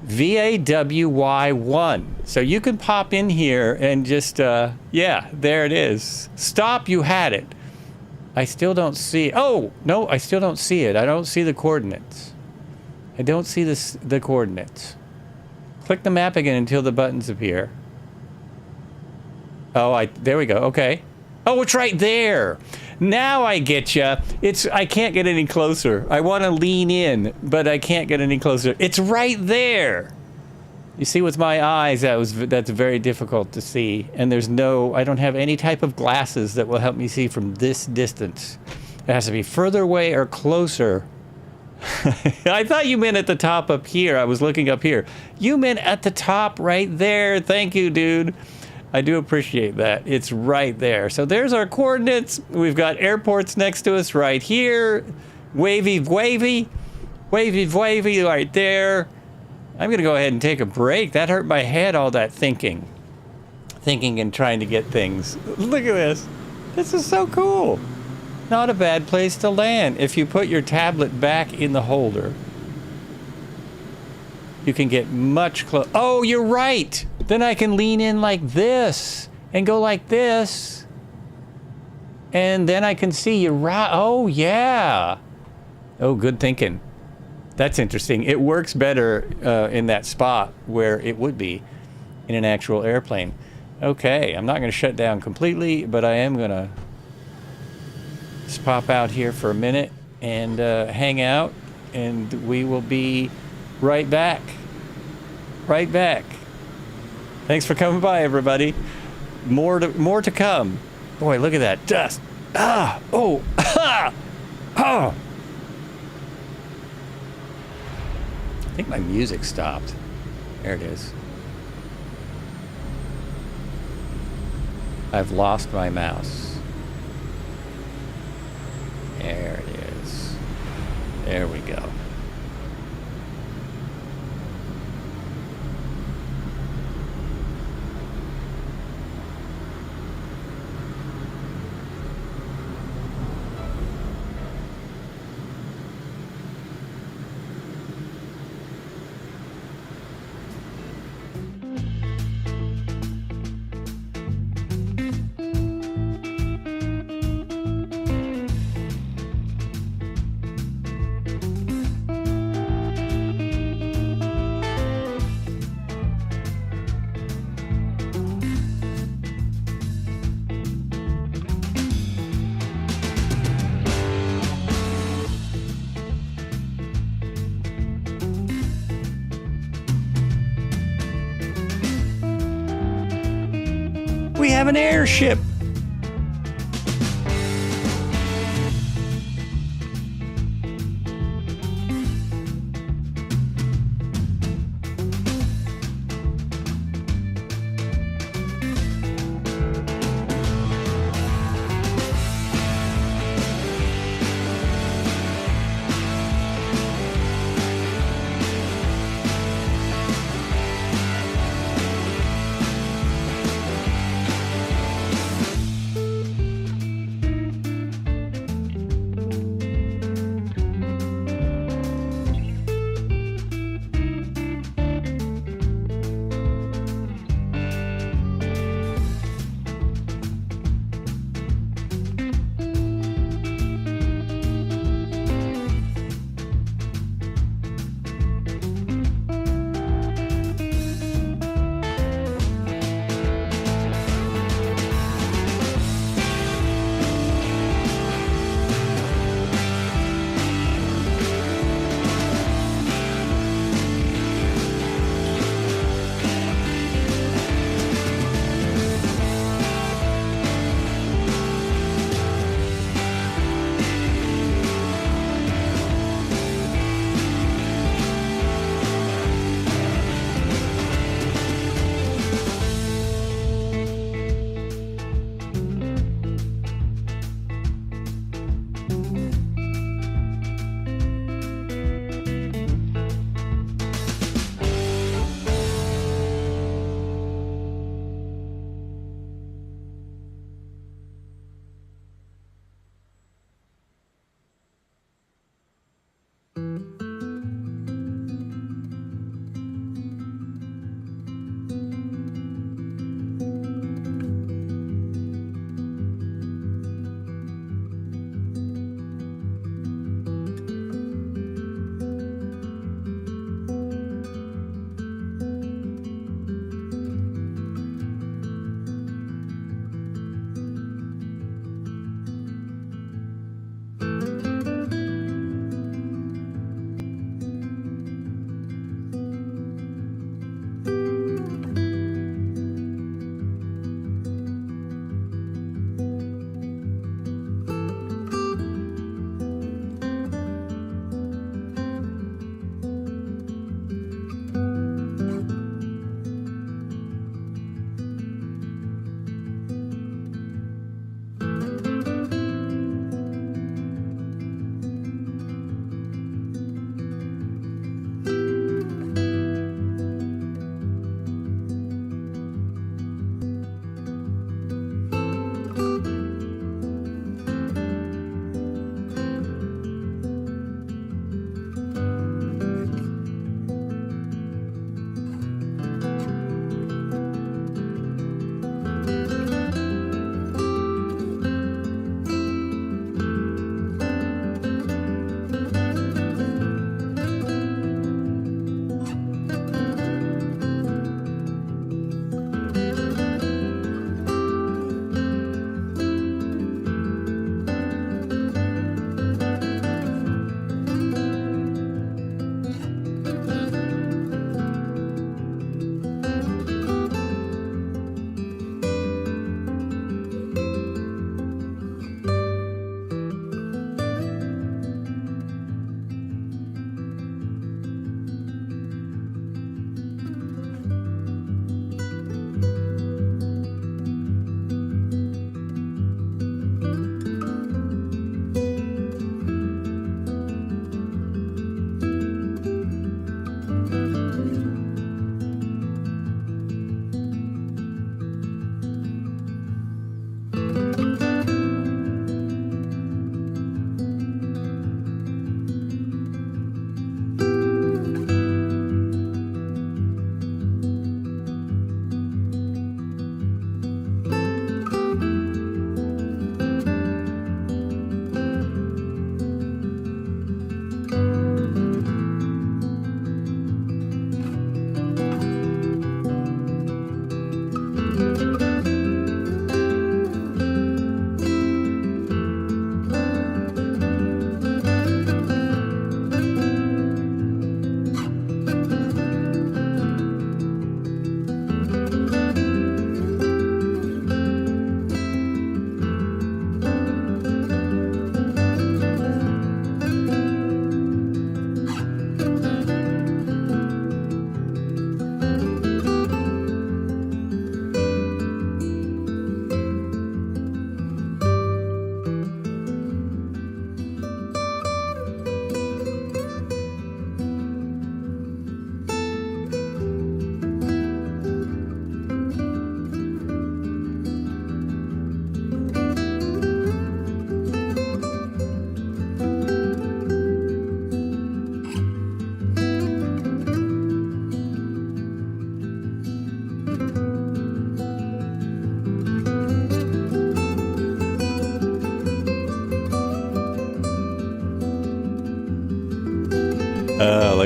VAWY1. So you can pop in here and just, yeah, there it is. Stop, you had it. I still don't see, oh, no, I still don't see it. I don't see the coordinates. I don't see the coordinates. Click the map again until the buttons appear. Oh, there we go, okay. Oh, it's right there. Now I get you. I can't get any closer. I want to lean in, but I can't get any closer. It's right there. You see, with my eyes, that's very difficult to see. And I don't have any type of glasses that will help me see from this distance. It has to be further away or closer. I thought you meant at the top up here. I was looking up here. You meant at the top right there. Thank you, dude. I do appreciate that. It's right there. So there's our coordinates. We've got airports next to us right here. Wavy, wavy. Wavy, wavy right there. I'm going to go ahead and take a break. That hurt my head, all that thinking. Thinking and trying to get things. Look at this. This is so cool. Not a bad place to land. If you put your tablet back in the holder, you can get much closer. Oh, you're right. Then I can lean in like this and go like this. And then I can see you right. Oh, yeah. Oh, good thinking. That's interesting. It works better in that spot where it would be in an actual airplane. Okay, I'm not going to shut down completely, but I am going to just pop out here for a minute and hang out, and we will be right back. Right back. Thanks for coming by, everybody. More to come. Boy, look at that dust. Ah! Oh! Ah! Oh! I think my music stopped. There it is. I've lost my mouse. There it is. There we go. We have an airship.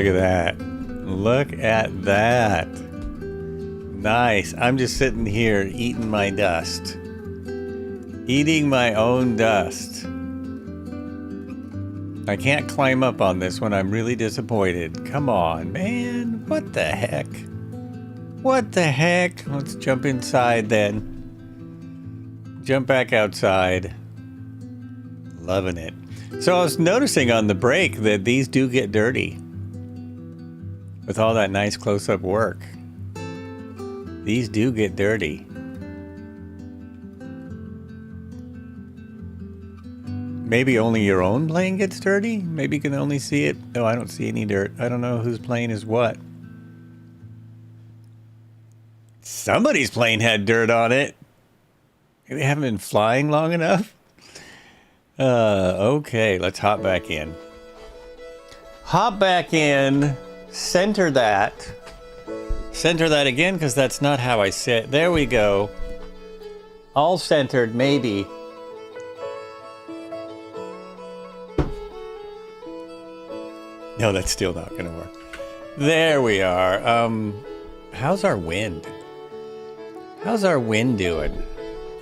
Look at that. Look at that. Nice. I'm just sitting here eating my dust. Eating my own dust. I can't climb up on this one. I'm really disappointed. Come on, man. What the heck? What the heck? Let's jump inside then. Jump back outside. Loving it. So I was noticing on the break that these do get dirty. With all that nice close-up work. These do get dirty. Maybe only your own plane gets dirty? Maybe you can only see it. No, I don't see any dirt. I don't know whose plane is what. Somebody's plane had dirt on it. They haven't been flying long enough. Okay, let's hop back in. Hop back in. Center that. Center that again, because that's not how I sit. There we go. All centered, maybe. No, that's still not going to work. There we are. How's our wind? How's our wind doing?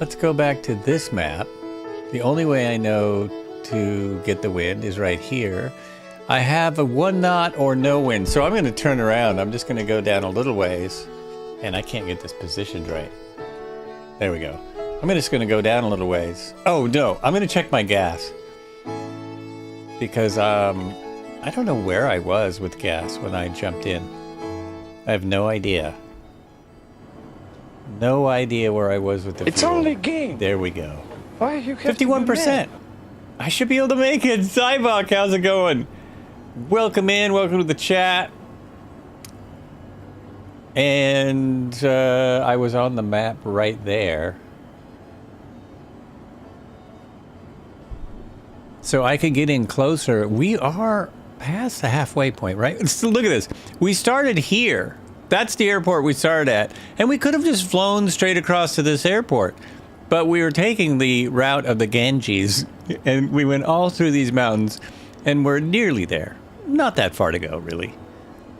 Let's go back to this map. The only way I know to get the wind is right here. I have a 1 knot or no wind, so I'm going to turn around. I'm just going to go down a little ways, and I can't get this positioned right. There we go. I'm just going to go down a little ways. Oh, no, I'm going to check my gas. Because, I don't know where I was with gas when I jumped in. I have no idea. No idea where I was with the It's fuel. only game. There we go. Why you have 51%. I should be able to make it. Cybok, how's it going? Welcome in. Welcome to the chat. And I was on the map right there. So I could get in closer. We are past the halfway point, right? So look at this. We started here. That's the airport we started at. And we could have just flown straight across to this airport. But we were taking the route of the Ganges. And we went all through these mountains. And we're nearly there. Not that far to go, really.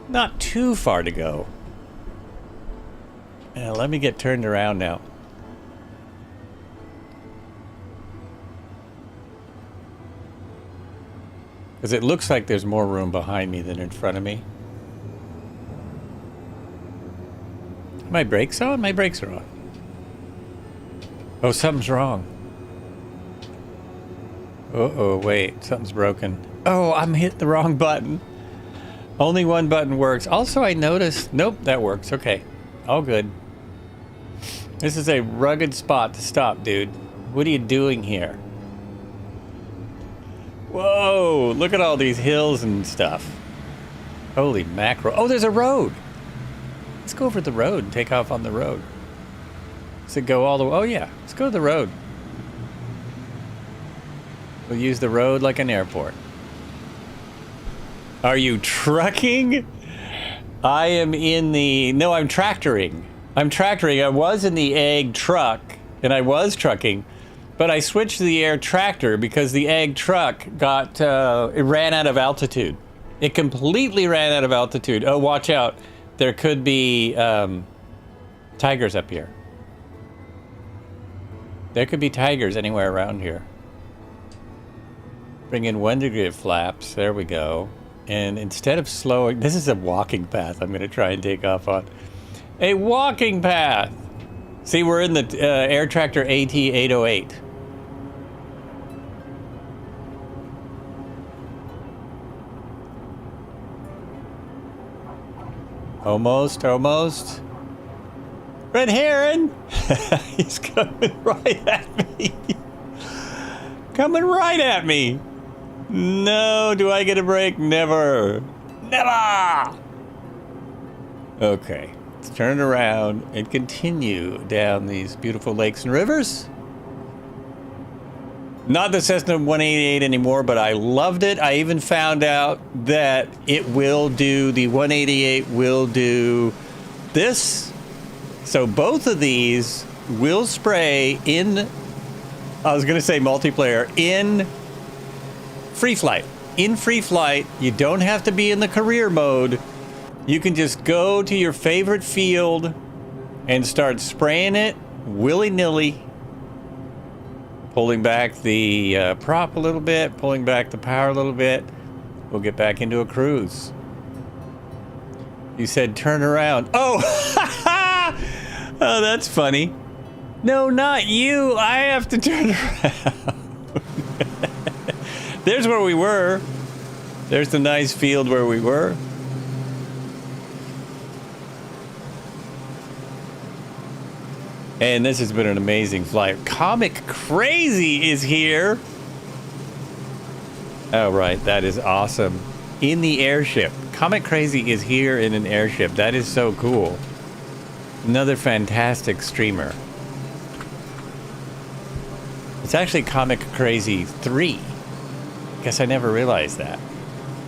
Not too far to go. Let me get turned around now. Because it looks like there's more room behind me than in front of me. Are my brakes on? My brakes are on. Oh, something's wrong. Uh-oh, wait. Something's broken. Oh, I'm hitting the wrong button. Only one button works. Also, I noticed... Nope, that works. Okay. All good. This is a rugged spot to stop, dude. What are you doing here? Whoa, look at all these hills and stuff. Holy mackerel. Oh, there's a road. Let's go over the road and take off on the road. Does it go all the way? Oh, yeah. Let's go to the road. We'll use the road like an airport. Are you trucking? I am in the... No, I'm tractoring. I'm tractoring. I was in the ag truck, and I was trucking. But I switched to the air tractor because the ag truck got, it ran out of altitude. It completely ran out of altitude. Oh, watch out. There could be tigers up here. There could be tigers anywhere around here. Bring in 1 degree of flaps. There we go. And instead of slowing, this is a walking path I'm going to try and take off on. A walking path. See, we're in the air tractor AT808. Almost, almost. Red Heron! He's coming right at me. Coming right at me. No, do I get a break? Never. Never! Okay, let's turn around and continue down these beautiful lakes and rivers. Not the Cessna 188 anymore, but I loved it. I even found out that it will do, the 188 will do this. So both of these will spray in, I was going to say multiplayer, in free flight. in free flight. You don't have to be in the career mode. You can just go to your favorite field and start spraying it willy-nilly. Pulling back the prop a little bit, pulling back the power a little bit. We'll get back into a cruise. You said turn around. Oh, oh, that's funny. No, not you. I have to turn around. There's where we were. There's the nice field where we were. And this has been an amazing flight. Comic Crazy is here. Oh, right. That is awesome. In the airship. Comic Crazy is here in an airship. That is so cool. Another fantastic streamer. It's actually Comic Crazy 3. Guess I never realized that.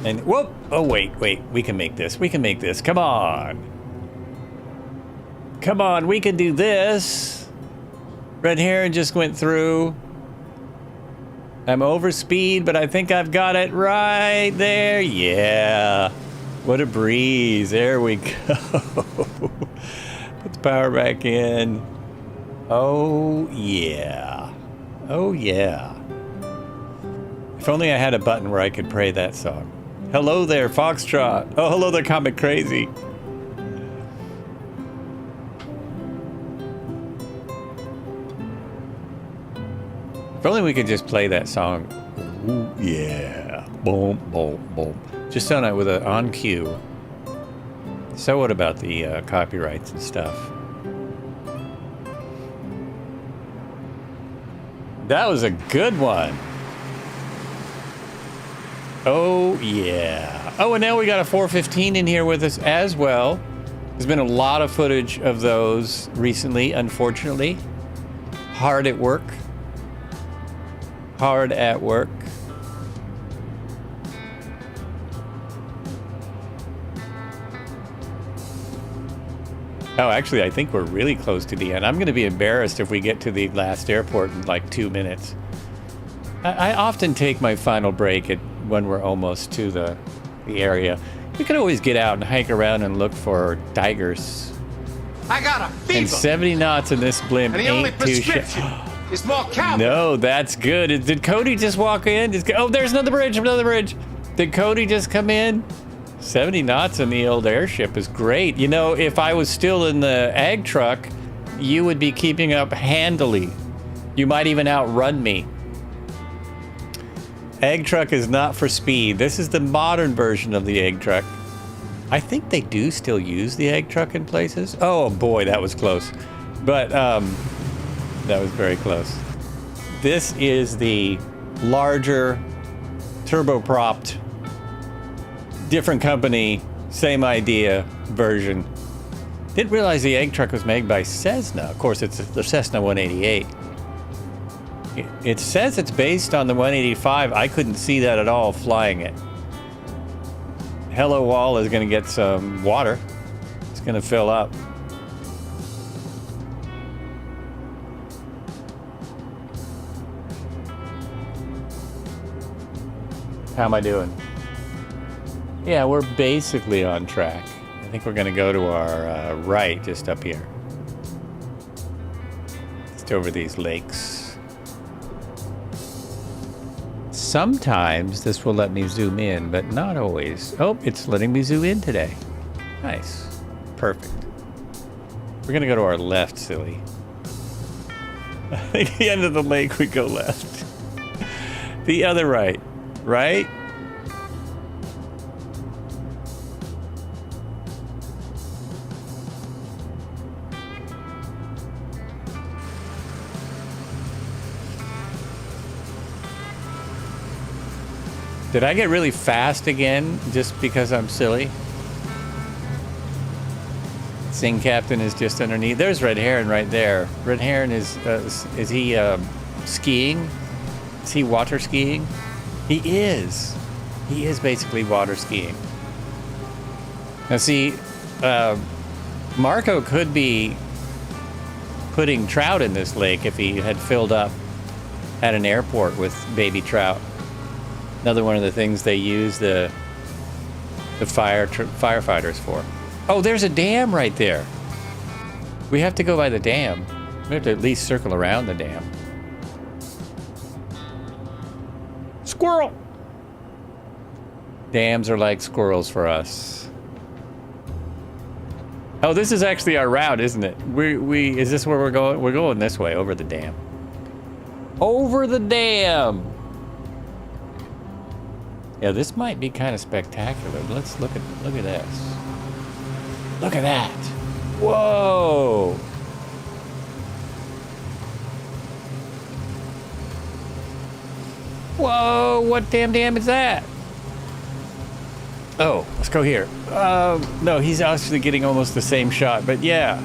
And, whoop! Oh, wait. We can make this. We can make this. Come on. Come on, we can do this. Red Heron just went through. I'm over speed, but I think I've got it right there. Yeah. What a breeze. There we go. Put the power back in. Oh, yeah. Oh, yeah. If only I had a button where I could pray that song. Hello there, Foxtrot. Oh, hello there, Comic Crazy. If only we could just play that song. Ooh, yeah. Boom, boom, boom. Just on it with an on cue. So what about the copyrights and stuff? That was a good one. Oh, yeah. Oh, and now we got a 415 in here with us as well. There's been a lot of footage of those recently, unfortunately. Hard at work. Hard at work. Oh, actually, I think we're really close to the end. I'm going to be embarrassed if we get to the last airport in like 2 minutes. I often take my final break when we're almost to the area. You can always get out and hike around and look for tigers. I got a fever. And 70 knots in this blimp And the only ain't too shit. prescription is more cowbell. No, that's good. Did Cody just walk in? Oh, there's another bridge, another bridge. Did Cody just come in? 70 knots in the old airship is great. You know, if I was still in the ag truck, you would be keeping up handily. You might even outrun me. Ag truck is not for speed. This is the modern version of the ag truck. I think they do still use the ag truck in places. Oh boy, that was close. But that was very close. This is the larger turbopropped, different company, same idea version. Didn't realize the egg truck was made by Cessna. Of course, it's the Cessna 188. It says it's based on the 185. I couldn't see that at all flying it. Hello Wall is going to get some water. It's going to fill up. How am I doing? Yeah, we're basically on track. I think we're going to go to our right, just up here. Just over these lakes. Sometimes this will let me zoom in, but not always. Oh, it's letting me zoom in today. Nice. Perfect. We're going to go to our left, silly. At the end of the lake, we go left. The other right. Right? Did I get really fast again just because I'm silly? Sing Captain is just underneath. There's Red Heron right there. Red Heron is he skiing? Is he water skiing? He is. He is basically water skiing. Now see, Marco could be putting trout in this lake if he had filled up at an airport with baby trout. Another one of the things they use the firefighters for. Oh, there's a dam right there. We have to go by the dam. We have to at least circle around the dam. Squirrel! Dams are like squirrels for us. Oh, this is actually our route, isn't it? Is this where we're going? We're going this way, over the dam. Over the dam! Yeah, this might be kind of spectacular. Let's look at this. Look at that! Whoa! Whoa! What damn dam is that? Oh, let's go here. No, he's actually getting almost the same shot, but yeah.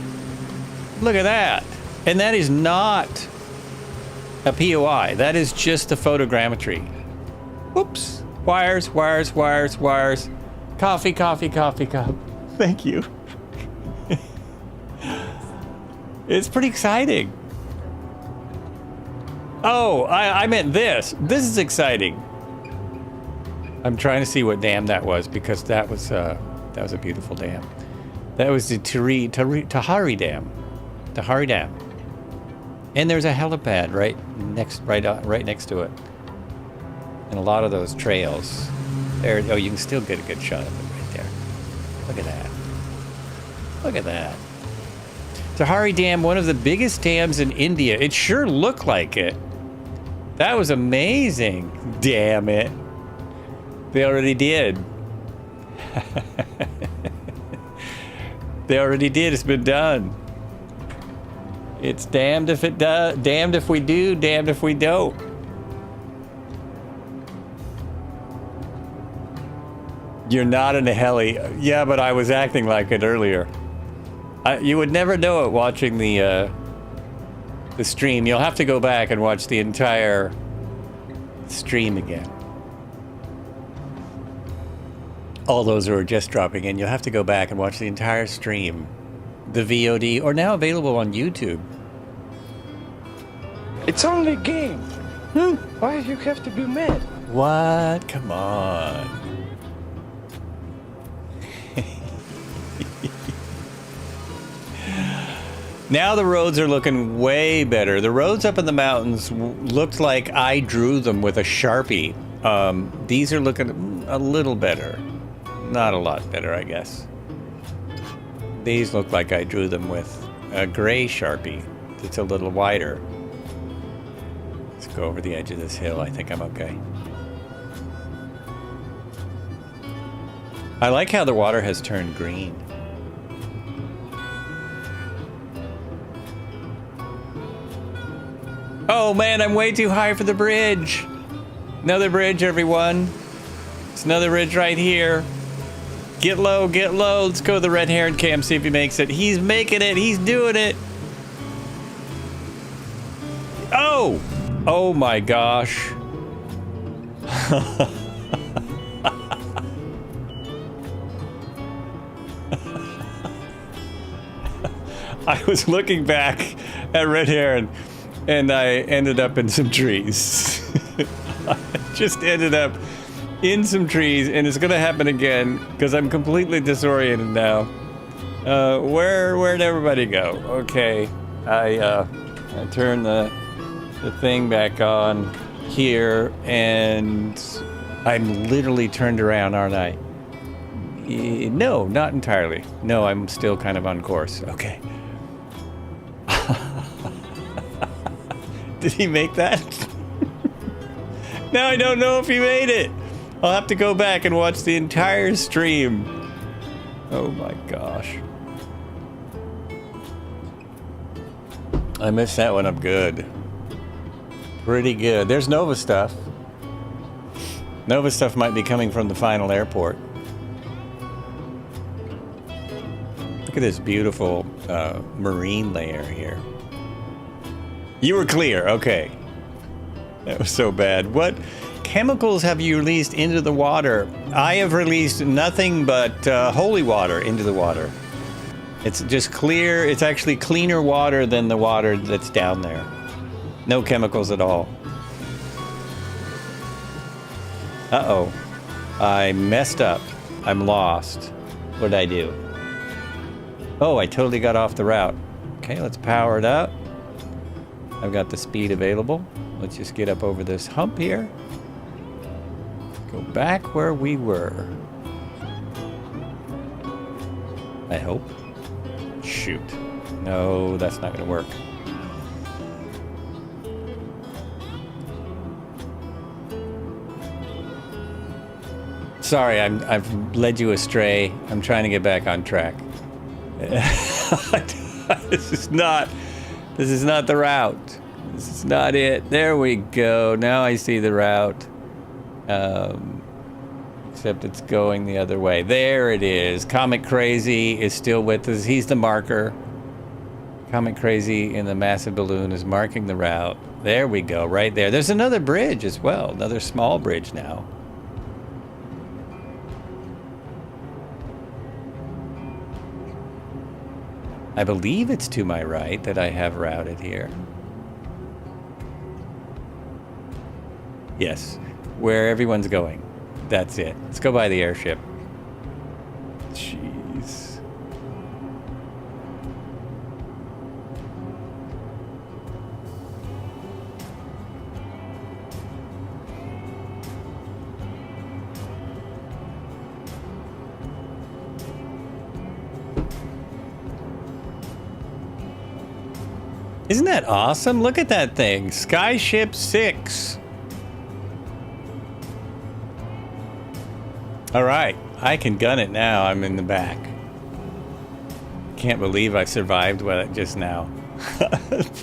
Look at that. And that is not a POI. That is just a photogrammetry. Whoops. Wires, wires, wires, wires. Coffee, coffee, coffee, coffee. Thank you. It's pretty exciting. Oh, I meant this. This is exciting. I'm trying to see what dam that was because that was a beautiful dam. That was the Tahari Dam. Tahari Dam. And there's a helipad right next to it. And a lot of those trails. There. Oh, you can still get a good shot of it right there. Look at that. Look at that. Tahari Dam, one of the biggest dams in India. It sure looked like it. That was amazing. Damn it. They already did. They already did. It's been done. It's damned if it does, damned if we do, damned if we don't. You're not in a heli. Yeah, but I was acting like it earlier. You would never know it watching the stream. You'll have to go back and watch the entire stream again. All those who are just dropping in, you'll have to go back and watch the entire stream. The VOD, or now available on YouTube. It's only a game. Why do you have to be mad? What? Come on. Now the roads are looking way better. The roads up in the mountains looked like I drew them with a Sharpie. These are looking a little better. Not a lot better, I guess. These look like I drew them with a gray Sharpie. It's a little wider. Let's go over the edge of this hill. I think I'm okay. I like how the water has turned green. Oh man, I'm way too high for the bridge. Another bridge, everyone. It's another bridge right here. Get low, get low. Let's go to the red heron cam, see if he makes it. He's making it. He's doing it. Oh! Oh my gosh. I was looking back at red heron and I ended up in some trees. I just ended up in some trees, and it's gonna happen again because I'm completely disoriented now. Where'd everybody go? Okay, I turn the thing back on here, and I'm literally turned around, aren't I? No, not entirely. No, I'm still kind of on course. Okay. Did he make that? Now I don't know if he made it. I'll have to go back and watch the entire stream. Oh my gosh. I missed that one up good. Pretty good. There's Nova stuff. Nova stuff might be coming from the final airport. Look at this beautiful marine layer here. You were clear. Okay. That was so bad. What chemicals have you released into the water? I have released nothing but holy water into the water. It's just clear. It's actually cleaner water than the water that's down there. No chemicals at all. Uh-oh. I messed up. I'm lost. What did I do? Oh, I totally got off the route. Okay, let's power it up. I've got the speed available. Let's just get up over this hump here. Go back where we were. I hope. Shoot. No, that's not going to work. Sorry, I've led you astray. I'm trying to get back on track. This is not the route. This is not it. There we go. Now I see the route. Except it's going the other way. There it is. Comet Crazy is still with us. He's the marker. Comet Crazy in the massive balloon is marking the route. There we go, right there. There's another bridge as well. Another small bridge now. I believe it's to my right that I have routed here. Yes, where everyone's going. That's it. Let's go by the airship. Jeez. Isn't that awesome? Look at that thing. Skyship 6. All right, I can gun it now. I'm in the back. Can't believe I survived just now.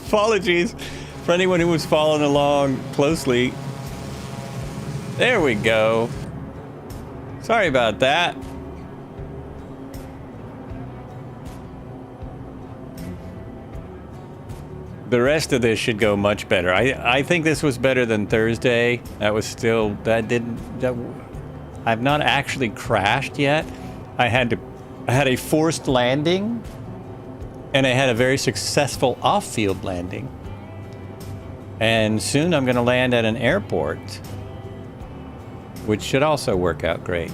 Apologies for anyone who was following along closely. There we go. Sorry about that. The rest of this should go much better. I think this was better than Thursday. I've not actually crashed yet. I had a forced landing, and I had a very successful off-field landing. And soon I'm going to land at an airport, which should also work out great.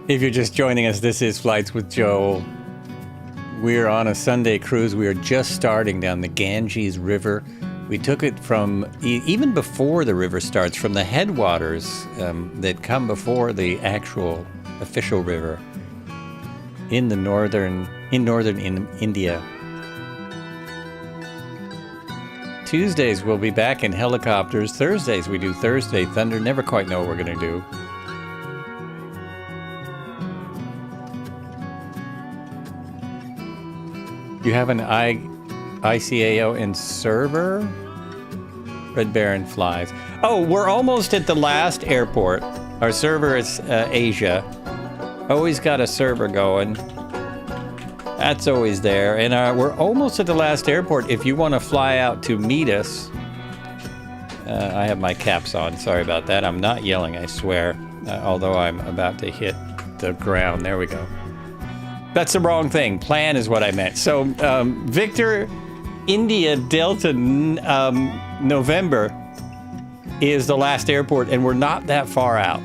If you're just joining us, this is Flights with Joel. We're on a Sunday cruise. We are just starting down the Ganges River. We took it from, even before the river starts, from the headwaters that come before the actual official river in northern India. Tuesdays we'll be back in helicopters. Thursdays we do Thursday Thunder. Never quite know what we're going to do. You have an ICAO in server? Red Baron flies. Oh, we're almost at the last airport. Our server is Asia. Always got a server going. That's always there. And we're almost at the last airport. If you want to fly out to meet us, I have my caps on. Sorry about that. I'm not yelling, I swear. Although I'm about to hit the ground. There we go. That's the wrong thing. Plan is what I meant. So, Victor, India, Delta, November is the last airport, and we're not that far out.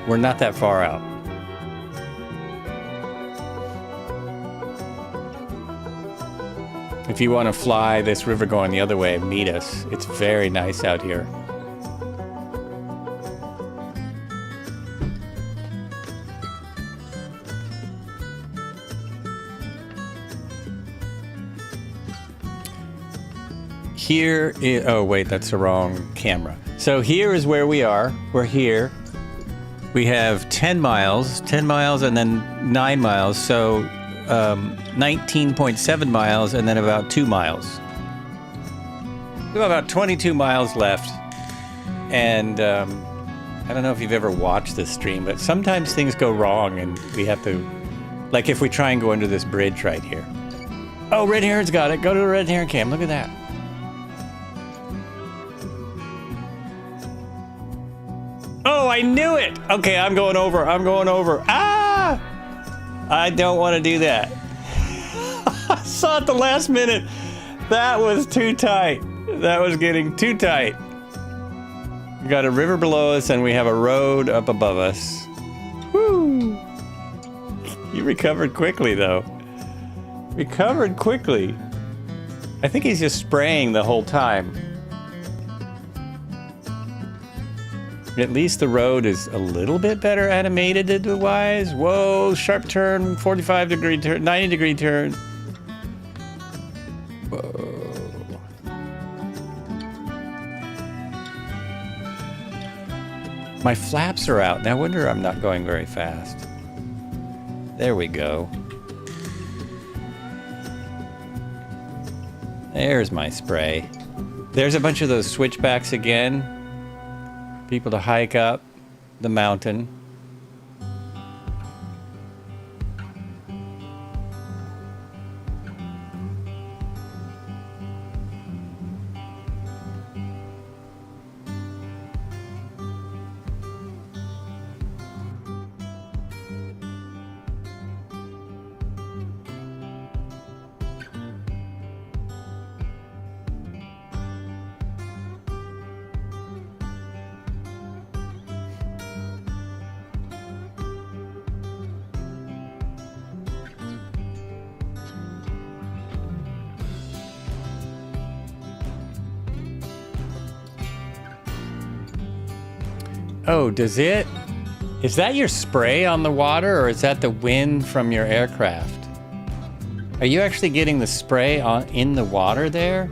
We're not that far out. If you want to fly this river going the other way, meet us. It's very nice out here. Here is, oh wait, that's the wrong camera. So here is where we are. We're here. We have 10 miles and then 9 miles. So 19.7 miles and then about 2 miles. We have about 22 miles left. And I don't know if you've ever watched this stream, but sometimes things go wrong and we have to, like if we try and go under this bridge right here. Oh, red heron's got it. Go to the red heron cam. Look at that. Oh, I knew it. Okay, I'm going over. I'm going over. Ah! I don't want to do that. I saw it the last minute. That was too tight. That was getting too tight. We got a river below us and we have a road up above us. Woo! You recovered quickly, though. Recovered quickly. I think he's just spraying the whole time. At least the road is a little bit better animated wise. Whoa, sharp turn, 45-degree turn, 90-degree turn. Whoa. My flaps are out. No wonder I'm not going very fast. There we go. There's my spray. There's a bunch of those switchbacks again. People to hike up the mountain. Oh, is that your spray on the water or is that the wind from your aircraft? Are you actually getting the spray in the water there?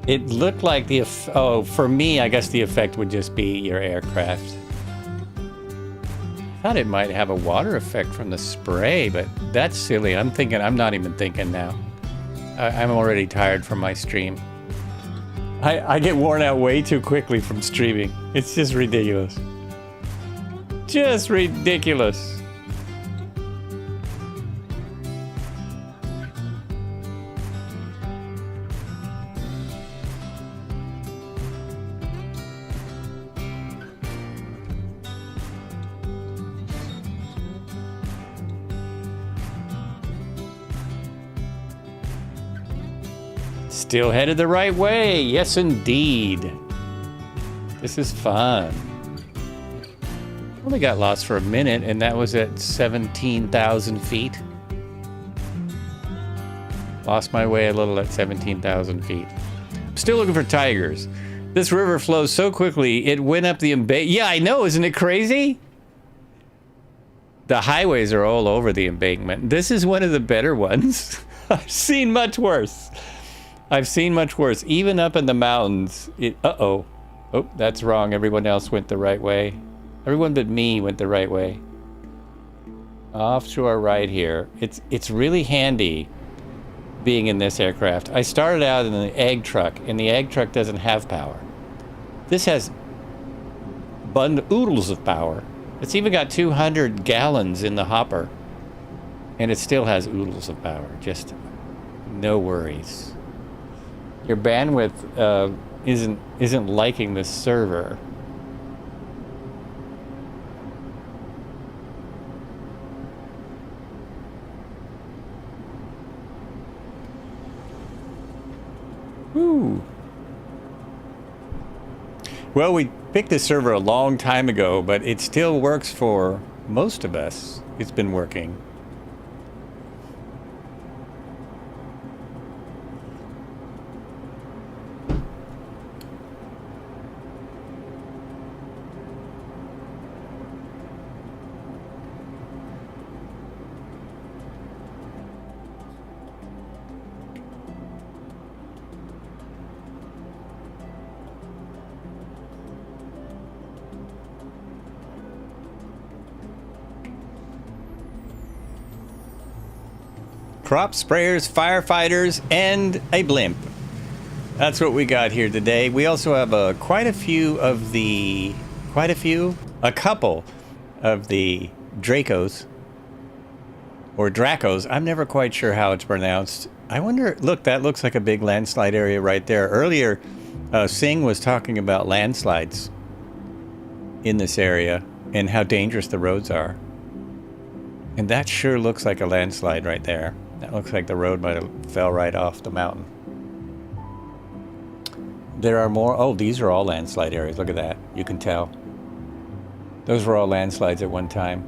It looked like for me, I guess the effect would just be your aircraft. I thought it might have a water effect from the spray, but that's silly. I'm not even thinking now. I'm already tired from my stream. I get worn out way too quickly from streaming. It's just ridiculous. Just ridiculous. Still headed the right way. Yes, indeed. This is fun. Only got lost for a minute, and that was at 17,000 feet. Lost my way a little at 17,000 feet. I'm still looking for tigers. This river flows so quickly, it went up the embankment. Yeah, I know. Isn't it crazy? The highways are all over the embankment. This is one of the better ones. I've seen much worse. Even up in the mountains. Uh-oh. Oh, that's wrong. Everyone else went the right way. Everyone but me went the right way. Offshore right here. It's really handy being in this aircraft. I started out in the egg truck, and the egg truck doesn't have power. This has oodles of power. It's even got 200 gallons in the hopper. And it still has oodles of power. Just no worries. Your bandwidth isn't liking this server. Woo. Well, we picked this server a long time ago, but it still works for most of us. It's been working. crop sprayers, firefighters, and a blimp. That's what we got here today. We also have a couple of the Dracos, or Dracos. I'm never quite sure how it's pronounced. I wonder, look, that looks like a big landslide area right there. Earlier, Singh was talking about landslides in this area and how dangerous the roads are. And that sure looks like a landslide right there. That looks like the road might have fell right off the mountain. There are more. Oh, these are all landslide areas. Look at that. You can tell. Those were all landslides at one time.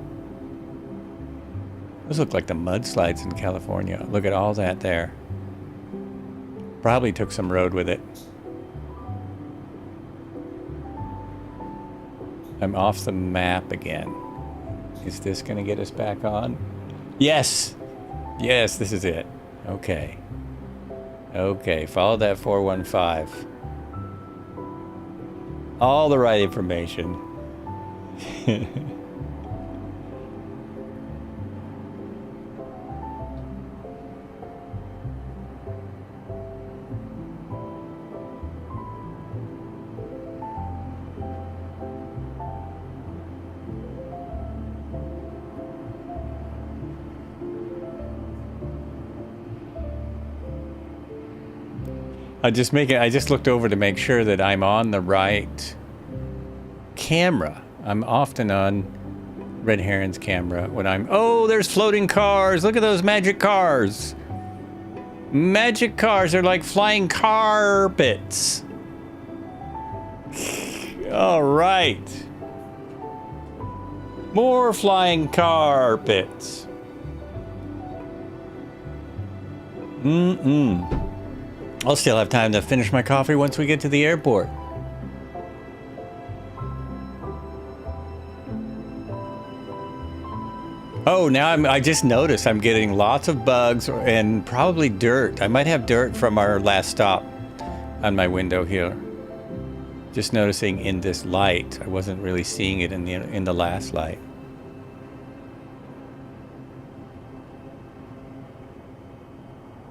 Those look like the mudslides in California. Look at all that there. Probably took some road with it. I'm off the map again. Is this going to get us back on? Yes! Yes, this is it. Okay. Okay, follow that 415. All the right information. I just looked over to make sure that I'm on the right camera. I'm often on Red Heron's camera when oh, there's floating cars. Look at those magic cars. Magic cars are like flying carpets. All right. More flying carpets. I'll still have time to finish my coffee once we get to the airport. Oh, now I just noticed I'm getting lots of bugs and probably dirt. I might have dirt from our last stop on my window here. Just noticing in this light. I wasn't really seeing it in the last light.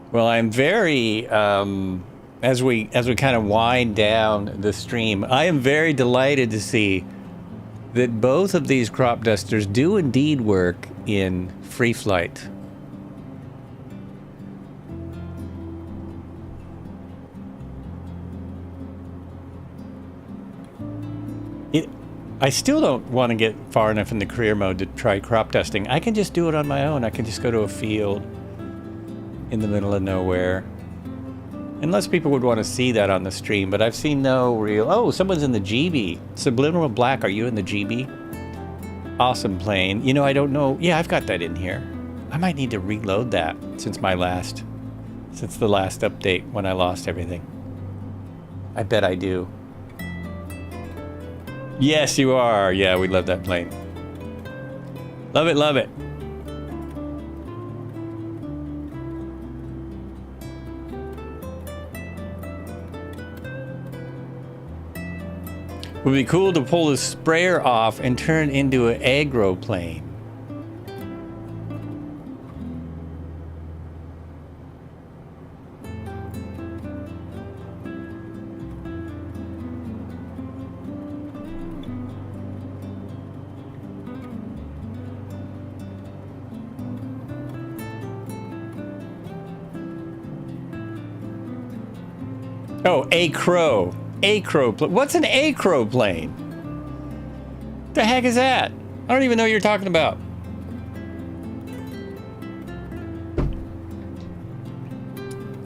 Well, I'm very, as we kind of wind down the stream, I am very delighted to see that both of these crop dusters do indeed work in free flight. I still don't want to get far enough in the career mode to try crop dusting. I can just do it on my own. I can just go to a field in the middle of nowhere. Unless people would want to see that on the stream, but I've seen no real... Oh, someone's in the GB. Subliminal Black, are you in the GB? Awesome plane. You know, I don't know... Yeah, I've got that in here. I might need to reload that since the last update when I lost everything. I bet I do. Yes, you are. Yeah, we love that plane. Love it, love it. It would be cool to pull the sprayer off and turn into an agroplane. Oh, acro. Acroplane. What's an acroplane? The heck is that? I don't even know what you're talking about.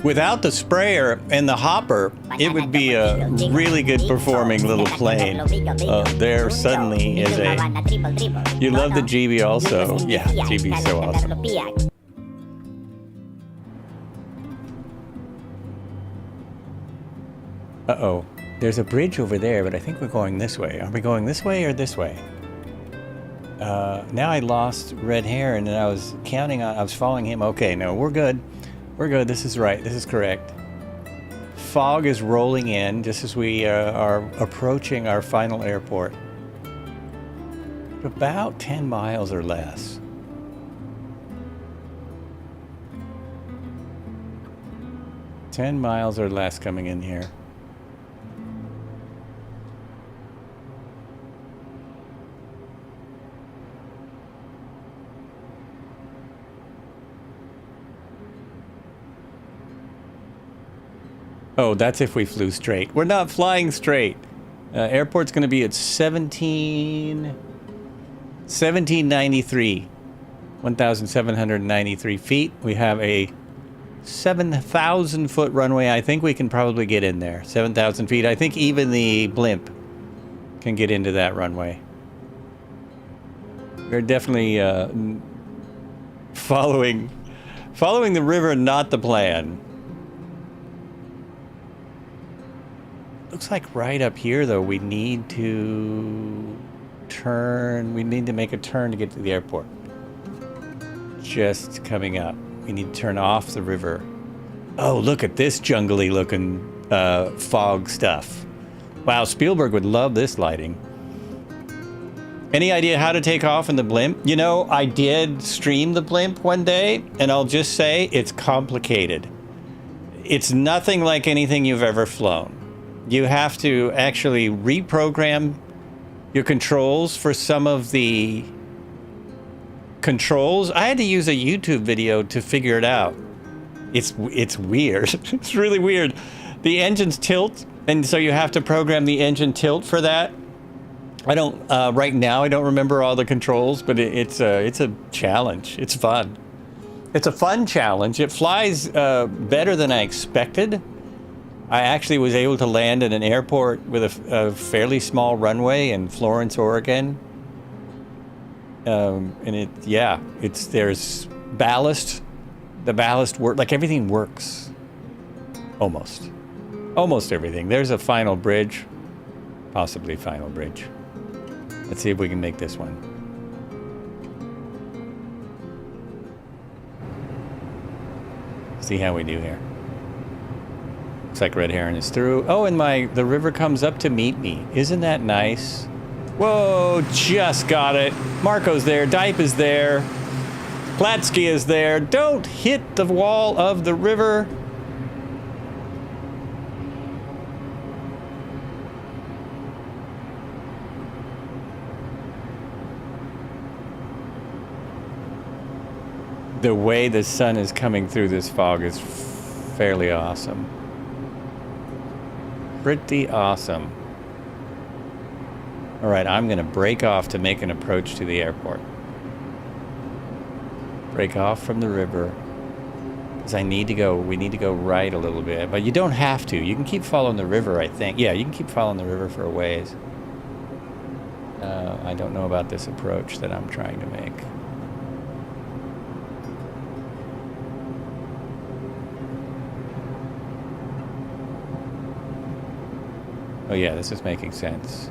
Without the sprayer and the hopper, it would be a really good performing little plane. There suddenly is a... You love the GB also. Yeah, GB's so awesome. Uh-oh. There's a bridge over there, but I think we're going this way. Are we going this way or this way? Now I lost Red Heron, and I was following him. Okay, no, we're good. We're good. This is right. This is correct. Fog is rolling in just as we are approaching our final airport. About 10 miles or less. 10 miles or less coming in here. Oh, that's if we flew straight. We're not flying straight. Airport's going to be at 1793. 1,793 feet. We have a 7,000 foot runway. I think we can probably get in there. 7,000 feet. I think even the blimp can get into that runway. We're definitely following the river, not the plan. Looks like right up here, though, we need to turn. We need to make a turn to get to the airport. Just coming up. We need to turn off the river. Oh, look at this jungly looking fog stuff. Wow, Spielberg would love this lighting. Any idea how to take off in the blimp? You know, I did stream the blimp one day, and I'll just say it's complicated. It's nothing like anything you've ever flown. You have to actually reprogram your controls for some of the controls. I had to use a YouTube video to figure it out. It's weird. It's really weird. The engines tilt, and so you have to program the engine tilt for that. I don't right now. I don't remember all the controls, but it's a challenge. It's fun. It's a fun challenge. It flies better than I expected. I actually was able to land in an airport with a fairly small runway in Florence, Oregon. And there's ballast. The ballast work, like everything works. Almost everything. There's a final bridge, possibly final bridge. Let's see if we can make this one. See how we do here. Looks like Red Heron is through. Oh, and the river comes up to meet me. Isn't that nice? Whoa, just got it. Marco's there. Dipe is there. Platsky is there. Don't hit the wall of the river. The way the sun is coming through this fog is fairly awesome. Pretty awesome. All right, I'm going to break off to make an approach to the airport. Break off from the river. Because we need to go right a little bit. But you don't have to. You can keep following the river, I think. Yeah, you can keep following the river for a ways. I don't know about this approach that I'm trying to make. Oh yeah, this is making sense.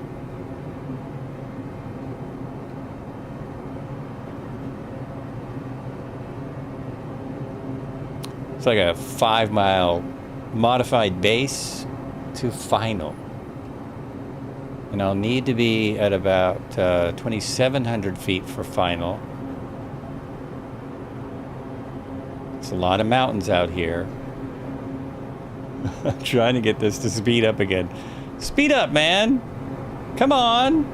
It's like a 5-mile modified base to final. And I'll need to be at about 2,700 feet for final. It's a lot of mountains out here. I'm trying to get this to speed up again. Speed up, man! Come on!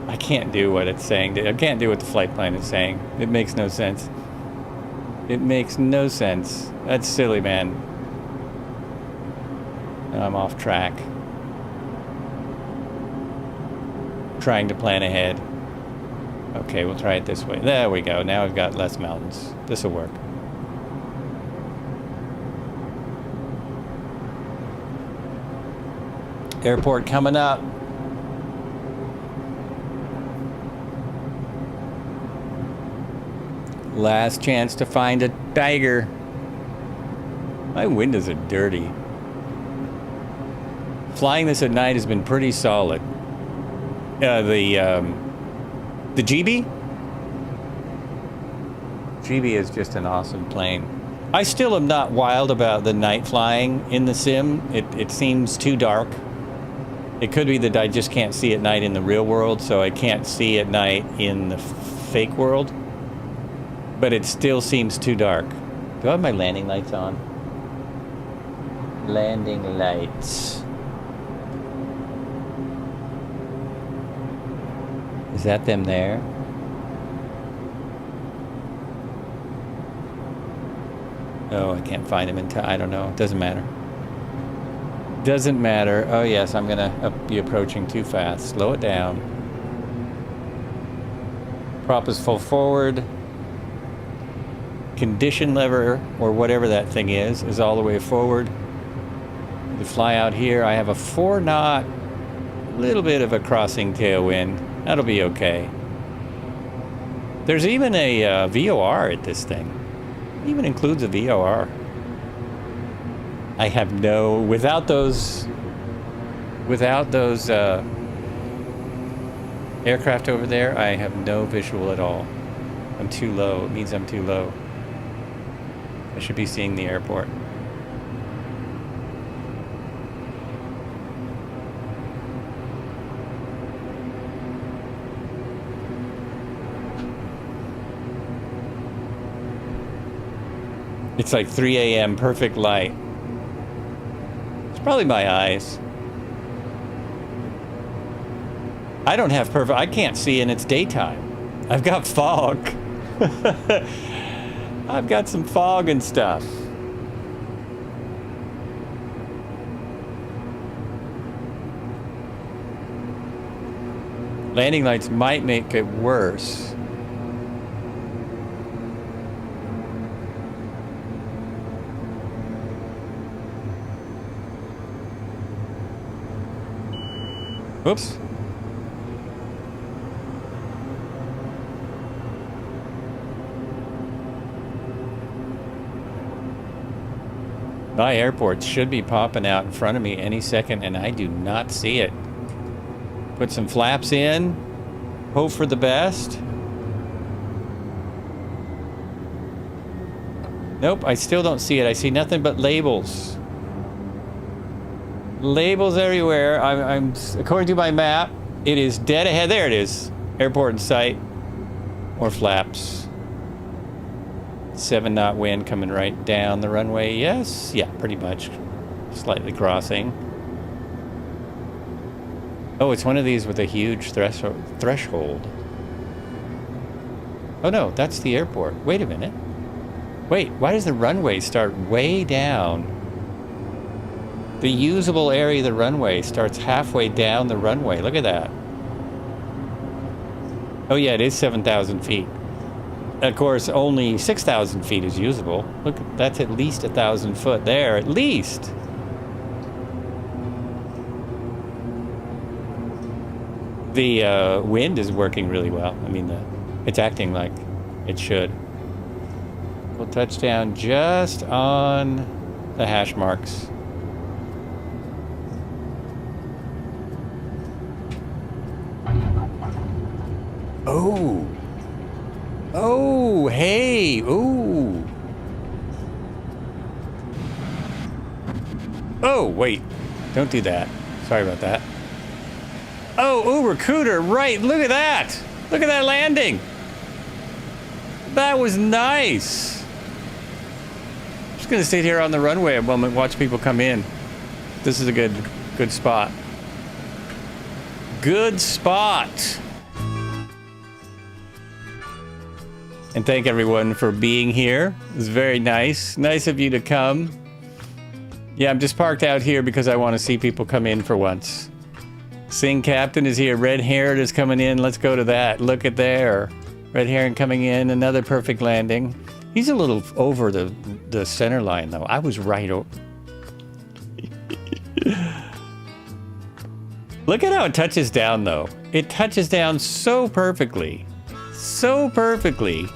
I can't do what it's saying. I can't do what the flight plan is saying. It makes no sense. It makes no sense. That's silly, man. And I'm off track. Trying to plan ahead. Okay, we'll try it this way. There we go. Now we've got less mountains. This'll work. Airport coming up. Last chance to find a tiger. My windows are dirty. Flying this at night has been pretty solid. The GB? GB is just an awesome plane. I still am not wild about the night flying in the sim. It seems too dark. It could be that I just can't see at night in the real world, so I can't see at night in the fake world. But it still seems too dark. Do I have my landing lights on? Landing lights. Is that them there? Oh, I can't find them in time. I don't know. Doesn't matter. Doesn't matter. Oh, yes, I'm going to be approaching too fast. Slow it down. Prop is full forward. Condition lever, or whatever that thing is all the way forward. To fly out here, I have a 4-knot, little bit of a crossing tailwind. That'll be okay. There's even a VOR at this thing. It even includes a VOR. I have no, without those aircraft over there, I have no visual at all. I'm too low. It means I'm too low. I should be seeing the airport. It's like 3 a.m. perfect light. It's probably my eyes. I don't have perfect, I can't see and it's daytime. I've got fog. I've got some fog and stuff. Landing lights might make it worse. Oops. My airport should be popping out in front of me any second, and I do not see it. Put some flaps in. Hope for the best. Nope, I still don't see it. I see nothing but labels. Labels everywhere. I'm according to my map, it is dead ahead. There it is. Airport in sight. More flaps. 7-knot wind coming right down the runway. Yes, yeah, pretty much. Slightly crossing. Oh, it's one of these with a huge threshold. Oh no, that's the airport. Wait a minute. Wait, why does the runway start way down? The usable area of the runway starts halfway down the runway. Look at that. Oh yeah, it is 7,000 feet. Of course, only 6,000 feet is usable. Look, that's at least 1,000 foot there, at least. The wind is working really well. I mean, it's acting like it should. We'll touch down just on the hash marks. Oh. Oh, hey. Ooh. Oh, wait. Don't do that. Sorry about that. Oh, ooh, recruiter. Right. Look at that. Look at that landing. That was nice. I'm just going to sit here on the runway a moment, watch people come in. This is a good spot. Good spot. And thank everyone for being here. It was very nice. Nice of you to come. Yeah, I'm just parked out here because I want to see people come in for once. Sing Captain is here. Red Heron is coming in. Let's go to that. Look at there. Red Heron coming in. Another perfect landing. He's a little over the center line, though. I was right over. Look at how it touches down, though. It touches down so perfectly. So perfectly.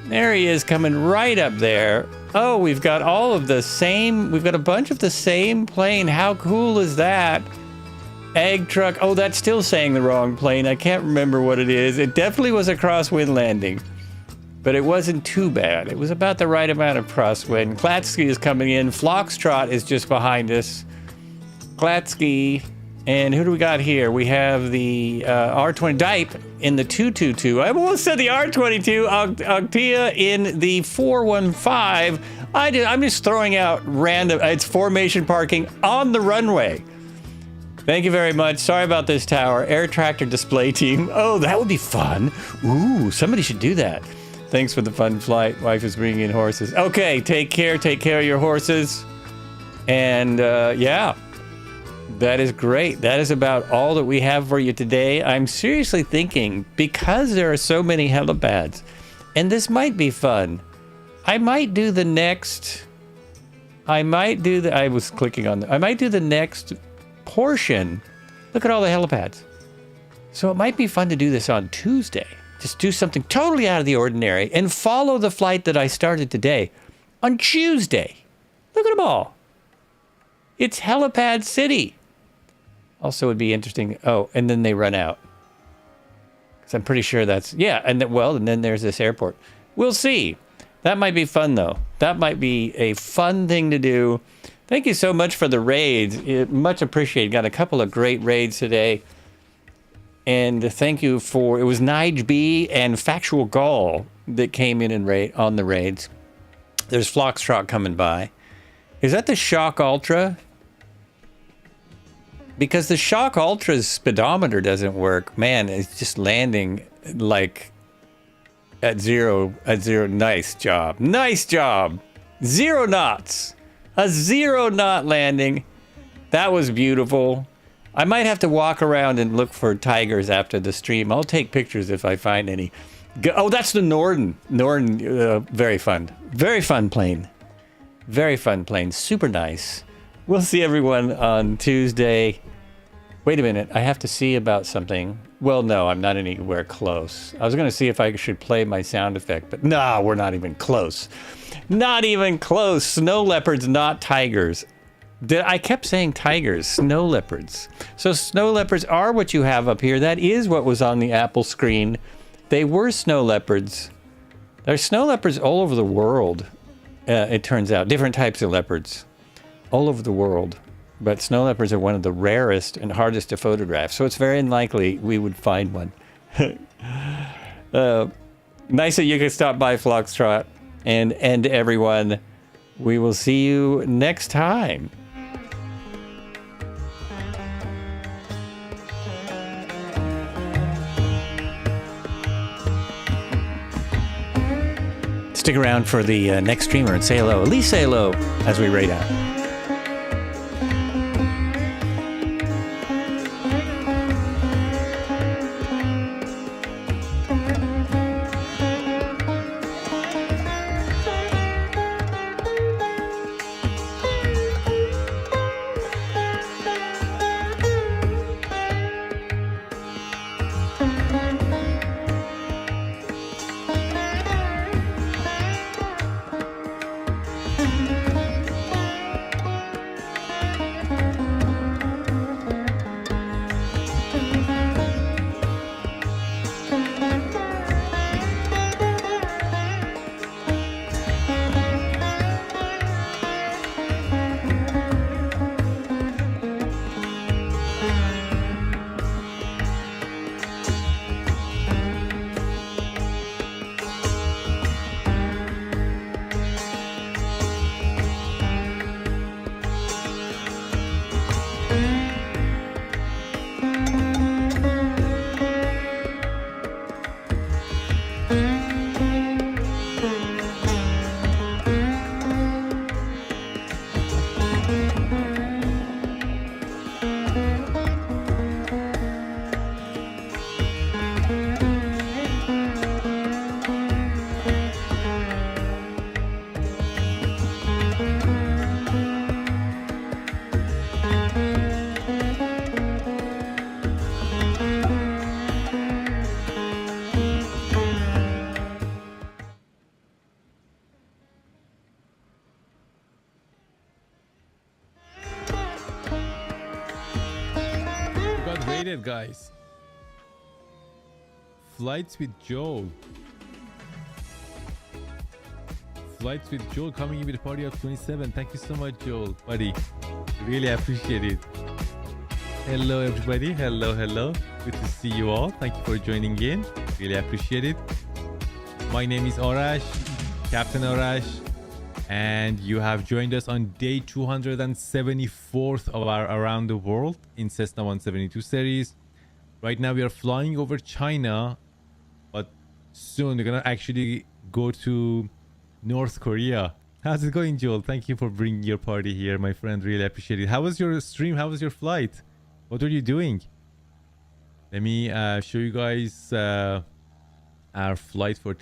There he is coming right up there. Oh, we've got all of the same, we've got a bunch of the same plane. How cool is that? Egg truck. Oh, that's still saying the wrong plane. I can't remember what it is. It definitely was a crosswind landing, but it wasn't too bad. It was about the right amount of crosswind. Klatsky is coming in. Foxtrot is just behind us. Klatsky, And who do we got here? We have the R20 Dipe in the 222. I almost said the R22. Octia in the 415. I'm just throwing out random. It's formation parking on the runway. Thank you very much. Sorry about this tower. Air tractor display team. Oh, that would be fun. Ooh, somebody should do that. Thanks for the fun flight. Wife is bringing in horses. Okay, take care. Take care of your horses. And yeah. That is great. That is about all that we have for you today. I'm seriously thinking, because there are so many helipads, and this might be fun, I might do the next portion. Look at all the helipads. So it might be fun to do this on Tuesday. Just do something totally out of the ordinary and follow the flight that I started today on Tuesday. Look at them all. It's Helipad City. Also, would be interesting. Oh, and then they run out. Because I'm pretty sure that's, yeah. And then there's this airport. We'll see. That might be fun, though. That might be a fun thing to do. Thank you so much for the raids. Much appreciated. Got a couple of great raids today. And thank you for, it was Nige B and Factual Gall that came in and on the raids. There's Floxtrot coming by. Is that the Shock Ultra? Because the Shock Ultra's speedometer doesn't work. Man, it's just landing like at zero. Nice job. Nice job. 0 knots. A 0 knot landing. That was beautiful. I might have to walk around and look for tigers after the stream. I'll take pictures if I find any. Oh, that's the Norden. Norden, very fun. Very fun plane. Very fun plane. Super nice. We'll see everyone on Tuesday. Wait a minute. I have to see about something. Well, no, I'm not anywhere close. I was going to see if I should play my sound effect, but no, we're not even close. Not even close. Snow leopards, not tigers. I kept saying tigers, snow leopards. So snow leopards are what you have up here. That is what was on the Apple screen. They were snow leopards. There's snow leopards all over the world, it turns out. Different types of leopards all over the world. But snow leopards are one of the rarest and hardest to photograph. So it's very unlikely we would find one. Nice that you could stop by, Floxtrot. And everyone, we will see you next time. Stick around for the next streamer and say hello. At least say hello as we raid out. Guys, flights with Joel coming in with a party of 27. Thank you so much, Joel, buddy. Really appreciate it. Hello everybody, hello. Good to see you all. Thank you for joining in. Really appreciate it. My name is Orash, Captain Orash, and you have joined us on day 274th of our Around the World in Cessna 172 series. Right now we are flying over China, but soon we're gonna actually go to North Korea. How's it going, Joel? Thank you for bringing your party here, my friend. Really appreciate it. How was your stream? How was your flight? What were you doing? Let me show you guys our flight for today.